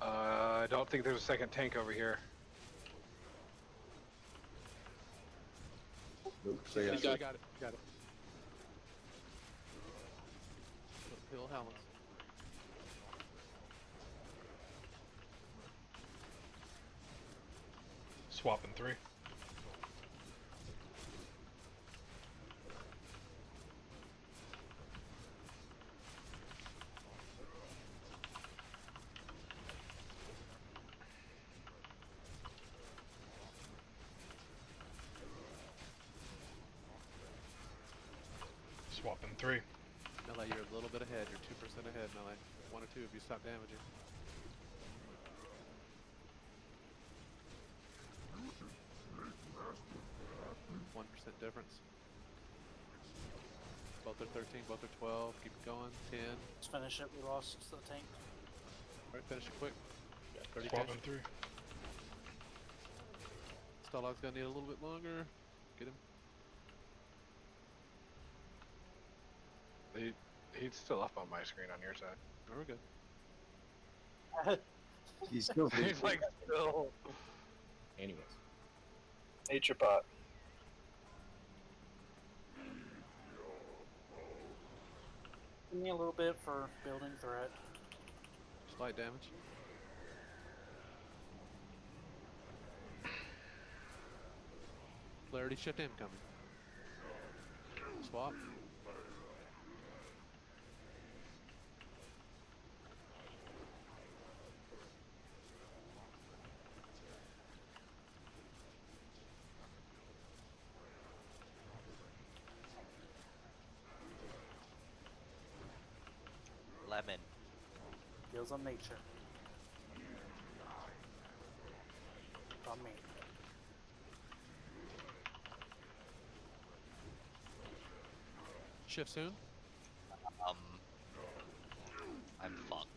H: I don't think there's a second tank over here.
S: Nope, so
I: You
S: I
I: got
S: got
I: it. Got it. Got it. Hill helmets.
L: Swapping 3. Swapping 3.
I: Melee, you're a little bit ahead. You're 2% ahead, Melee. 1 or 2 if you stop damaging. Difference. Both are 13, both are 12. Keep it going. 10.
C: Let's finish it. We lost the tank.
I: Alright, finish it quick. 30
L: Swapping 3.
I: Starlog's gonna need a little bit longer. Get him.
H: He's still up on my screen on your side.
I: Oh, we're good.
S: He's still
H: He's like still.
S: Anyways.
J: Nature pot.
C: Give me a little bit for building threat.
I: Slight damage. Clarity shift incoming. Swap.
V: Lemon.
C: Deals on nature. On me.
I: Shift soon.
V: I'm fucked.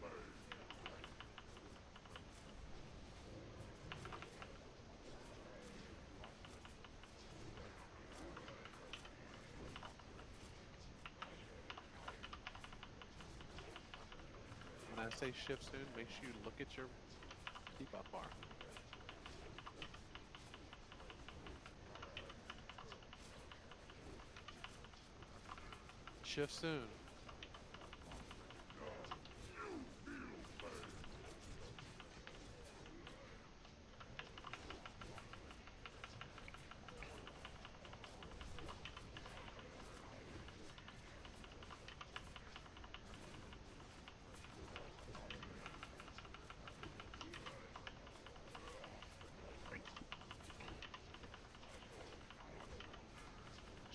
I: I say shift soon, make sure you look at your debuff bar. Shift soon.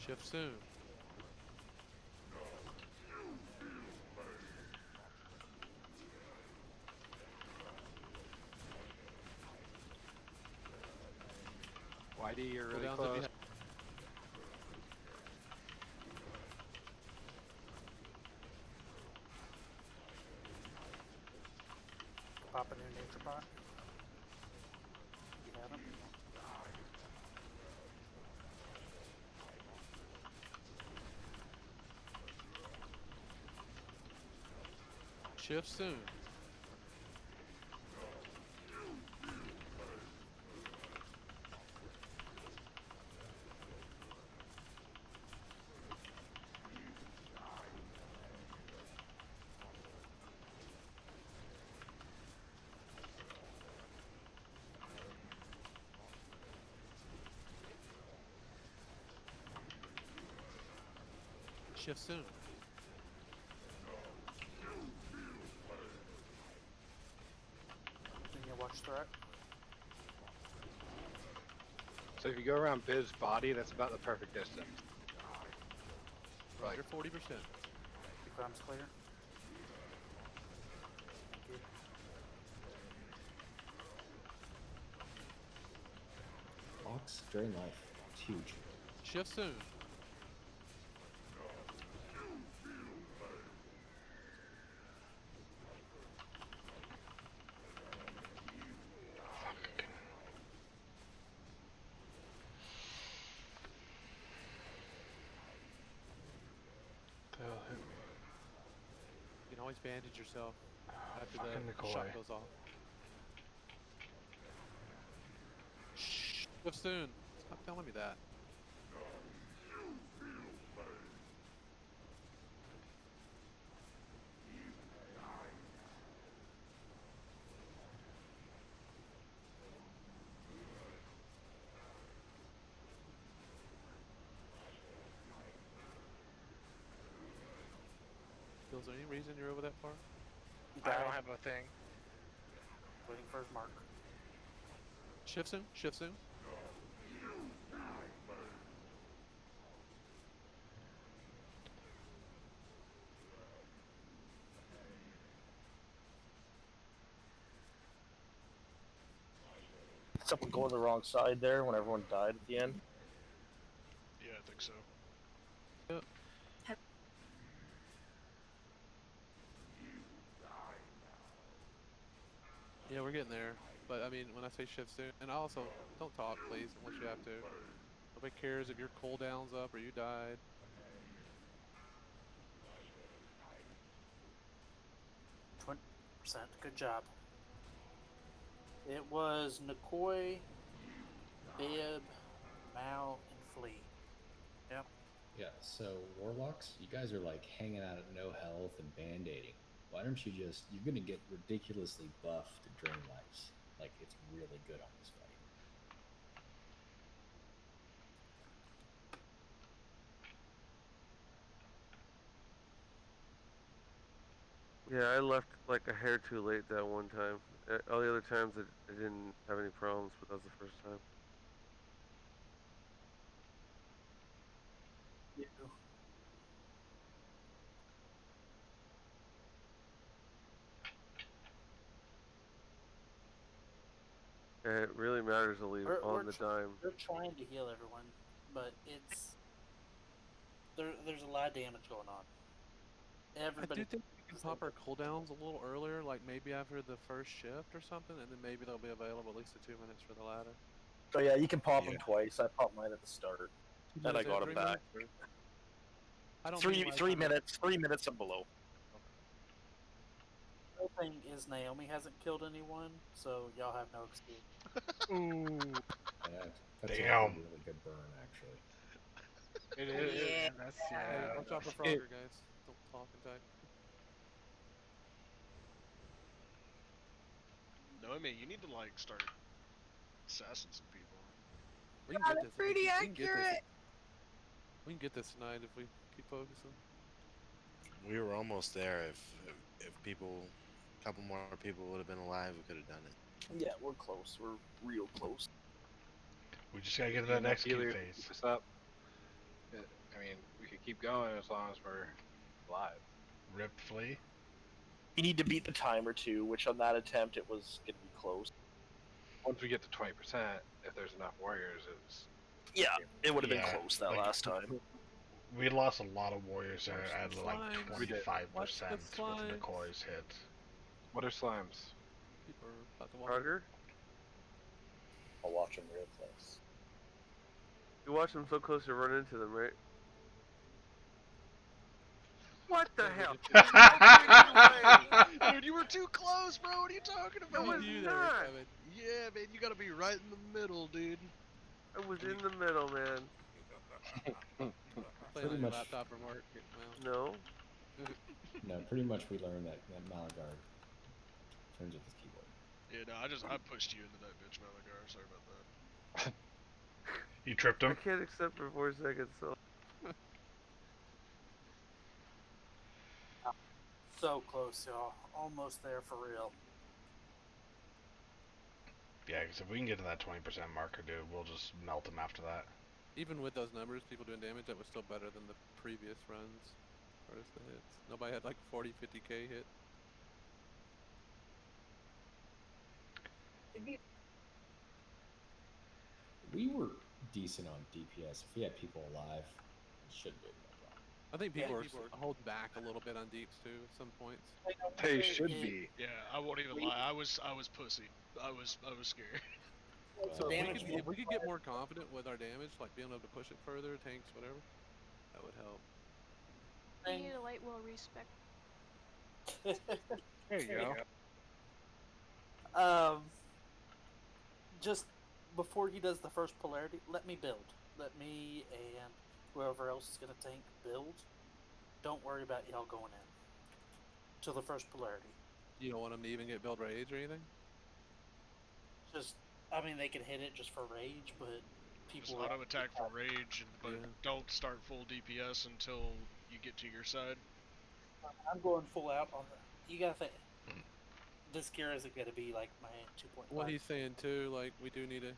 I: Shift soon.
H: YD, you're really
I: Cooldowns if
H: close.
I: you have.
C: Pop a new nature bot. You have him.
I: Shift soon. Shift soon.
C: Then you watch threat.
H: So if you go around Biz's body, that's about the perfect distance.
I: Roger, 40%.
C: Keep arms clear. Thank you.
D: Ox, drain life. It's huge.
I: Shift soon. You can always bandage yourself after the shot goes off. Shift soon. Stop telling me that. Is there any reason you're over that far?
G: I don't have a thing.
C: Waiting for his mark.
I: Shift soon. Shift soon.
A: Someone going the wrong side there when everyone died at the end.
B: Yeah, I think so.
I: Yep. Yeah, we're getting there. But I mean, when I say shift soon, and also don't talk, please, unless you have to. Nobody cares if your cooldown's up or you died.
C: %. Good job. It was Nikoi, Bib, Mal, and Flea. Yep.
D: Yeah, so Warlocks, you guys are like hanging out at no health and band-aiding. Why don't you just, you're going to get ridiculously buffed to drain lives. Like, it's really good on this fight.
E: Yeah, I left like a hair too late that one time. All the other times I didn't have any problems, but that was the first time. Yeah, it really matters to leave on the dime.
C: We're trying to heal everyone, but it's there's a lot of damage going on. Everybody.
I: I do think we can pop our cooldowns a little earlier, like maybe after the first shift or something, and then maybe they'll be available at least the 2 minutes for the ladder.
A: So yeah, you can pop them twice. I popped mine at the start, and I got them back.
I: I don't
A: three minutes and below.
C: thing is Naomi hasn't killed anyone, so y'all have no excuse.
B: Ooh.
D: That's like
L: Damn.
D: a really good burn, actually.
G: It is.
Q: Yeah.
G: That's
I: Hey,
G: yeah.
I: watch out for Frogger, guys. Don't talk and type.
B: No, I mean, you need to, like, start assassing some people.
I: We can get this.
Q: Pretty accurate.
I: We can get this tonight if we keep focusing.
N: We were almost there. If people, a couple more people would have been alive, we could have done it.
A: Yeah, we're close. We're real close.
L: We just gotta get to that next key phase.
H: Keep us up. I mean, we could keep going as long as we're alive.
L: Rip Flea.
A: You need to beat the timer too, which on that attempt it was gonna be close.
H: Once we get to 20%, if there's enough warriors, it's
A: it would have been close that last time.
L: We lost a lot of warriors there at like
A: slimes.
L: 25% with McCoy's hit.
H: What are slimes?
I: People are about to walk.
J: Frogger? I'll watch them real close. You watch them so close you run into them, right? What the hell?
B: Dude, you were too close, bro. What are you talking about?
J: I was not.
B: Yeah, man, you gotta be right in the middle, dude.
J: I was in the middle, man.
I: Playing on your laptop from work.
J: No.
D: No, pretty much we learned that Malagar turns with his keyboard.
B: Yeah, no, I pushed you into that bitch, Malagar. Sorry about that.
L: You tripped him?
J: I can't accept for 4 seconds, so.
C: So close, y'all. Almost there for real.
L: Yeah, because if we can get to that 20% marker, dude, we'll just melt them after that.
I: Even with those numbers, people doing damage, that was still better than the previous runs. As far as the hits. Nobody had like 40, 50k hit.
D: We were decent on DPS. If we had people alive, it shouldn't be no problem.
I: I think people are holding back a little bit on deeps too at some points.
H: They should be.
B: Yeah, I won't even lie. I was pussy. I was scared.
I: So if we could get more confident with our damage, like being able to push it further, tanks, whatever, that would help.
F: I need a light wheel respec.
G: There you
C: go. Just before he does the first polarity, let me build. Let me and whoever else is gonna tank build. Don't worry about y'all going in till the first polarity.
I: You don't want them to even get build rage or anything?
C: Just, I mean, they can hit it just for rage, but people
B: just auto attack for rage, but don't start full DPS until you get to your side.
C: I'm going full out on the. You gotta think. This gear isn't gonna be like my 2.5.
I: What he's saying too, like we do need to.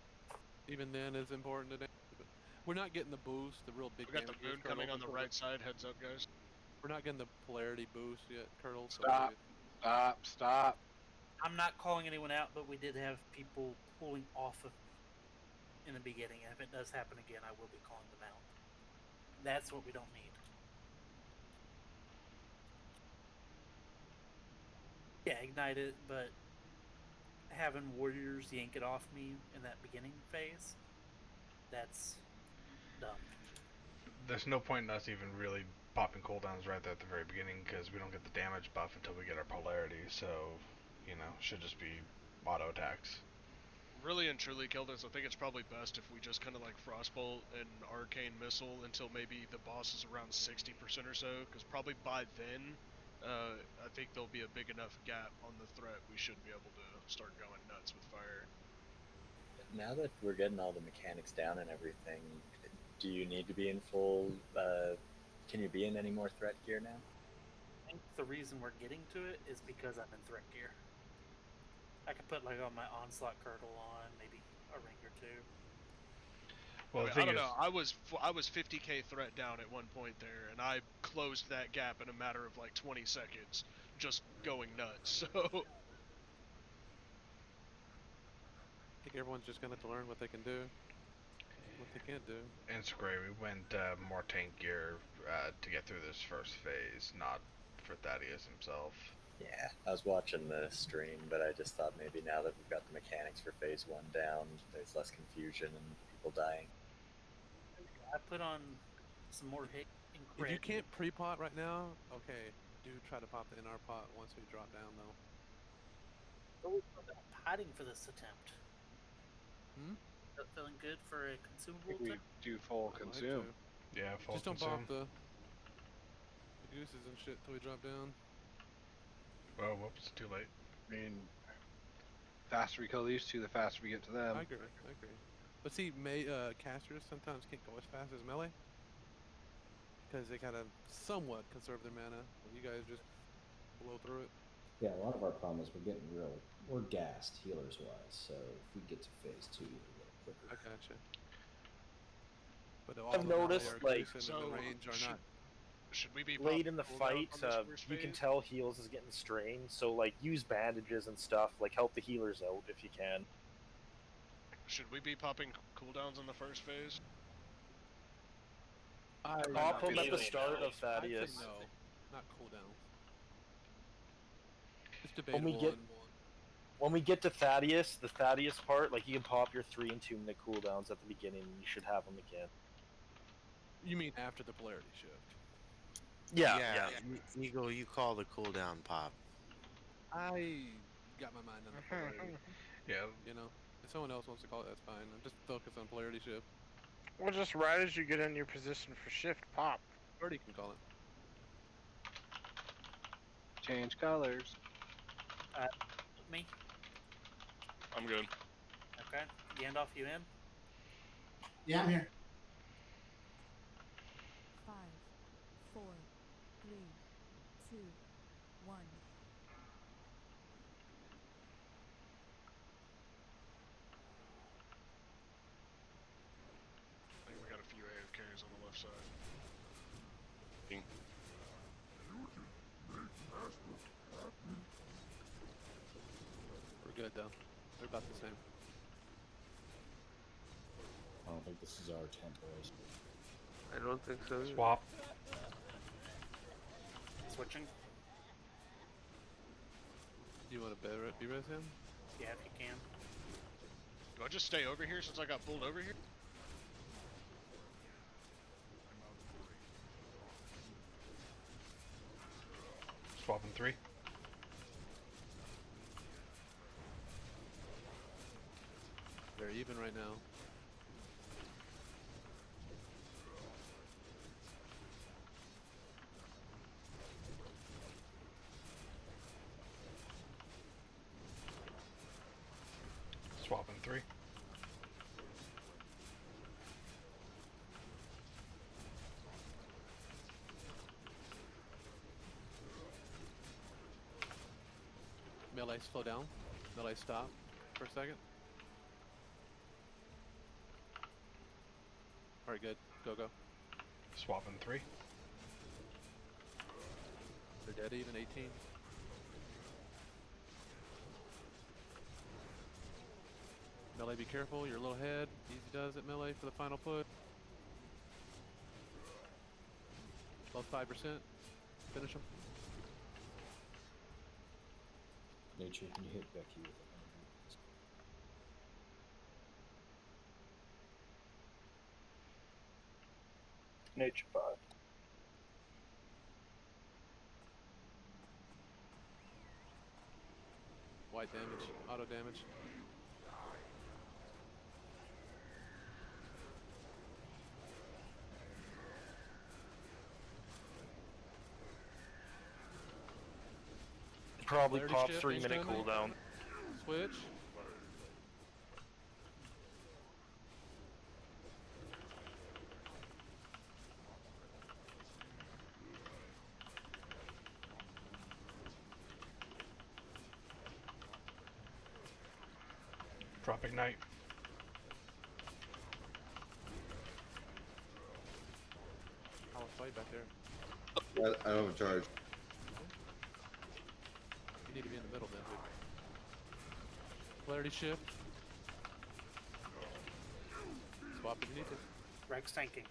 I: Even then, it's important today. But we're not getting the boost, the real big.
B: We got the moon coming on the right side. Heads up, guys.
I: We're not getting the polarity boost yet, Colonel.
H: Stop.
C: I'm not calling anyone out, but we did have people pulling off of in the beginning, and if it does happen again, I will be calling them out. That's what we don't need. Yeah, ignite it, but having warriors yank it off me in that beginning phase, that's dumb.
L: There's no point in us even really popping cooldowns right there at the very beginning because we don't get the damage buff until we get our polarity, so, you know, should just be auto attacks.
B: Really and truly, Kilders, I think it's probably best if we just kind of like Frostbolt and Arcane Missile until maybe the boss is around 60% or so, because probably by then, I think there'll be a big enough gap on the threat we should be able to start going nuts with fire.
J: Now that we're getting all the mechanics down and everything, do you need to be in full, can you be in any more threat gear now?
C: I think the reason we're getting to it is because I'm in threat gear. I could put like on my onslaught girdle on, maybe a ring or two.
B: Well, I don't know. I was 50k threat down at one point there, and I closed that gap in a matter of like 20 seconds, just going nuts. So
I: I think everyone's just gonna have to learn what they can do, what they can't do.
L: And it's great. We went more tank gear to get through this first phase, not for Thaddeus himself.
J: Yeah, I was watching the stream, but I just thought maybe now that we've got the mechanics for phase 1 down, there's less confusion and people dying.
C: I put on some more hit and crit.
I: If you can't pre-pot right now, okay, do try to pop the NR pot once we drop down though.
C: Hiding for this attempt.
I: Hmm?
C: That feeling good for a consumable
H: We
C: attempt?
H: do full
I: I'd like
H: consume.
I: to.
L: Yeah, full
I: Just don't
L: consume.
I: pop the gooses and shit till we drop down.
L: Oh, whoops, too late.
H: I mean, faster we kill these two, the faster we get to them.
I: I agree. But see, casters sometimes can't go as fast as melee because they kind of somewhat conserve their mana. But you guys just blow through it.
D: Yeah, a lot of our problem is we're gassed healers wise. So if we get to phase 2 a little quicker.
I: I gotcha. But all
A: I've
I: the melee
A: noticed,
I: or
A: like,
I: goose and the range are not.
B: Should we be
A: late in the
B: cooldowns
A: fight,
B: on this first
A: you can
B: phase?
A: tell heals is getting strained. So like, use bandages and stuff. Like, help the healers out if you can.
B: Should we be popping cooldowns in the first phase?
A: Pop them at the start of Thaddeus.
I: I'd say no, not cooldowns. It's
A: When
I: debatable.
A: we get to Thaddeus, the Thaddeus part, like you can pop your 3 and 2 minute cooldowns at the beginning, and you should have them again.
I: You mean after the polarity shift?
A: Yeah.
N: Eagle, you call the cooldown pop.
I: I got my mind on the polarity.
L: Yeah.
I: You know, if someone else wants to call it, that's fine. I'm just focused on polarity shift.
G: Well, just right as you get in your position for shift, pop.
I: Already can call it.
H: Change colors.
C: Me?
B: I'm good.
C: Okay. Gandalf, you in?
U: Yeah, I'm here.
K: 5, 4, 3, 2, 1.
B: I think we got a few AFKs on the left side.
I: We're good though. They're about the same.
D: I don't think this is our tent, boys.
E: I don't think so.
L: Swap.
C: Switching?
I: Do you want to be-res him?
C: Yeah, if you can.
B: Do I just stay over here since I got pulled over here?
L: Swapping 3.
I: They're even right now.
L: Swapping 3.
I: Melee slow down. Melee stop for a second. Alright, good. Go.
L: Swapping 3.
I: They're dead even, 18. Melee, be careful. You're a little ahead. Easy does it, Melee, for the final put. Above 5%. Finish them.
D: Nature, can you hit Becky with it?
J: Nature pod.
I: White damage. Auto damage.
A: Probably
I: Polarity
A: pop
I: shift,
A: 3 minute
I: incoming.
A: cooldown.
I: Switch.
L: Drop ignite.
I: I'll fight back there.
S: I don't have a charge.
I: You need to be in the middle then, dude. Polarity shift. Swap if you need to.
C: Rex tanking.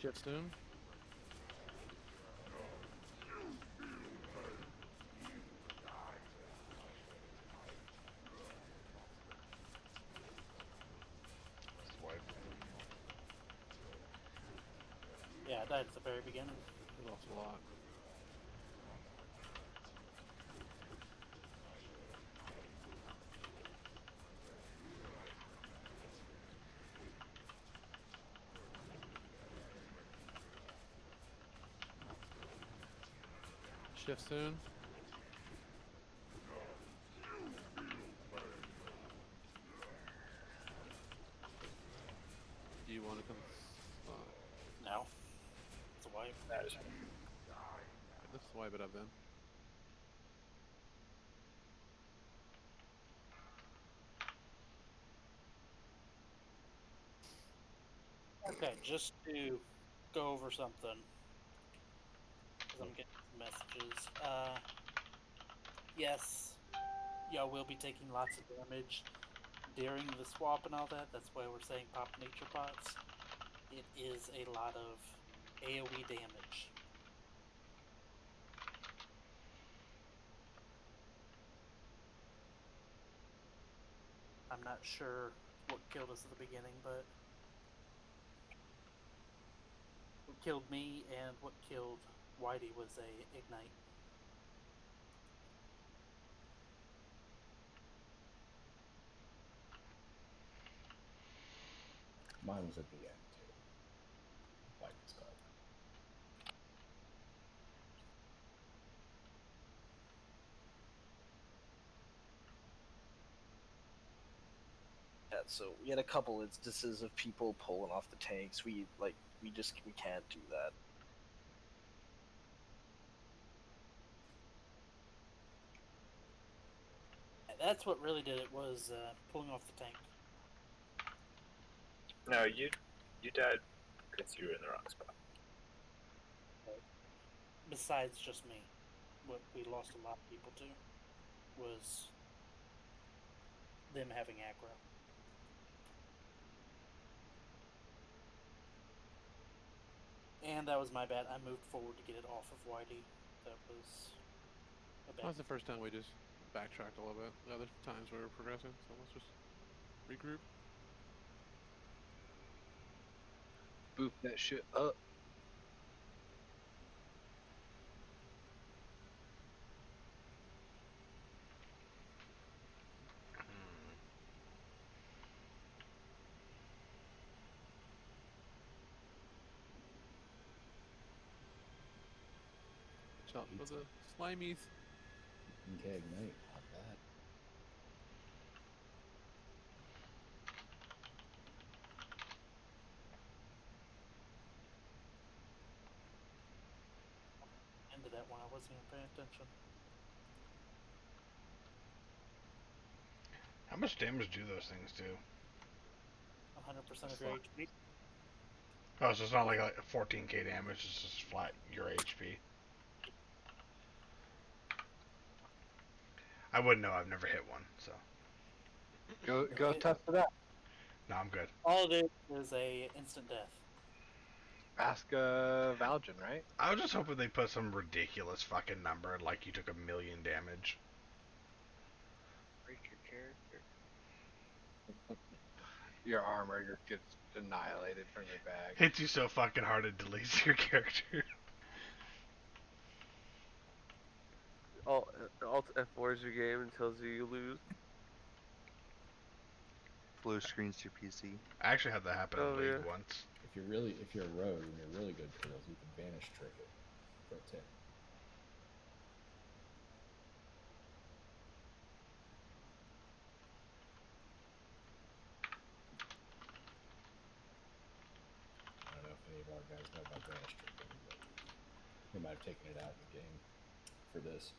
I: Shift soon.
L: Swipe.
C: Yeah, I died at the very beginning.
I: We lost a lot. Shift soon. Do you want to come?
C: No. It's a wipe.
I: Let's swipe it up then.
C: Okay, just to go over something, because I'm getting some messages. Yes, y'all will be taking lots of damage during the swap and all that. That's why we're saying pop nature pots. It is a lot of AoE damage. I'm not sure what killed us at the beginning, but what killed me and what killed Whitey was a ignite.
D: Mine was at the end too. Like it's called.
A: Yeah, so we had a couple instances of people pulling off the tanks. We can't do that.
C: That's what really did it, was pulling off the tank.
J: No, you died because you were in the wrong spot.
C: Besides just me, what we lost a lot of people to was them having aggro. And that was my bad. I moved forward to get it off of Whitey. That was a bad.
I: That was the first time we just backtracked a little bit. The other times we were progressing, so let's just regroup.
H: Boop that shit up.
I: Watch out for the slimies.
D: Okay, ignite. Not bad.
C: Into that one, I wasn't even paying attention.
L: How much damage do those things do?
C: 100% of your HP.
L: Oh, so it's not like 14k damage, it's just flat your HP. I wouldn't know, I've never hit one, so.
H: Go test it out.
L: No, I'm good.
C: All it is a instant death.
H: Ask Valgen, right?
L: I was just hoping they put some ridiculous fucking number, like you took 1,000,000 damage.
G: Break your character.
H: Your armor just gets annihilated from your bag.
L: Hits you so fucking hard it deletes your character.
E: Alt F4 is your game and tells you lose.
M: Blue screens your PC.
L: I actually had that happen in League once.
D: If you're a rogue and you're really good, Turtles, you can vanish trick it. Pro tip. I don't know if any of our guys know about vanish tricking, but they might have taken it out in the game for this.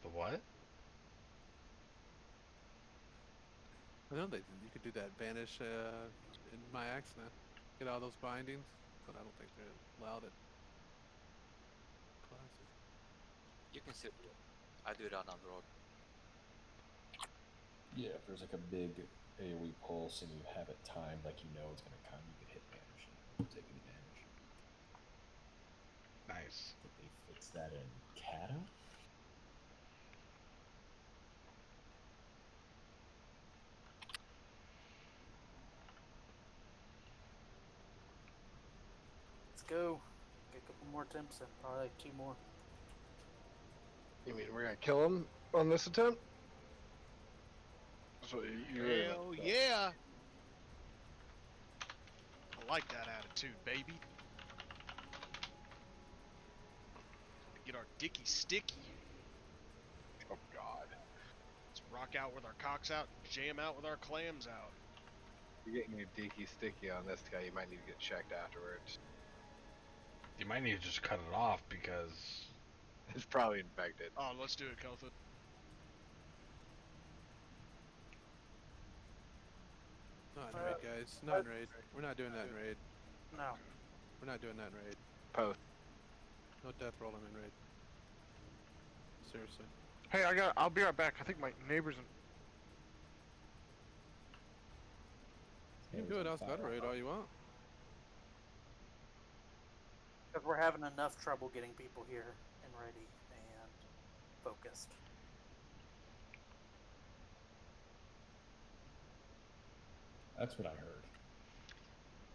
L: The what?
I: I know you could do that vanish in my axe now. Get all those bindings, but I don't think they're allowed it. Classic.
V: You can still do it. I do it on Underdog.
D: Yeah, if there's like a big AoE pulse and you have it timed, like you know it's gonna come, you can hit vanish. won't take any damage.
L: Nice.
D: Did they fix that in Kata?
C: Let's go. Get a couple more attempts in. Probably like 2 more.
H: You mean we're gonna kill him on this attempt? So
B: Hell yeah! I like that attitude, baby. Get our dicky sticky.
H: Oh God.
B: Let's rock out with our cocks out, jam out with our clams out.
H: You're getting your dicky sticky on this guy. You might need to get checked afterwards.
L: You might need to just cut it off because
H: it's probably infected.
B: Oh, let's do it, Keltha.
I: Not in raid, guys. Not in raid. We're not doing that in raid.
C: No.
I: We're not doing that in raid.
H: Post.
I: No death rolling in raid. Seriously.
G: Hey, I'll be right back. I think my neighbor's in.
I: You can do it outside of raid all you want.
C: Because we're having enough trouble getting people here and ready and focused.
D: That's what I heard.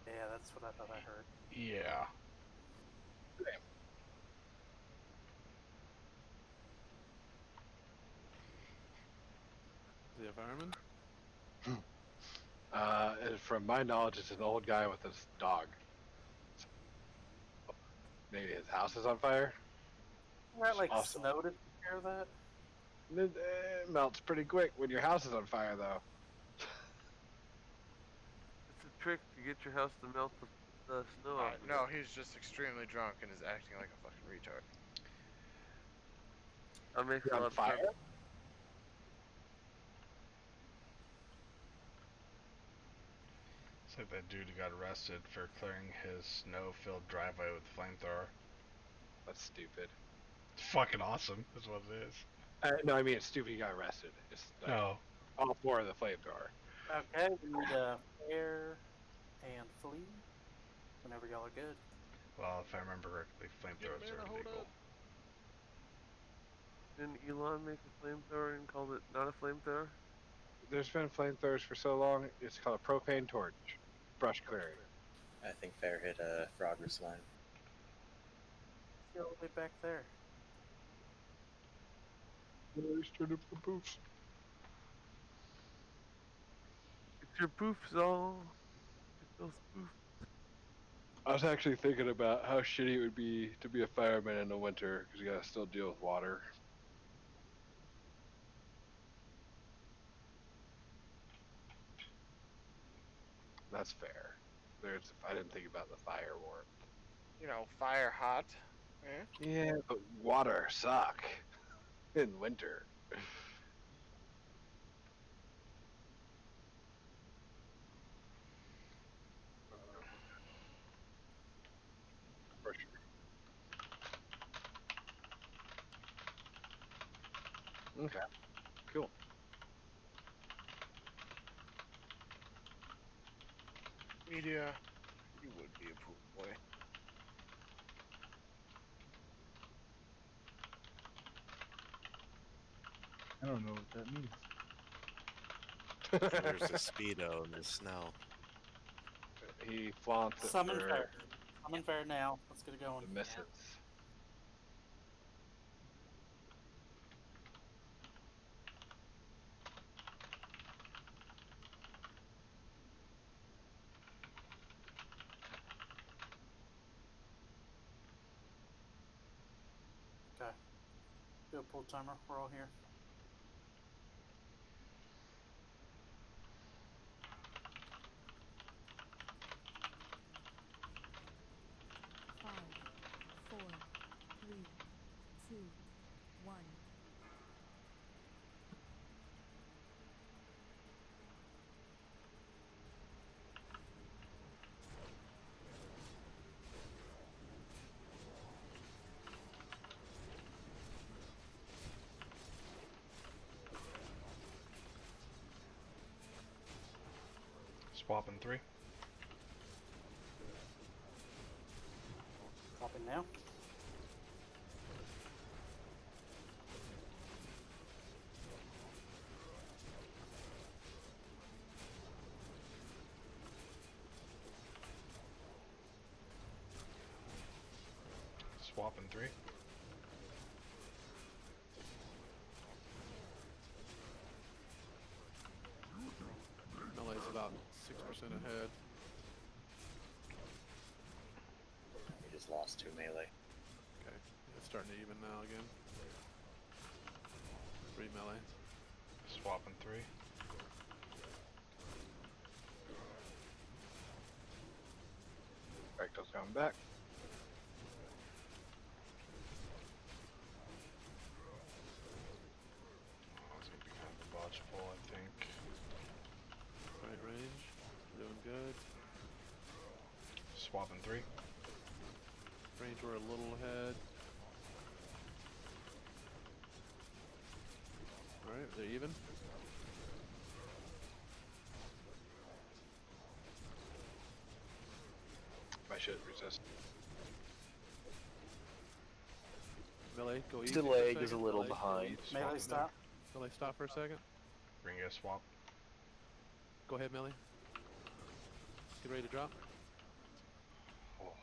C: Yeah, that's what I thought I heard.
L: Yeah.
I: Is he a fireman?
H: From my knowledge, it's an old guy with his dog. Maybe his house is on fire.
C: That like
H: Awesome.
C: snow to take care of that?
H: It melts pretty quick when your house is on fire, though.
E: It's a trick to get your house to melt the snow off.
G: No, he's just extremely drunk and is acting like a fucking retard.
E: That makes a
H: You're
E: lot
H: on
E: of
H: fire?
E: sense.
L: It's like that dude who got arrested for clearing his snow-filled driveway with a flamethrower.
H: That's stupid.
L: It's fucking awesome, is what it is.
H: No, I mean it's stupid. He got arrested. It's like all 4 of the flamethrower.
C: Okay, we need Fair and Flea whenever y'all are good.
L: Well, if I remember correctly, flamethrowers are illegal.
E: Didn't Elon make a flamethrower and called it not a flamethrower?
H: There's been flamethrowers for so long. It's called a propane torch. Brush clearing.
J: I think Fair hit a frogger's line.
C: Go all the way back there.
H: He's turned up the poofs.
E: Get your poofs all. Get those poofs.
H: I was actually thinking about how shitty it would be to be a fireman in the winter because you gotta still deal with water. That's fair. I didn't think about the fire warmth.
G: You know, fire hot.
H: Yeah, but water suck in winter. For sure. Okay, cool.
G: Media, you would be a poop boy.
T: I don't know what that means.
N: So there's a speedo in the snow.
H: He flaunts it
C: Summon
H: for
C: Fair. Summon Fair now. Let's get it going.
H: the misses.
C: Okay. Do a pull timer. We're all here.
K: Five, four, three, two, one.
L: Swapping 3.
C: Dropping now.
L: Swapping 3.
I: Melee's about 6% ahead.
J: We just lost 2 melee.
I: Okay, it's starting to even now again. 3 melee.
L: Swapping 3.
H: Recto's coming back.
L: Oh, it's gonna be kind of a botchable, I think.
I: Right range. Doing good.
L: Swapping 3.
I: Range, we're a little ahead. Alright, they're even.
H: I should resist.
I: Melee, go easy.
A: Delay is a little behind.
C: Melee stop.
I: Melee, stop for a second.
L: Bring you a swap.
I: Go ahead, Melee. Get ready to drop.
L: Oh.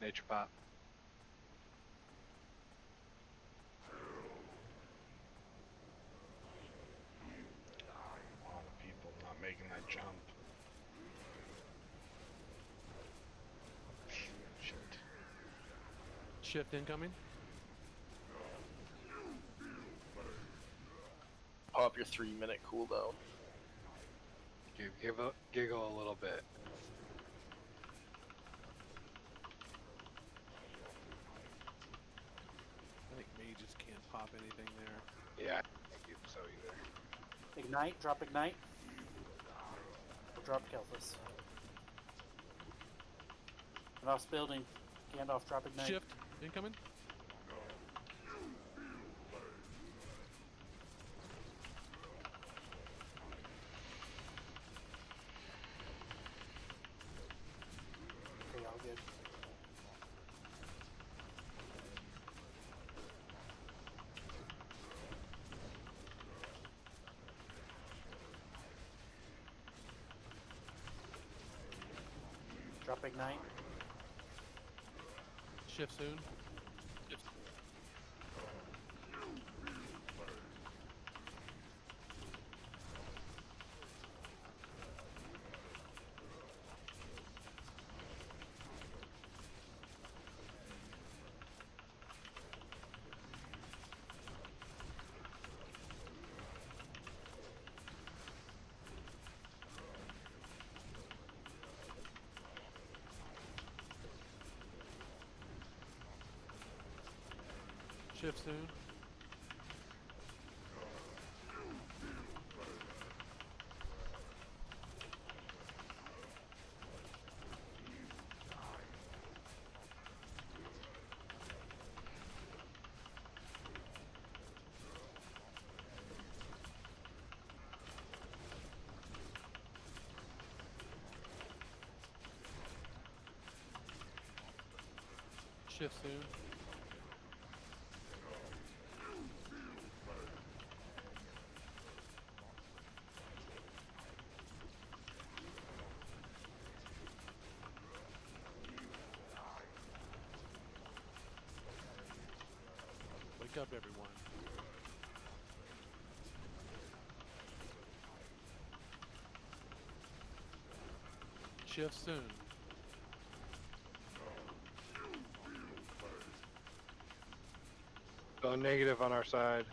H: Nature pop.
L: A lot of people not making that jump. Shit.
I: Shift incoming.
A: Pop your 3-minute cooldown.
H: Giggle a little bit.
I: I think mages can't pop anything there.
H: Yeah, I don't think so either.
C: Ignite, drop ignite. We'll drop Kelthus. Gandalf's building. Gandalf, drop ignite.
I: Shift incoming.
C: Okay, all good. Drop ignite.
I: Shift soon. Shift soon. Shift soon. Wake up, everyone. Shift soon.
H: Going negative on our side.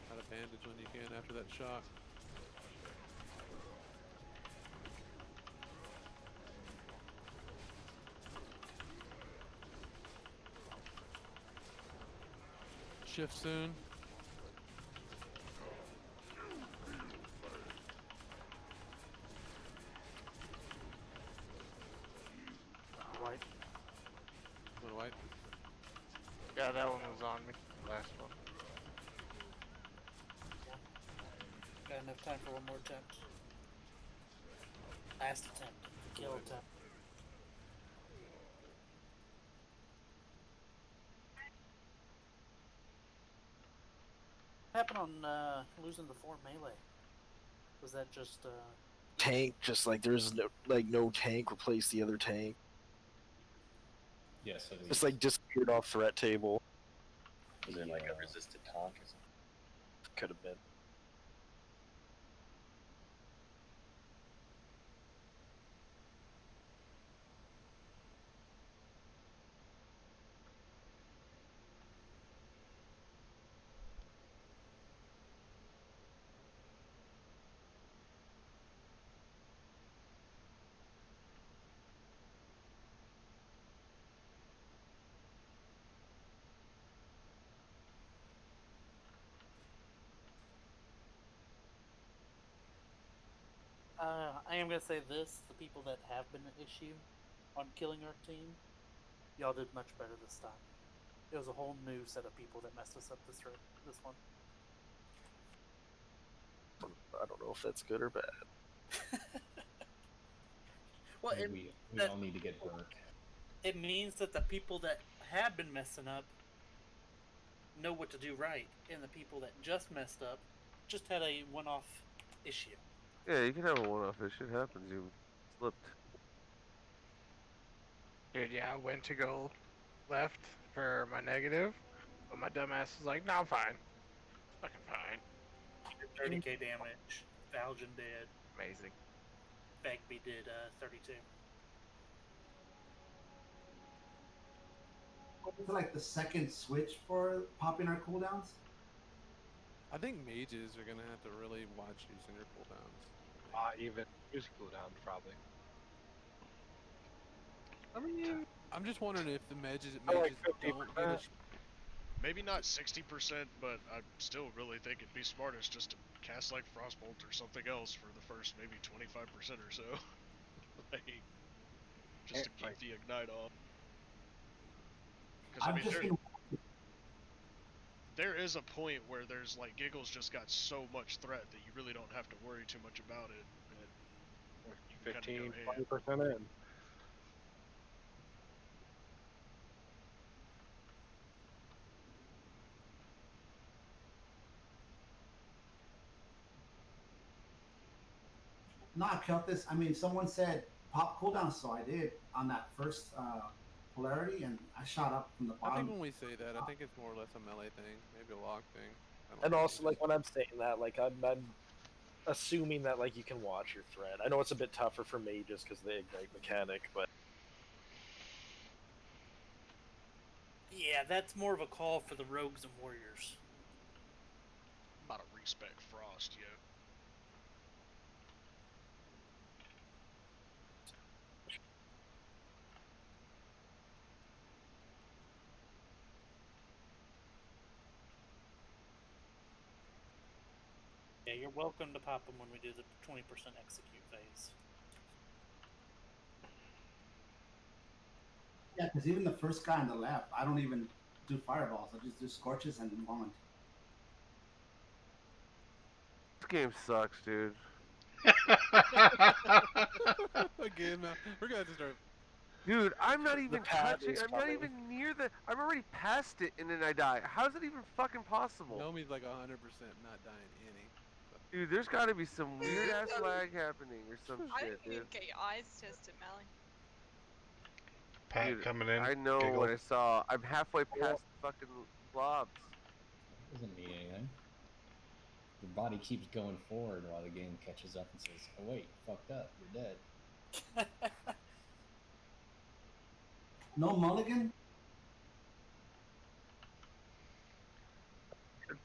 I: Add a bandage when you can after that shock. Shift soon.
C: got enough time for one more attempt. Last attempt. The kill attempt. What happened on losing the 4 melee? Was that just
A: tank? Just like there's no tank replaced the other tank.
D: Yes, at
A: Just like disappeared off threat table.
J: Was it like a resisted taunt or something?
A: Could have been.
C: I am gonna say this: the people that have been an issue on killing our team, y'all did much better this time. It was a whole new set of people that messed us up this one.
A: I don't know if that's good or bad.
C: Well,
D: we all need to get burnt.
C: It means that the people that have been messing up know what to do right, and the people that just messed up just had a one-off issue.
E: Yeah, you can have a one-off issue. It happens. You slipped.
G: Dude, yeah, I went to go left for my negative, but my dumbass was like, "No, I'm fine. It's fucking fine."
C: 30k damage. Valjean did.
G: Amazing.
C: Bagby did 32.
U: Is it like the second switch for popping our cooldowns?
I: I think mages are gonna have to really watch using their cooldowns.
H: Even use cooldowns probably.
I: I mean, I'm just wondering if the mages
H: like
I: don't get a.
B: Maybe not 60%, but I still really think it'd be smartest just to cast like Frostbolt or something else for the first maybe 25% or so. Like, just to keep the ignite off. Because I mean, there is a point where there's like Giggle's just got so much threat that you really don't have to worry too much about it. And
H: 15, 20% in.
U: No, I killed this. I mean, someone said pop cooldown, so I did on that first polarity, and I shot up from the bottom.
I: I think when we say that, I think it's more or less a melee thing, maybe a log thing.
A: And also, like when I'm saying that, like I'm assuming that like you can watch your threat. I know it's a bit tougher for mages because of the ignite mechanic, but
C: Yeah, that's more of a call for the rogues and warriors.
B: I'm about to respec Frost, yo.
C: Yeah, you're welcome to pop them when we do the 20% execute phase.
U: Yeah, because even the first guy on the left, I don't even do fireballs. I just do scorches and wand.
E: This game sucks, dude.
I: Again, we're gonna have to start.
E: Dude, I'm not even touching. I'm not
A: coming.
E: even near the. I'm already past it, and then I die. How's it even fucking possible?
I: Nomi's like 100% not dying any.
E: Dude, there's got to be some weird ass lag happening or some
F: I
E: shit,
F: didn't even
E: dude.
F: get your eyes tested, Mally.
L: Pat
E: Dude,
L: coming in.
E: I know
L: Giggle.
E: what I saw. I'm halfway past the fucking blobs.
D: Doesn't mean anything. Your body keeps going forward while the game catches up and says, "Oh wait, you fucked up. You're dead."
U: No mulligan?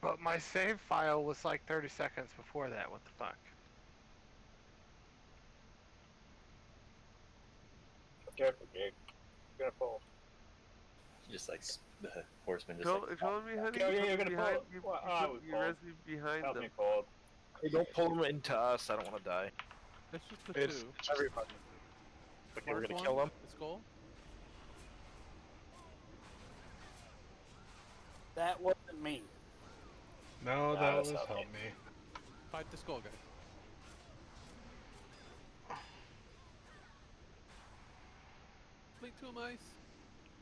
G: But my save file was like 30 seconds before that. What the fuck?
J: Careful, Jake. You're gonna fall. Just like the horseman. Just
E: Tell me, honey.
J: yeah, you're gonna
E: behind,
J: fall.
E: you res me behind them.
A: Hey, don't pull them into us. I don't want to die.
I: It's just the two.
A: Everybody. Okay, we're
I: Mark
A: gonna
I: one,
A: kill them.
I: the skull.
C: That wasn't me.
L: No, that was help me.
I: Fight the skull guy. Blink to him, ice.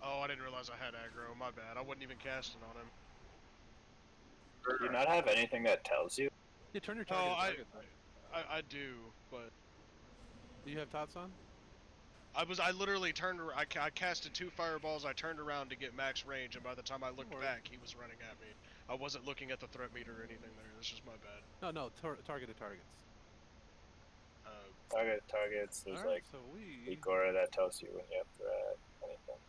B: Oh, I didn't realize I had aggro. My bad. I wasn't even casting on him.
J: Do you not have anything that tells you?
I: Yeah, turn your target.
B: I do, but.
I: Do you have tots on?
B: I literally turned. I casted 2 fireballs. I turned around to get max range, and by the time I looked back, he was running at me. I wasn't looking at the threat meter or anything there. That's just my bad.
I: No, targeted targets.
J: Targeted targets. There's
I: Alright,
J: like
I: so
J: Igora that tells you when you have threat. Anything.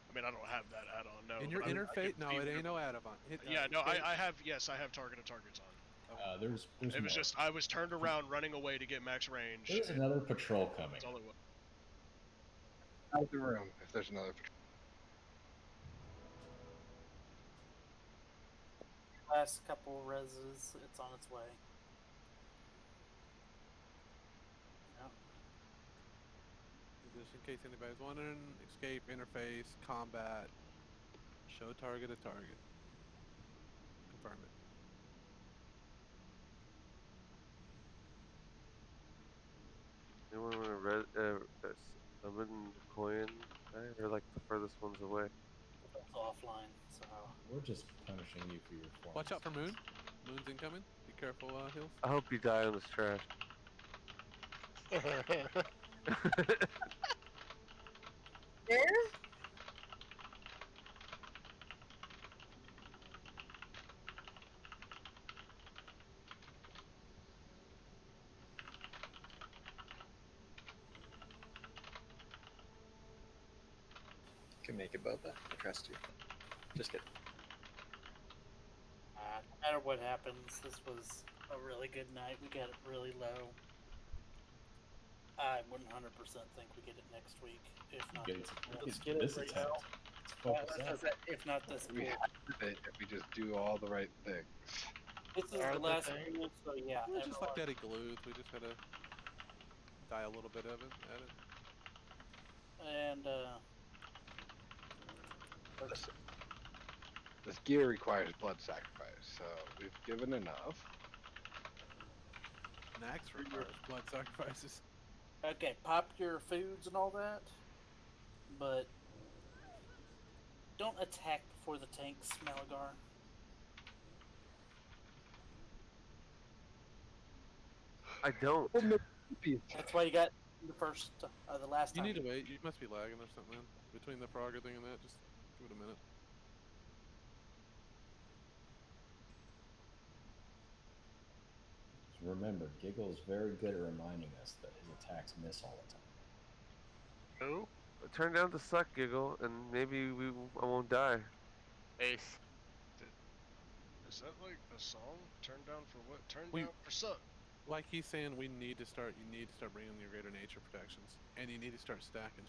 B: I mean, I don't have that add-on. No.
I: In your interface, no, it ain't no add-on.
B: Yeah, no, I have. Yes, I have targeted targets on.
D: There's
B: It was
D: more.
B: just I was turned around, running away to get max range.
D: There's another patrol coming.
B: That's all it was.
H: Out the room if there's another patrol.
C: Last couple reses, it's on its way. Yep.
I: Just in case anybody's wondering, escape, interface, combat, show target a target. Confirm it.
E: Anyone want to summon coin guy, or like the furthest ones away?
C: It's offline, so.
D: We're just punishing you for your form.
I: Watch out for Moon. Moon's incoming. Be careful, Hills.
E: I hope you die on this trash.
Q: Where?
J: Can make about that. I trust you. Just kidding.
C: No matter what happens, this was a really good night. We got it really low. I 100% think we get it next week. If not,
A: Let's get it right now.
C: If not this
H: We
C: week.
H: have it if we just do all the right things.
C: This is the last pool, so yeah.
I: We're just like Daddy Glued. We just gotta die a little bit of it at it.
C: And
H: Listen, this gear requires blood sacrifice, so we've given enough.
I: Nax requires blood sacrifices.
C: okay, pop your foods and all that, but don't attack before the tanks, Malagar.
E: I don't.
C: That's why you got the last
I: You
C: time.
I: need to wait. You must be lagging or something, man. Between the Frogger thing and that, just give it a minute.
D: Just remember, Giggle's very good at reminding us that his attacks miss all the time.
G: Who?
E: Turn down the suck, Giggle, and maybe I won't die.
G: Ace.
B: Is that like a song? Turn down for what? Turn down for suck.
I: Like he's saying, you need to start bringing your greater nature protections, and you need to start stacking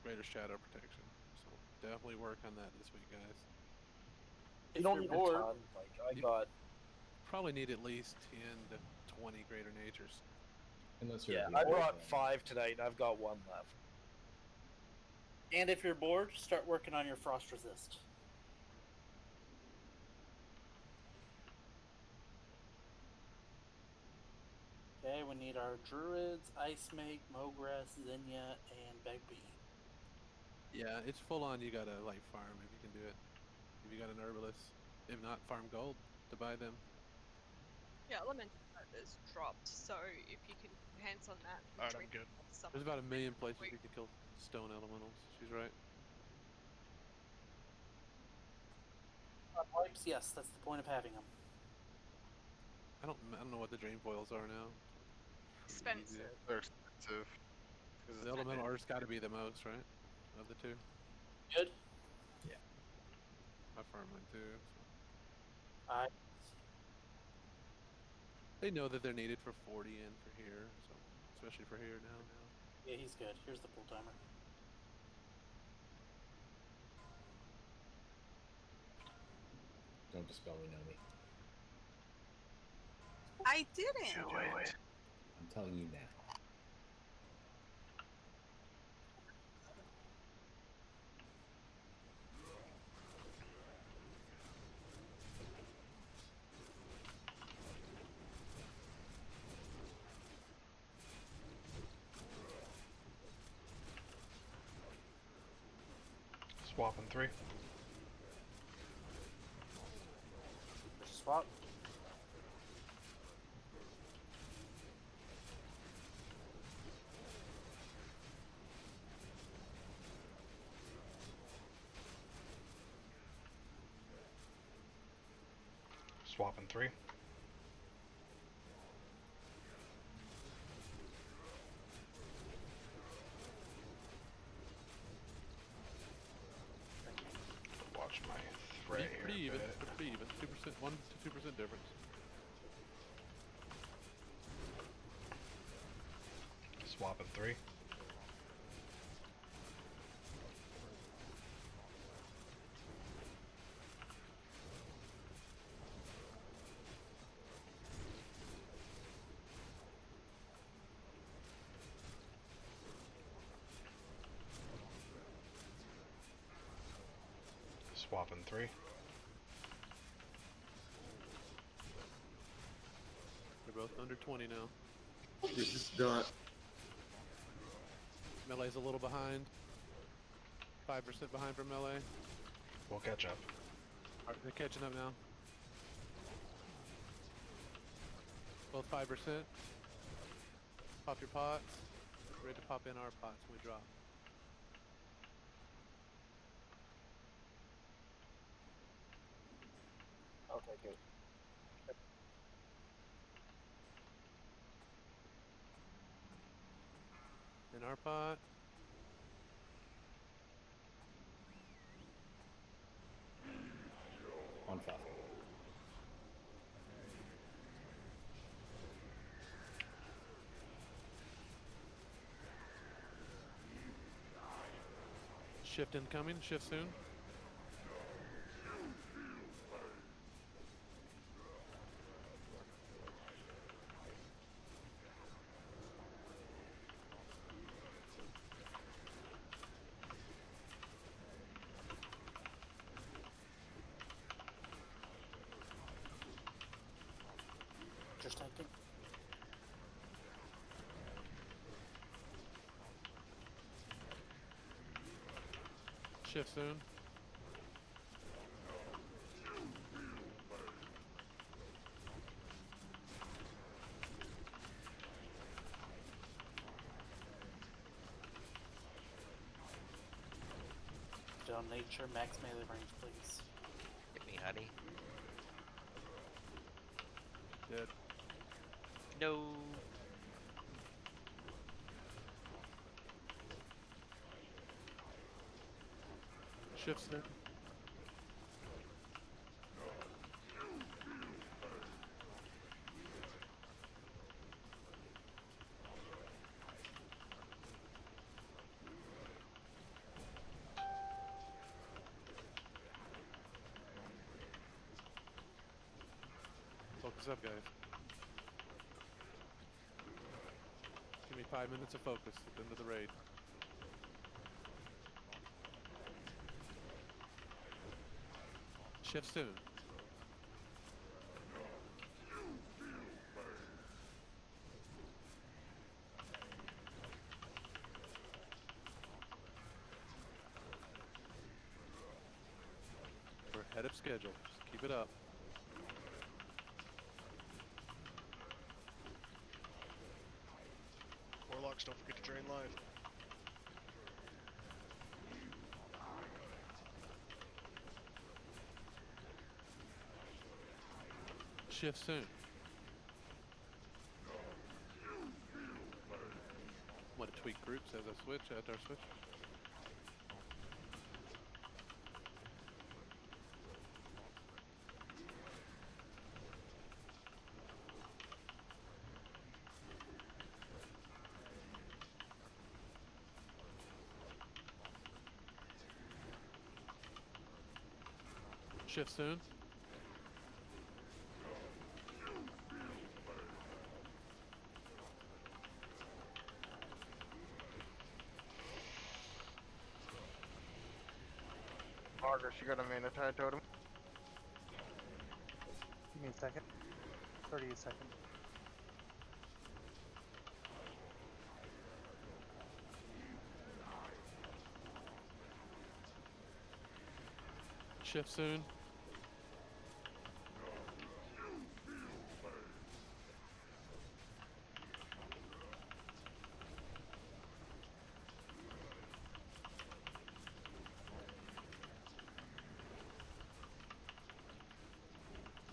I: greater shadow protection. So definitely work on that this week, guys.
A: You don't need a ton. Like I got.
I: Probably need at least 10 to 20 greater natures.
D: Unless you're
A: I brought 5 tonight, and I've got 1 left.
C: And if you're bored, start working on your frost resist. Okay, we need our druids, ice mage, Mogras, Xenia, and Begbie.
I: Yeah, it's full on. You gotta like farm if you can do it. If you got an herbalist, if not, farm gold to buy them.
F: Yeah, elemental is dropped, so if you can hands on that.
B: Alright, I'm good.
I: There's about 1 million places you can kill stone elementals. She's right.
C: Wipes, yes, that's the point of having them.
I: I don't know what the drain foils are now.
F: Expensive.
G: They're expensive.
I: The elemental art's got to be the most, right? Of the two.
C: Good.
D: Yeah.
I: I farm mine too. So.
C: I.
I: They know that they're needed for 40 and for here, so especially for here now.
C: Yeah, he's good. Here's the pull timer.
D: Don't dispel me, know me.
Q: I didn't.
D: Do it. I'm telling you now.
L: Swapping 3.
C: Swap.
L: Swapping 3. Watch my threat here.
I: Pretty even. Pretty even. 2%, 1 to 2% difference.
L: Swapping 3. Swapping 3.
I: They're both under 20 now.
S: This is done.
I: Melee's a little behind. 5% behind for Melee.
L: We'll catch up.
I: Alright, they're catching up now. Both 5%. Pop your pots. Ready to pop in our pots when we drop.
J: Okay, good.
I: In our pot.
D: On 5.
I: Shift incoming. Shift soon.
C: Just taking.
I: Shift soon.
C: Down nature, max melee range, please.
O: Hit me, honey.
I: Dead.
O: No.
I: Shift soon. Focus up, guys. Give me 5 minutes of focus at the end of the raid. Shift soon. We're ahead of schedule. Just keep it up.
B: Warlocks, don't forget to drain life.
I: Shift soon. I'm gonna tweak groups as I switch, after I switch. Shift soon.
G: Marcus, you got a mana tide totem?
R: Give me a second. 30 seconds.
I: Shift soon.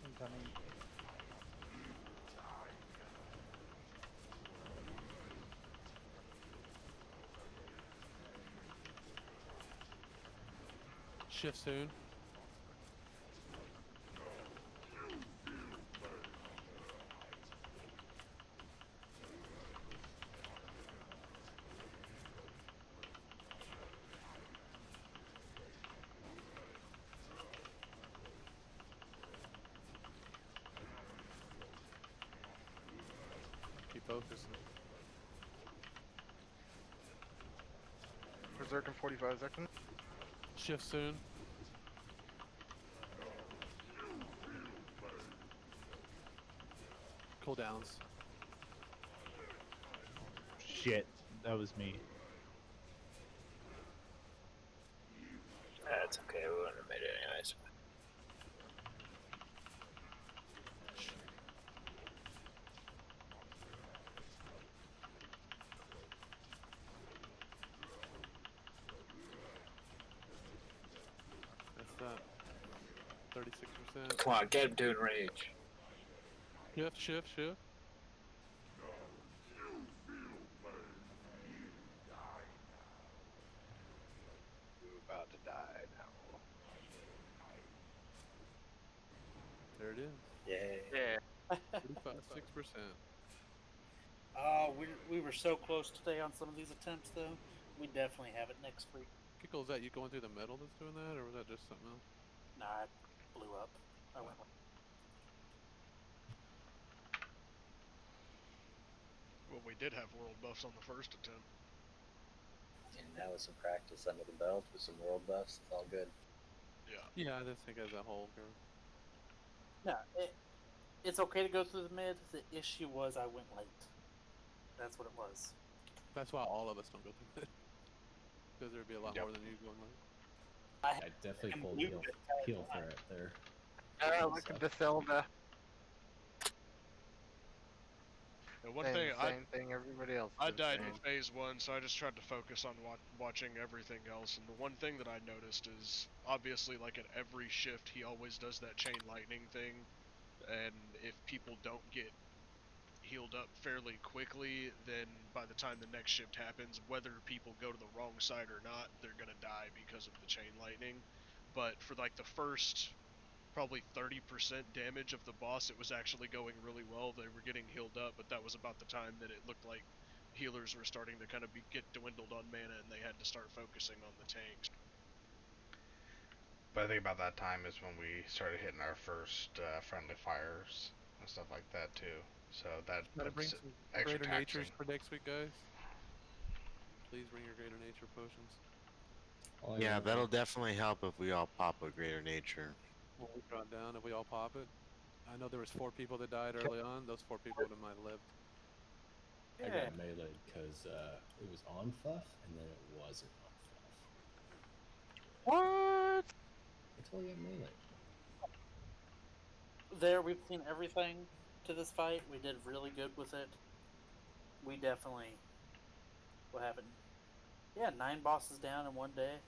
R: Incoming.
I: Shift soon. Keep focusing.
G: Berserk in 45 seconds.
I: Shift soon. Cooldowns.
T: Shit, that was me.
J: That's okay, we wouldn't have made it anyways.
I: That's that. 36%.
J: Come on, get him to enrage.
I: Shift.
H: You're about to die now.
I: There it is.
J: Yeah.
I: 6%.
C: We were so close today on some of these attempts, though. We definitely have it next week.
I: Kickle, is that you going through the middle that's doing that, or was that just something else?
C: Nah, it blew up. I went.
B: Well, we did have world buffs on the first attempt.
J: And now with some practice under the belt with some world buffs, it's all good.
I: Yeah, I just think as a whole, girl.
C: No, it's okay to go through the mid. The issue was I went late. That's what it was.
I: That's why all the us don't go through it. Because there'd be a lot more than you going late.
D: I definitely pulled heal ferret there.
G: Look at the Zelda.
B: And one thing,
G: same thing everybody else.
B: I died in phase 1, so I just tried to focus on watching everything else. And the one thing that I noticed is, obviously, like at every shift, he always does that chain lightning thing. And if people don't get healed up fairly quickly, then by the time the next shift happens, whether people go to the wrong side or not, they're gonna die because of the chain lightning. But for like the first probably 30% damage of the boss, it was actually going really well. They were getting healed up, but that was about the time that it looked like healers were starting to kind of get dwindled on mana, and they had to start focusing on the tanks.
L: But I think about that time is when we started hitting our first friendly fires and stuff like that too. So that
I: Gotta bring
L: puts
I: some
L: extra
I: greater
L: taxing.
I: natures for next week, guys. Please bring your greater nature potions.
N: Oh, yeah, that'll definitely help if we all pop a greater nature.
I: When we draw down, if we all pop it. I know there was 4 people that died early on. Those 4 people might have lived.
D: I got meleeed because it was on Fluff and then it wasn't on Fluff.
G: What?
D: I totally got meleeed.
C: There, we've seen everything to this fight. We did really good with it. We definitely. What happened? Yeah, 9 bosses down in one day.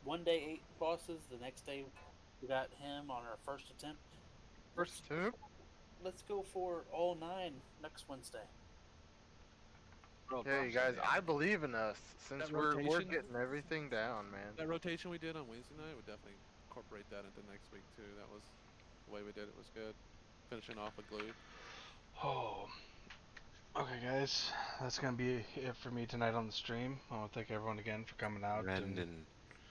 C: One day 8 bosses. The next day we got him on our first attempt.
G: First attempt?
C: Let's go for all 9 next Wednesday.
G: Yeah, you guys, I believe in us since
I: That
G: we're
I: rotation-
G: getting everything down, man.
I: That rotation we did on Wednesday night would definitely incorporate that into next week too. That was the way we did it was good. Finishing off with glue.
L: Oh. Okay, guys, that's gonna be it for me tonight on the stream. I want to thank everyone again for coming out.
N: End in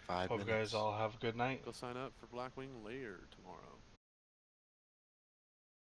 N: 5
L: hope
N: minutes.
L: you guys all have a good night.
I: Go sign up for Blackwing Lair tomorrow.